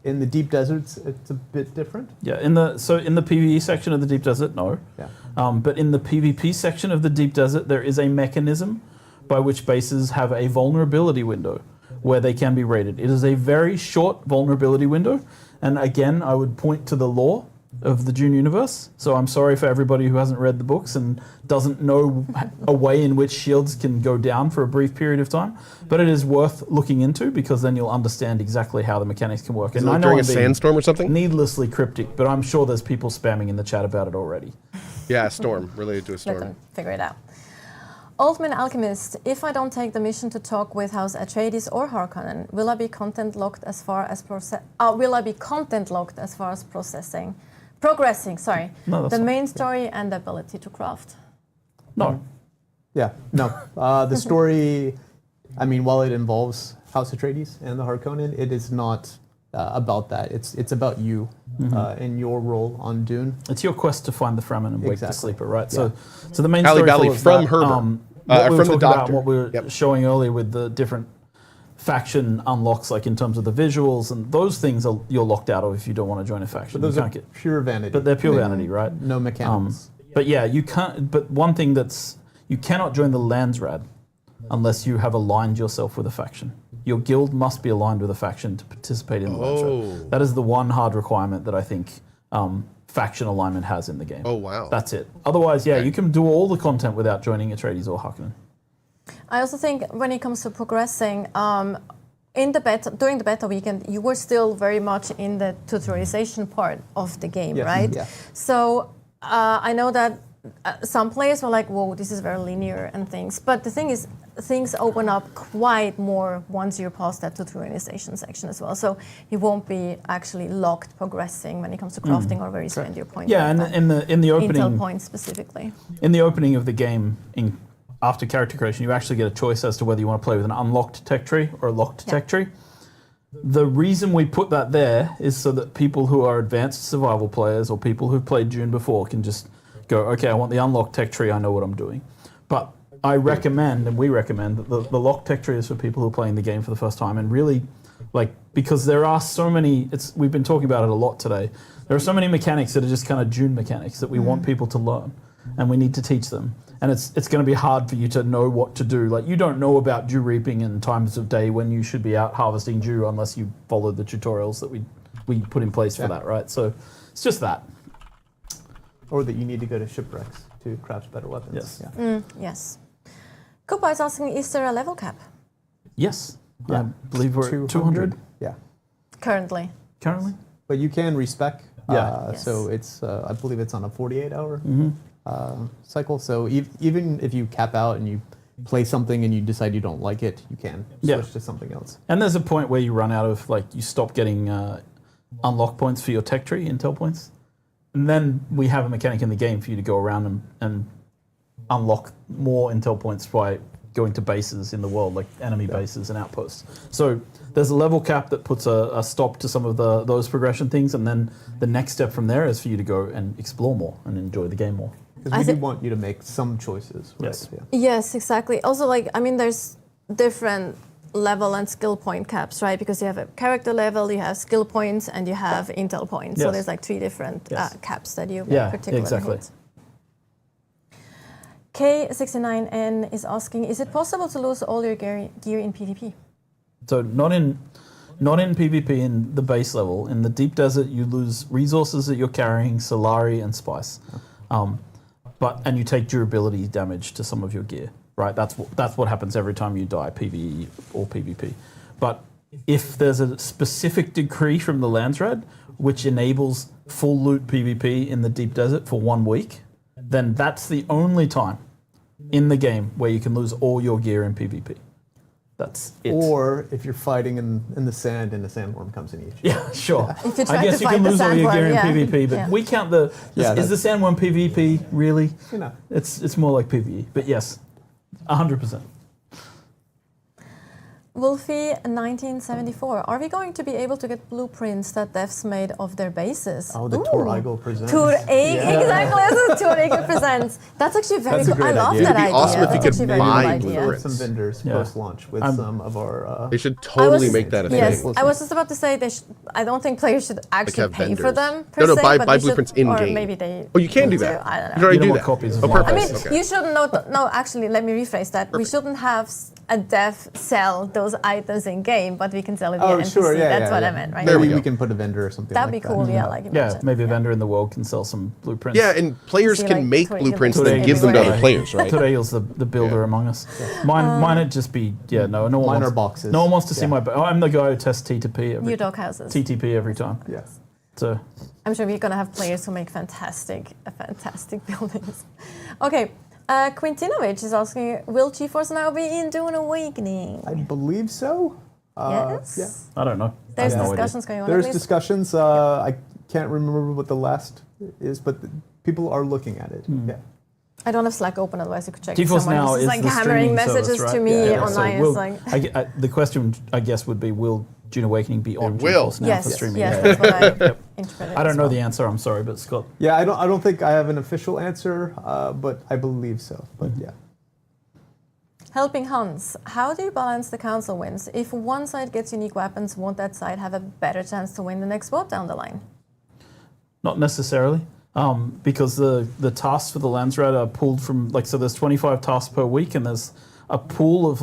F: In the deep deserts, it's a bit different.
E: Yeah, in the PvE section of the Deep Desert, no.
F: Yeah.
E: But in the PvP section of the Deep Desert, there is a mechanism by which bases have a vulnerability window where they can be raided. It is a very short vulnerability window, and again, I would point to the lore of the Dune universe. So I'm sorry for everybody who hasn't read the books and doesn't know a way in which shields can go down for a brief period of time. But it is worth looking into because then you'll understand exactly how the mechanics can work.
A: Is it like during a sandstorm or something?
E: Needlessly cryptic, but I'm sure there's people spamming in the chat about it already.
A: Yeah, a storm, related to a
C: Let
A: storm.
C: them figure it out. Oldman Alchemist, if I don't take the mission to talk with House Atreides or Harkonnen, will I be content locked as far as processing? Progressing, sorry.
E: No, that's
C: the
E: fine.
C: main story and the ability to craft.
E: No.
F: Yeah, no. The story, while it involves House Atreides and the Harkonnen, it is not about that. It's about you and your role on Dune.
E: It's your quest to find the Fremen and wake the
F: Exactly.
E: sleeper, right?
F: Yeah.
E: So the main
A: Halle
E: story
A: Bailey
E: follows
A: from
E: that.
A: Herbert.
E: What we were
A: from the
E: talking about,
A: Doctor.
E: what we were
A: Yep.
E: showing earlier with the different faction unlocks, like in terms of the visuals and those things, you're locked out of if you don't want to join a faction.
F: But those
E: You
F: are
E: can't get,
F: pure vanity.
E: but they're pure vanity, right?
F: No mechanics.
E: But yeah, you can't. But one thing you cannot join the Lansrad unless you have aligned yourself with a faction. Your guild must be aligned with a faction to participate in the Lansrad. That is the one hard requirement that I think faction alignment has in the game.
A: Oh, wow.
E: That's it. Otherwise, yeah, you can do all the content without joining Atreides or Harkonnen.
C: I also think when it comes to progressing, in the beta, during the beta weekend, you were still very much in the tutorialization part of the game,
F: Yes.
C: right?
F: Yeah.
C: So I know that some players were like, "Whoa, this is very linear" and things. But the thing is, things open up quite more once you're past that tutorialization section as well. So you won't be actually locked progressing when it comes to crafting or where you spend your points.
E: Yeah, and in the opening,
C: Intel points specifically.
E: in the opening of the game, after character creation, you actually get a choice as to whether you want to play with an unlocked tech tree or a locked tech tree. The reason we put that there is so that people who are advanced survival players or people who've played Dune before can just go, okay, I want the unlocked tech tree, I know what I'm doing. But I recommend, and we recommend, that the locked tech tree is for people who are playing the game for the first time, and really, because there are so many, we've been talking about it a lot today, there are so many mechanics that are just kind of Dune mechanics that we want people to learn, and we need to teach them. And it's going to be hard for you to know what to do. Like, you don't know about dew reaping and times of day when you should be out harvesting dew unless you follow the tutorials that we put in place for that, right? So it's just that.
F: Or that you need to go to shipwrecks to craft better weapons.
E: Yes.
F: Yeah.
C: Yes. Kupa is asking, is there a level cap
E: Yes.
F: Yeah.
E: I believe we're at 200
F: Yeah.
C: currently?
E: currently.
F: But you can respec.
E: Yeah.
C: Yes.
F: So it's, I believe it's on a 48-hour cycle. So even if you cap out and you play something and you decide you don't like it, you can switch to something else.
E: And there's a point where you run out of, you stop getting unlock points for your tech tree, intel points. And then we have a mechanic in the game for you to go around and unlock more intel points by going to bases in the world, like enemy bases and outposts. So there's a level cap that puts a stop to some of those progression things, and then the next step from there is for you to go and explore more and enjoy the game more.
F: Because we do want you to make some choices, right?
E: Yes.
F: Yeah.
C: Yes, exactly. Also, there's different level and skill point caps, right? Because you have a character level, you have skill points, and you have intel points. So
E: Yes.
C: there's 3 different
E: Yes.
C: caps that you
E: Yeah,
C: particularly
E: exactly.
C: hit. K69N is asking, is it possible to lose all your gear in PvP?
E: So not in PvP in the base level. In the deep desert, you lose resources that you're carrying, Solari and Spice, and you take durability damage to some of your gear. Right, that's what happens every time you die, PvE or PvP. But if there's a specific decree from the Lansrad which enables full loot PvP in the deep desert for 1 week, then that's the only time in the game where you can lose all your gear in PvP. That's it.
F: Or if you're fighting in the sand and the sandworm comes and eats you.
E: Yeah, sure.
C: If you try
E: I guess
C: to
E: you
C: fight
E: can
C: the
E: lose all your gear in
C: sandworm,
E: PvP, but we count the. Is the sandworm PvP really?
F: You know.
E: It's more like PvE, but yes, 100%.
C: Wolfie 1974. Are we going to be able to get blueprints that devs made of their bases?
F: Oh, the Tor Eagle presents.
C: Tour exactly. This is Tour Eagle presents. That's actually very cool. I love that idea.
A: It'd be awesome if you
C: That's
A: could
C: actually a very
A: buy
C: good idea.
A: blueprints.
F: Some vendors post-launch with some of our...
A: They should totally make that a thing.
C: Yes, I was just about to say I don't think players should actually
A: have
C: pay for
A: vendors.
C: them per
A: No,
C: se,
A: buy
C: but they
A: blueprints
C: should,
A: in-game.
C: Or maybe they.
A: Oh, you can do
C: do,
A: that.
C: I don't know.
A: You already
E: You don't
A: do
E: want
A: that.
E: copies of
A: Oh,
E: all
A: perfect.
C: I mean,
A: Okay.
C: you shouldn't. No, actually, let me rephrase that. We shouldn't have a dev sell those items in game, but we can sell it via NPC.
F: sure, yeah,
C: That's
F: yeah,
C: what
F: yeah.
C: I meant, right?
A: There we
F: Maybe
A: go.
F: we can put a vendor or something
C: That'd
F: like
C: be cool.
F: that.
C: Yeah, like
E: Yeah,
C: imagine.
E: maybe a vendor in the world can sell some blueprints.
A: Yeah, and players
C: See,
A: can
C: like,
A: make
C: Tour Eagle
A: blueprints
C: Tour
A: and
C: Eagle
A: give them to
C: everywhere.
A: other players, right?
E: Toreil's the builder among us. Mine would just be no one
F: Mine
E: wants,
F: are boxes.
E: No one wants to see
F: Yeah.
E: I'm the guy who tests T2P
C: New dog houses.
E: TTP every time.
F: Yes.
E: So
C: I'm sure we're gonna have players who make fantastic buildings. Okay. Quintinovich is asking, will GeForce now be in Dune Awakening?
F: I believe so.
C: Yes.
F: Yeah.
E: I don't know.
C: There's
E: I have no
C: discussions going on.
F: There's
C: at least.
F: discussions. I can't remember what the last is, but people are looking at it. Yeah.
C: I don't have Slack open, otherwise you could check.
E: GeForce
C: Someone
E: Now
C: is
E: is
C: like
E: the
C: hammering
E: streaming
C: messages
E: service,
C: to
E: right?
C: me
E: Yeah,
C: online.
E: so
C: It's like
E: the question, I guess, would be, will Dune Awakening be on
A: will.
E: GeForce Now
C: yes,
E: for streaming?
C: yes,
E: Yeah.
C: that's what I interpreted.
E: I don't
C: as
E: know
C: well.
E: the answer. I'm sorry, but Scott.
F: Yeah, I don't think I have an official answer, but I believe so. But yeah.
C: Helping Hans, how do you balance the council wins? If one side gets unique weapons, won't that side have a better chance to win the next vote down the line?
E: Not necessarily, because the tasks for the Lansrad are pulled from, so there's 25 tasks per week, and there's a pool of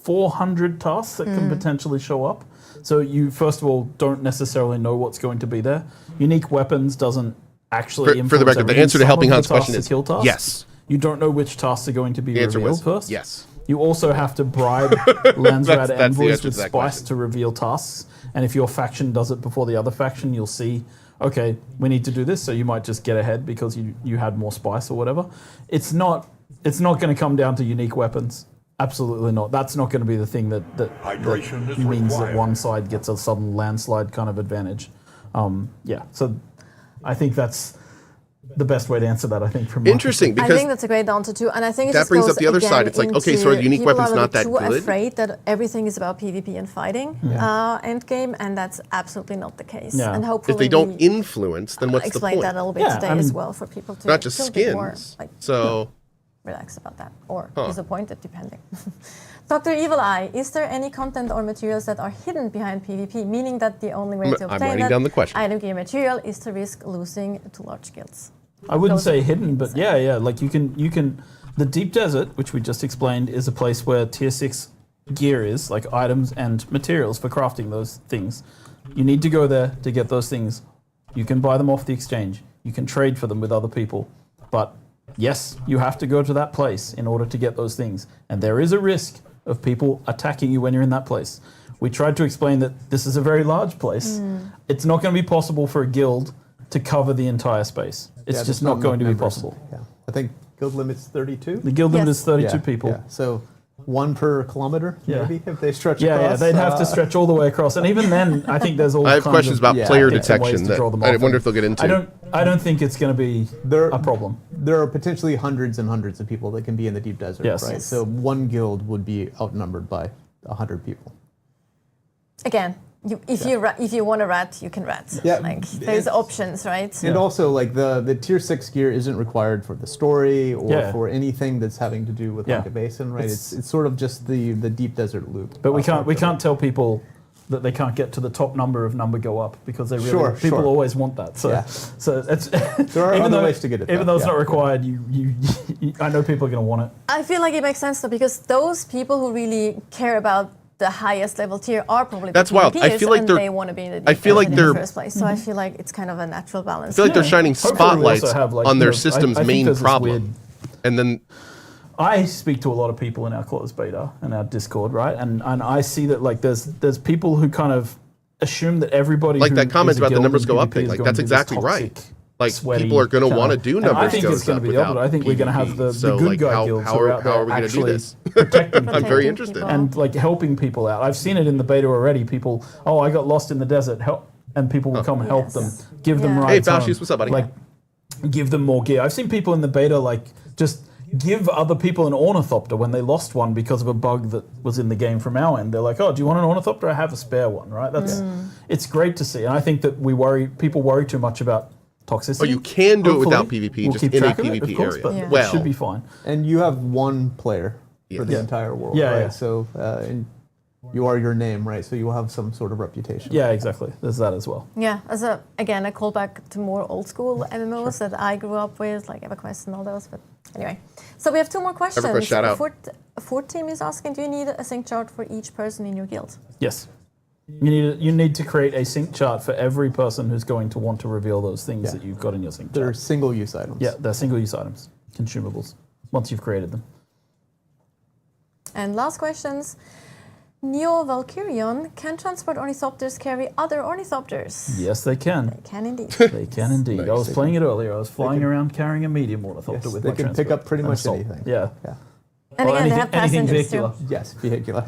E: 400 tasks that can potentially show up. So you, first of all, don't necessarily know what's going to be there. Unique weapons doesn't actually
A: For the
E: influence
A: record, the
E: everything.
A: answer to
E: Some
A: Helping
E: of the
A: Hans'
E: tasks
A: question
E: are
A: is
E: kill tasks.
A: yes.
E: You don't know which tasks are going to be
A: The answer
E: revealed
A: was
E: first.
A: yes.
E: You also have to bribe Lansrad
A: That's the
E: envoys
A: answer
E: with
A: to that
E: spice
A: question.
E: to reveal tasks. And if your faction does it before the other faction, you'll see, okay, we need to do this. So you might just get ahead because you had more spice or whatever. It's not going to come down to unique weapons. Absolutely not. That's not going to be the thing that means that one side gets a sudden landslide kind of advantage. So I think that's the best way to answer that, I think, from my
A: Interesting,
C: I
A: because
C: think that's a great answer too, and I think it
A: that
C: just
A: brings
C: goes
A: up the other
C: again
A: side. It's like, okay, so are the unique
C: people
A: weapons
C: are
A: not that
C: too
A: good?
C: afraid that everything is about PvP and fighting end game, and that's absolutely not the case.
E: Yeah.
C: And hopefully
A: if they don't
C: we
A: influence, then what's the
C: explain
A: point?
C: that a little bit
E: Yeah,
C: today
E: I
C: as
E: mean,
C: well for people to
A: Not just
C: feel a bit more,
A: skins.
C: like,
A: So
C: relaxed about that, or disappointed, depending. Dr. Evil Eye, is there any content or materials that are hidden behind PvP, meaning that the only way to
A: I'm
C: obtain
A: writing down the question.
C: item gear material is to risk losing to large guilds?
E: I wouldn't
C: Those
E: say
C: are
E: hidden, but
C: things.
E: yeah, like you can. The Deep Desert, which we just explained, is a place where tier 6 gear is, like items and materials for crafting those things. You need to go there to get those things. You can buy them off the exchange. You can trade for them with other people. But yes, you have to go to that place in order to get those things. And there is a risk of people attacking you when you're in that place. We tried to explain that this is a very large place. It's not going to be possible for a guild to cover the entire space. It's
F: Yeah,
E: just
F: there's
E: not going to be
F: members.
E: possible.
F: Yeah. I think guild limit's 32.
E: The guild limit
C: Yes.
E: is 32
F: Yeah,
E: people.
F: Yeah. So one per kilometer,
E: Yeah.
F: maybe, if they stretch
E: Yeah,
F: across.
E: they'd have to stretch all the way across, and even then, I think there's all.
A: I have
E: kinds
A: questions
E: of
A: about player
E: different ways
A: detection
E: to
A: that
E: draw them
A: I
E: off,
A: wonder
E: and
A: if they'll get into.
E: I don't think it's going to be a problem.
F: There are potentially hundreds and hundreds of people that can be in the deep desert,
E: Yes.
F: right?
E: Yes.
F: So one guild would be outnumbered by 100 people.
C: Again, if you want to rat, you can rat.
F: Yeah,
C: Like there's options, right?
F: And also, like the tier 6 gear isn't required for the story or
E: Yeah.
F: for anything that's having to do with
E: Yeah.
F: like a basin, right?
E: It's-
F: It's sort of just the deep desert loop.
E: But we can't tell people that they can't get to the top number if number go up because they really
F: Sure,
E: people
F: sure.
E: always want that. So
F: Yeah.
E: so it's
F: There are other ways to get it,
E: even
F: though.
E: though it's
F: Yeah.
E: not required. I know people are going to want it.
C: I feel like it makes sense though, because those people who really care about the highest level tier are probably
A: That's
C: the
A: wild. I
C: PvPers,
A: feel like
C: and
A: they're-
C: they want to be in the
A: I feel like
C: in
A: they're-
C: the first place. So I feel like it's kind of a natural balance.
A: I feel like they're shining
E: Hopefully we
A: spotlights
E: also have, like,
A: on their
E: you know,
A: system's
E: I think
A: main
E: there's this
A: problem,
E: weird-
A: and then
E: I speak to a lot of people in our closed beta and our Discord, right? And I see that like there's people who kind of assume that everybody
A: like
E: who
A: that comment
E: is a
A: about the
E: guild
A: numbers
E: in
A: go up
E: PvP
A: thing.
E: is
A: Like
E: going
A: that's
E: to be this
A: exactly right.
E: toxic,
A: Like
E: sweaty
A: people are going to
E: kinda-
A: want to do
E: and
A: numbers
E: I think
A: go
E: it's going
A: stuff
E: to be the opposite.
A: without
E: I think we're going to have the
A: PvP.
E: good
A: like,
E: guy
A: how,
E: guilds
A: how
E: who are
A: are,
E: out
A: how
E: there
A: are we going to do
E: actually
A: this?
E: protecting
A: I'm very
C: Protecting
A: interested.
C: people.
E: and like helping people out. I've seen it in the beta already. People, I got lost in the desert, help, and people will come help
C: Yes.
E: them, give them
C: Yeah.
E: rides
A: Hey,
E: home,
A: Fascius, what's up, buddy?
E: Like, give them more gear. I've seen people in the beta like just give other people an ornithopter when they lost one because of a bug that was in the game from our end. They're like, "Oh, do you want an ornithopter? I have a spare one." Right? That's it's great to see, and I think that people worry too much about toxicity.
A: Oh, you can do it without
E: Hopefully,
A: PvP,
E: we'll
A: just
E: keep
A: in a
E: track of it,
A: PvP
E: of course,
A: area.
E: but
C: Yeah.
A: Well,
E: it should be fine.
F: And you have one player for the
A: Yes.
F: entire world,
E: Yeah,
F: right?
E: yeah.
F: So and you are your name, right? So you will have some sort of reputation.
E: Yeah, exactly. There's that as well.
C: Yeah, as a callback to more old school MMOs that I grew up with, like EverQuest and all those. But anyway, so we have two more questions.
A: EverQuest, shout out.
C: Fort Team is asking, do you need a sync chart for each person in your guild?
E: Yes. You need to create a sync chart for every person who's going to want to reveal those things that you've got in your sync
F: They're
E: chart.
F: single-use items.
E: Yeah, they're single-use items, consumables, once you've created them.
C: And last questions. Neo Valkyrion, can transport ornithopters carry other ornithopters?
E: Yes, they can.
C: They can indeed.
E: They can indeed. I was
F: They
E: playing it earlier. I was flying around carrying a medium ornithopter
F: Yes,
E: with
F: they
E: my
F: can pick
E: transport
F: up pretty
E: and
F: much
E: assault.
F: anything.
E: Yeah.
F: Yeah.
C: And
E: Or
C: again, they have
E: anything
C: passengers
E: vehicular.
C: too.
F: Yes, vehicular.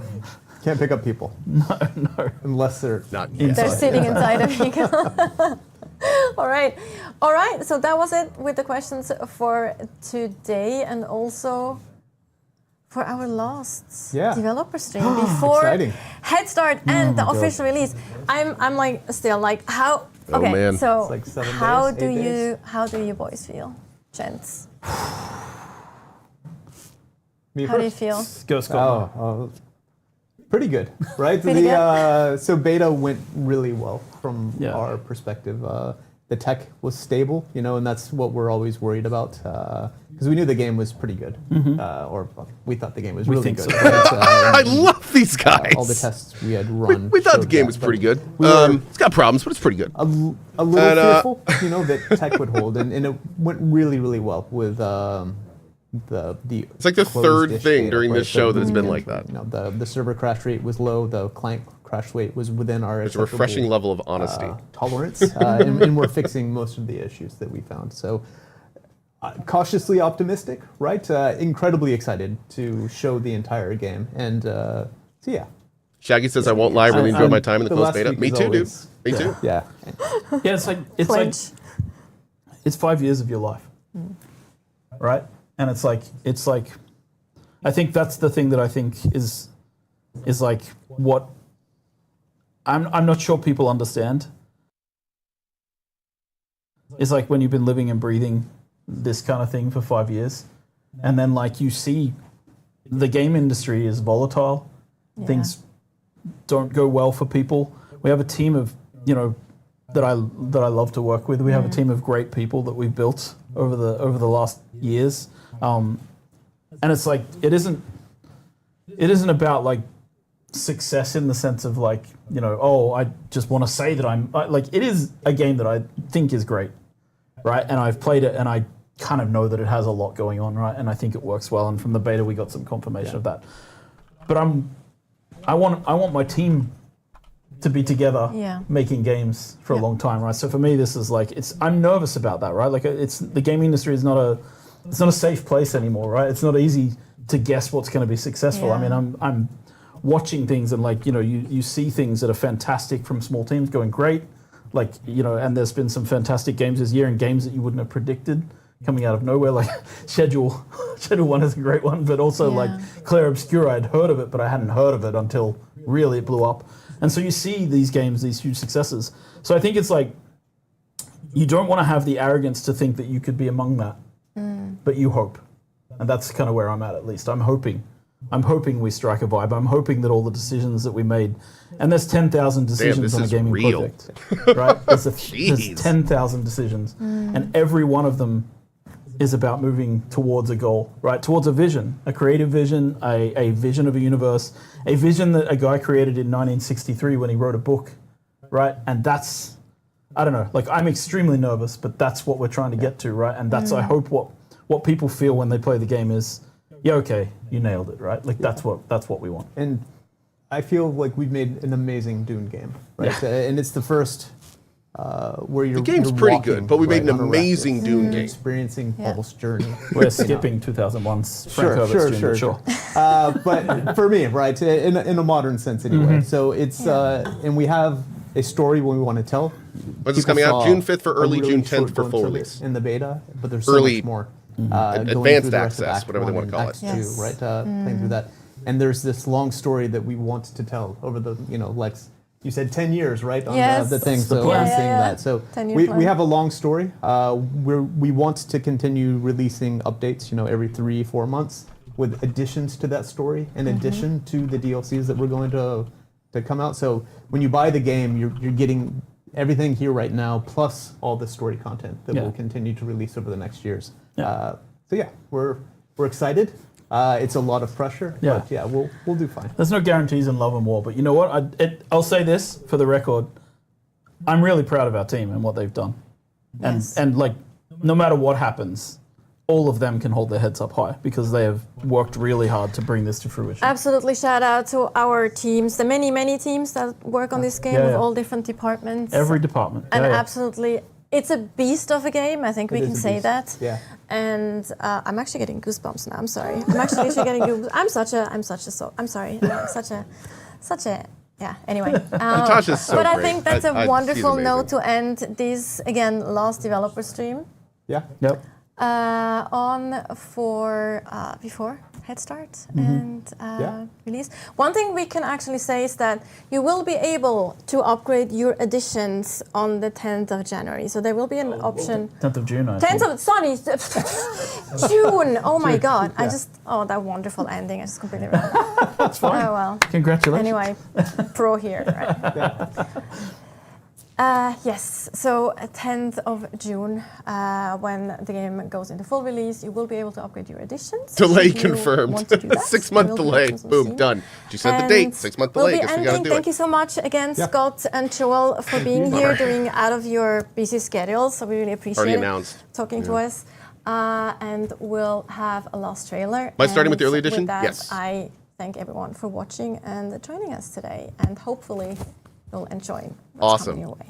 F: Can't pick up people
E: No.
F: unless they're
A: not
C: They're
A: yet.
C: sitting inside a vehicle. All right. So that was it with the questions for today, and also for our last developer stream before
F: Exciting.
C: Head Start and the
E: God.
C: official release. I'm like still like how.
A: Oh,
C: Okay,
A: man.
C: so
F: It's like 7
C: how
F: days,
C: do
F: 8
C: you
F: days.
C: how do you boys feel, gents?
F: Me
C: How do you
F: first.
C: feel?
E: Go, Scott.
F: Oh, pretty good, right?
C: Pretty
F: So beta went really well from
E: Yeah.
F: our perspective. The tech was stable, and that's what we're always worried about because we knew the game was pretty good, or we thought the game was really
E: think
F: good.
E: so.
F: right?
A: I love these guys.
F: All the tests we had run.
A: We thought the
F: showed
A: game
F: that,
A: was
F: but
A: pretty good.
F: we were
A: It's got problems, but it's pretty good.
F: a little
A: And,
F: fearful, that tech would hold, and it went really, really well with
A: It's like the third thing during this show that's been like that.
F: You know, the server crash rate was low. The client crash rate was within our
A: There's a refreshing level of honesty.
F: Tolerance, and we're fixing most of the issues that we found. So cautiously optimistic, right? Incredibly excited to show the entire game. And so yeah.
A: Shaggy says, I won't lie, really enjoyed my time in the closed beta. Me too, dude. Me too.
F: Yeah.
E: Yeah, it's 5 years of your life, right? And it's like I think that's the thing that I think is like what I'm not sure people understand. It's like when you've been living and breathing this kind of thing for 5 years, and then like you see the game industry is volatile. Yeah. Things don't go well for people. We have a team of, you know, that I love to work with. We have a team of great people that we've built over the last years. And it's like it isn't about like success in the sense of like, you know, oh, I just want to say that like, it is a game that I think is great, right? And I've played it and I kind of know that it has a lot going on, right? And I think it works well. And from the beta, we got some confirmation of that. But I want my team to be together making games for a long time, right? So for me, this is like, I'm nervous about that, right? Like the gaming industry is not a safe place anymore, right? It's not easy to guess what's going to be successful. Yeah. I mean, I'm watching things and like, you know, you see things that are fantastic from small teams going great, like, you know, and there's been some fantastic games this year and games that you wouldn't have predicted coming out of nowhere, like Schedule 1 is a great one, but also like Claire Obscura, I'd heard of it, but I hadn't heard of it until really it blew up. And so you see these games, these huge successes. So I think it's like, you don't want to have the arrogance to think that you could be among that, but you hope. And that's kind of where I'm at least. I'm hoping we strike a vibe. I'm hoping that all the decisions that we made, and there's 10,000 decisions on a gaming project, right? There's 10,000 decisions, and every one of them is about moving towards a goal, right? Towards a vision, a creative vision, a vision of a universe, a vision that a guy created in 1963 when he wrote a book, right? And that's, I don't know, like I'm extremely nervous, but that's what we're trying to get to, right? And that's, I hope what people feel when they play the game is, yeah, okay, you nailed it, right? Like that's what we want.
F: And I feel like we've made an amazing Dune game, right? Yeah. And it's the first where you're.
A: The game's pretty good, but we made an amazing Dune game.
F: Experiencing Paul's journey.
E: We're skipping 2001's Frank Herbert's Dune.
F: Sure. But for me, right, in a modern sense anyway. So it's and we have a story we want to tell.
A: When's this coming out? June 5th for early, June 10th for full release.
F: In the beta, but there's so much more.
A: Advanced access, whatever they want to call it.
F: Yes. Right, playing through that. And there's this long story that we want to tell over the, you know, like you said, 10 years, right, on the thing. So I'm seeing that. So we have a long story. We want to continue releasing updates, you know, every 3-4 months with additions to that story, in addition to the DLCs that we're going to come out. So when you buy the game, you're getting everything here right now, plus all the story content that we'll continue to release over the next years. So yeah, we're excited. It's a lot of pressure, but yeah, we'll do fine.
E: There's no guarantees in love and war, but you know what? I'll say this for the record. I'm really proud of our team and what they've done. And like, no matter what happens, all of them can hold their heads up high because they have worked really hard to bring this to fruition.
C: Absolutely. Shout out to our teams, the many teams that work on this game with all different departments.
E: Every department.
C: And absolutely, it's a beast of a game. I think we can say that. Yeah. And I'm actually getting goosebumps now. I'm sorry. I'm actually getting goosebumps. I'm sorry. Such a. Yeah. Anyway.
A: Natasha's so
C: but
A: great.
C: I think that's a wonderful note to end this again last developer stream.
F: Yeah.
E: Yep.
C: On for before Head Start and release. One thing we can actually say is that you will be able to upgrade your editions on the 10th of January. So there will be an option.
E: 10th of June,
C: 10th of, sorry, June. Oh my God. Yeah. That wonderful ending. I just completely forgot.
E: That's fine.
C: Oh well.
E: Congratulations.
C: Anyway, pro here, right? Yeah. Yes, so 10th of June, when the game goes into full release, you will be able to upgrade your editions.
A: Delay confirmed. 6-month delay. Boom, done. You said the date. 6-month delay. Guess we gotta do it.
C: Thank you so much again, Scott and Joel, for being here, doing out of your busy schedules. So we really appreciate talking to us. and we'll have a last trailer.
A: Am I starting with the early
C: And
A: edition?
C: with that,
A: Yes.
C: I thank everyone for watching and joining us today, and hopefully you'll enjoy what's
A: Awesome.
C: coming your way.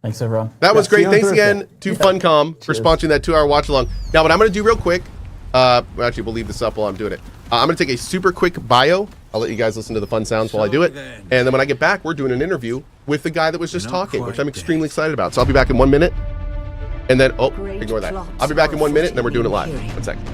E: Thanks, everyone.
A: That was
F: see
A: great.
F: you on
A: Thanks
F: Thursday.
A: again to Funcom for sponsoring that 2-hour watch along. Now, what I'm going to do real quick, actually, we'll leave this up while I'm doing it. I'm going to take a super quick bio. I'll let you guys listen to the fun sounds while I do it. And then when I get back, we're doing an interview with the guy that was just talking, which I'm extremely excited about. So I'll be back in 1 minute. And then, oh, ignore that. I'll be back in 1 minute, and then we're doing it live. 1 second.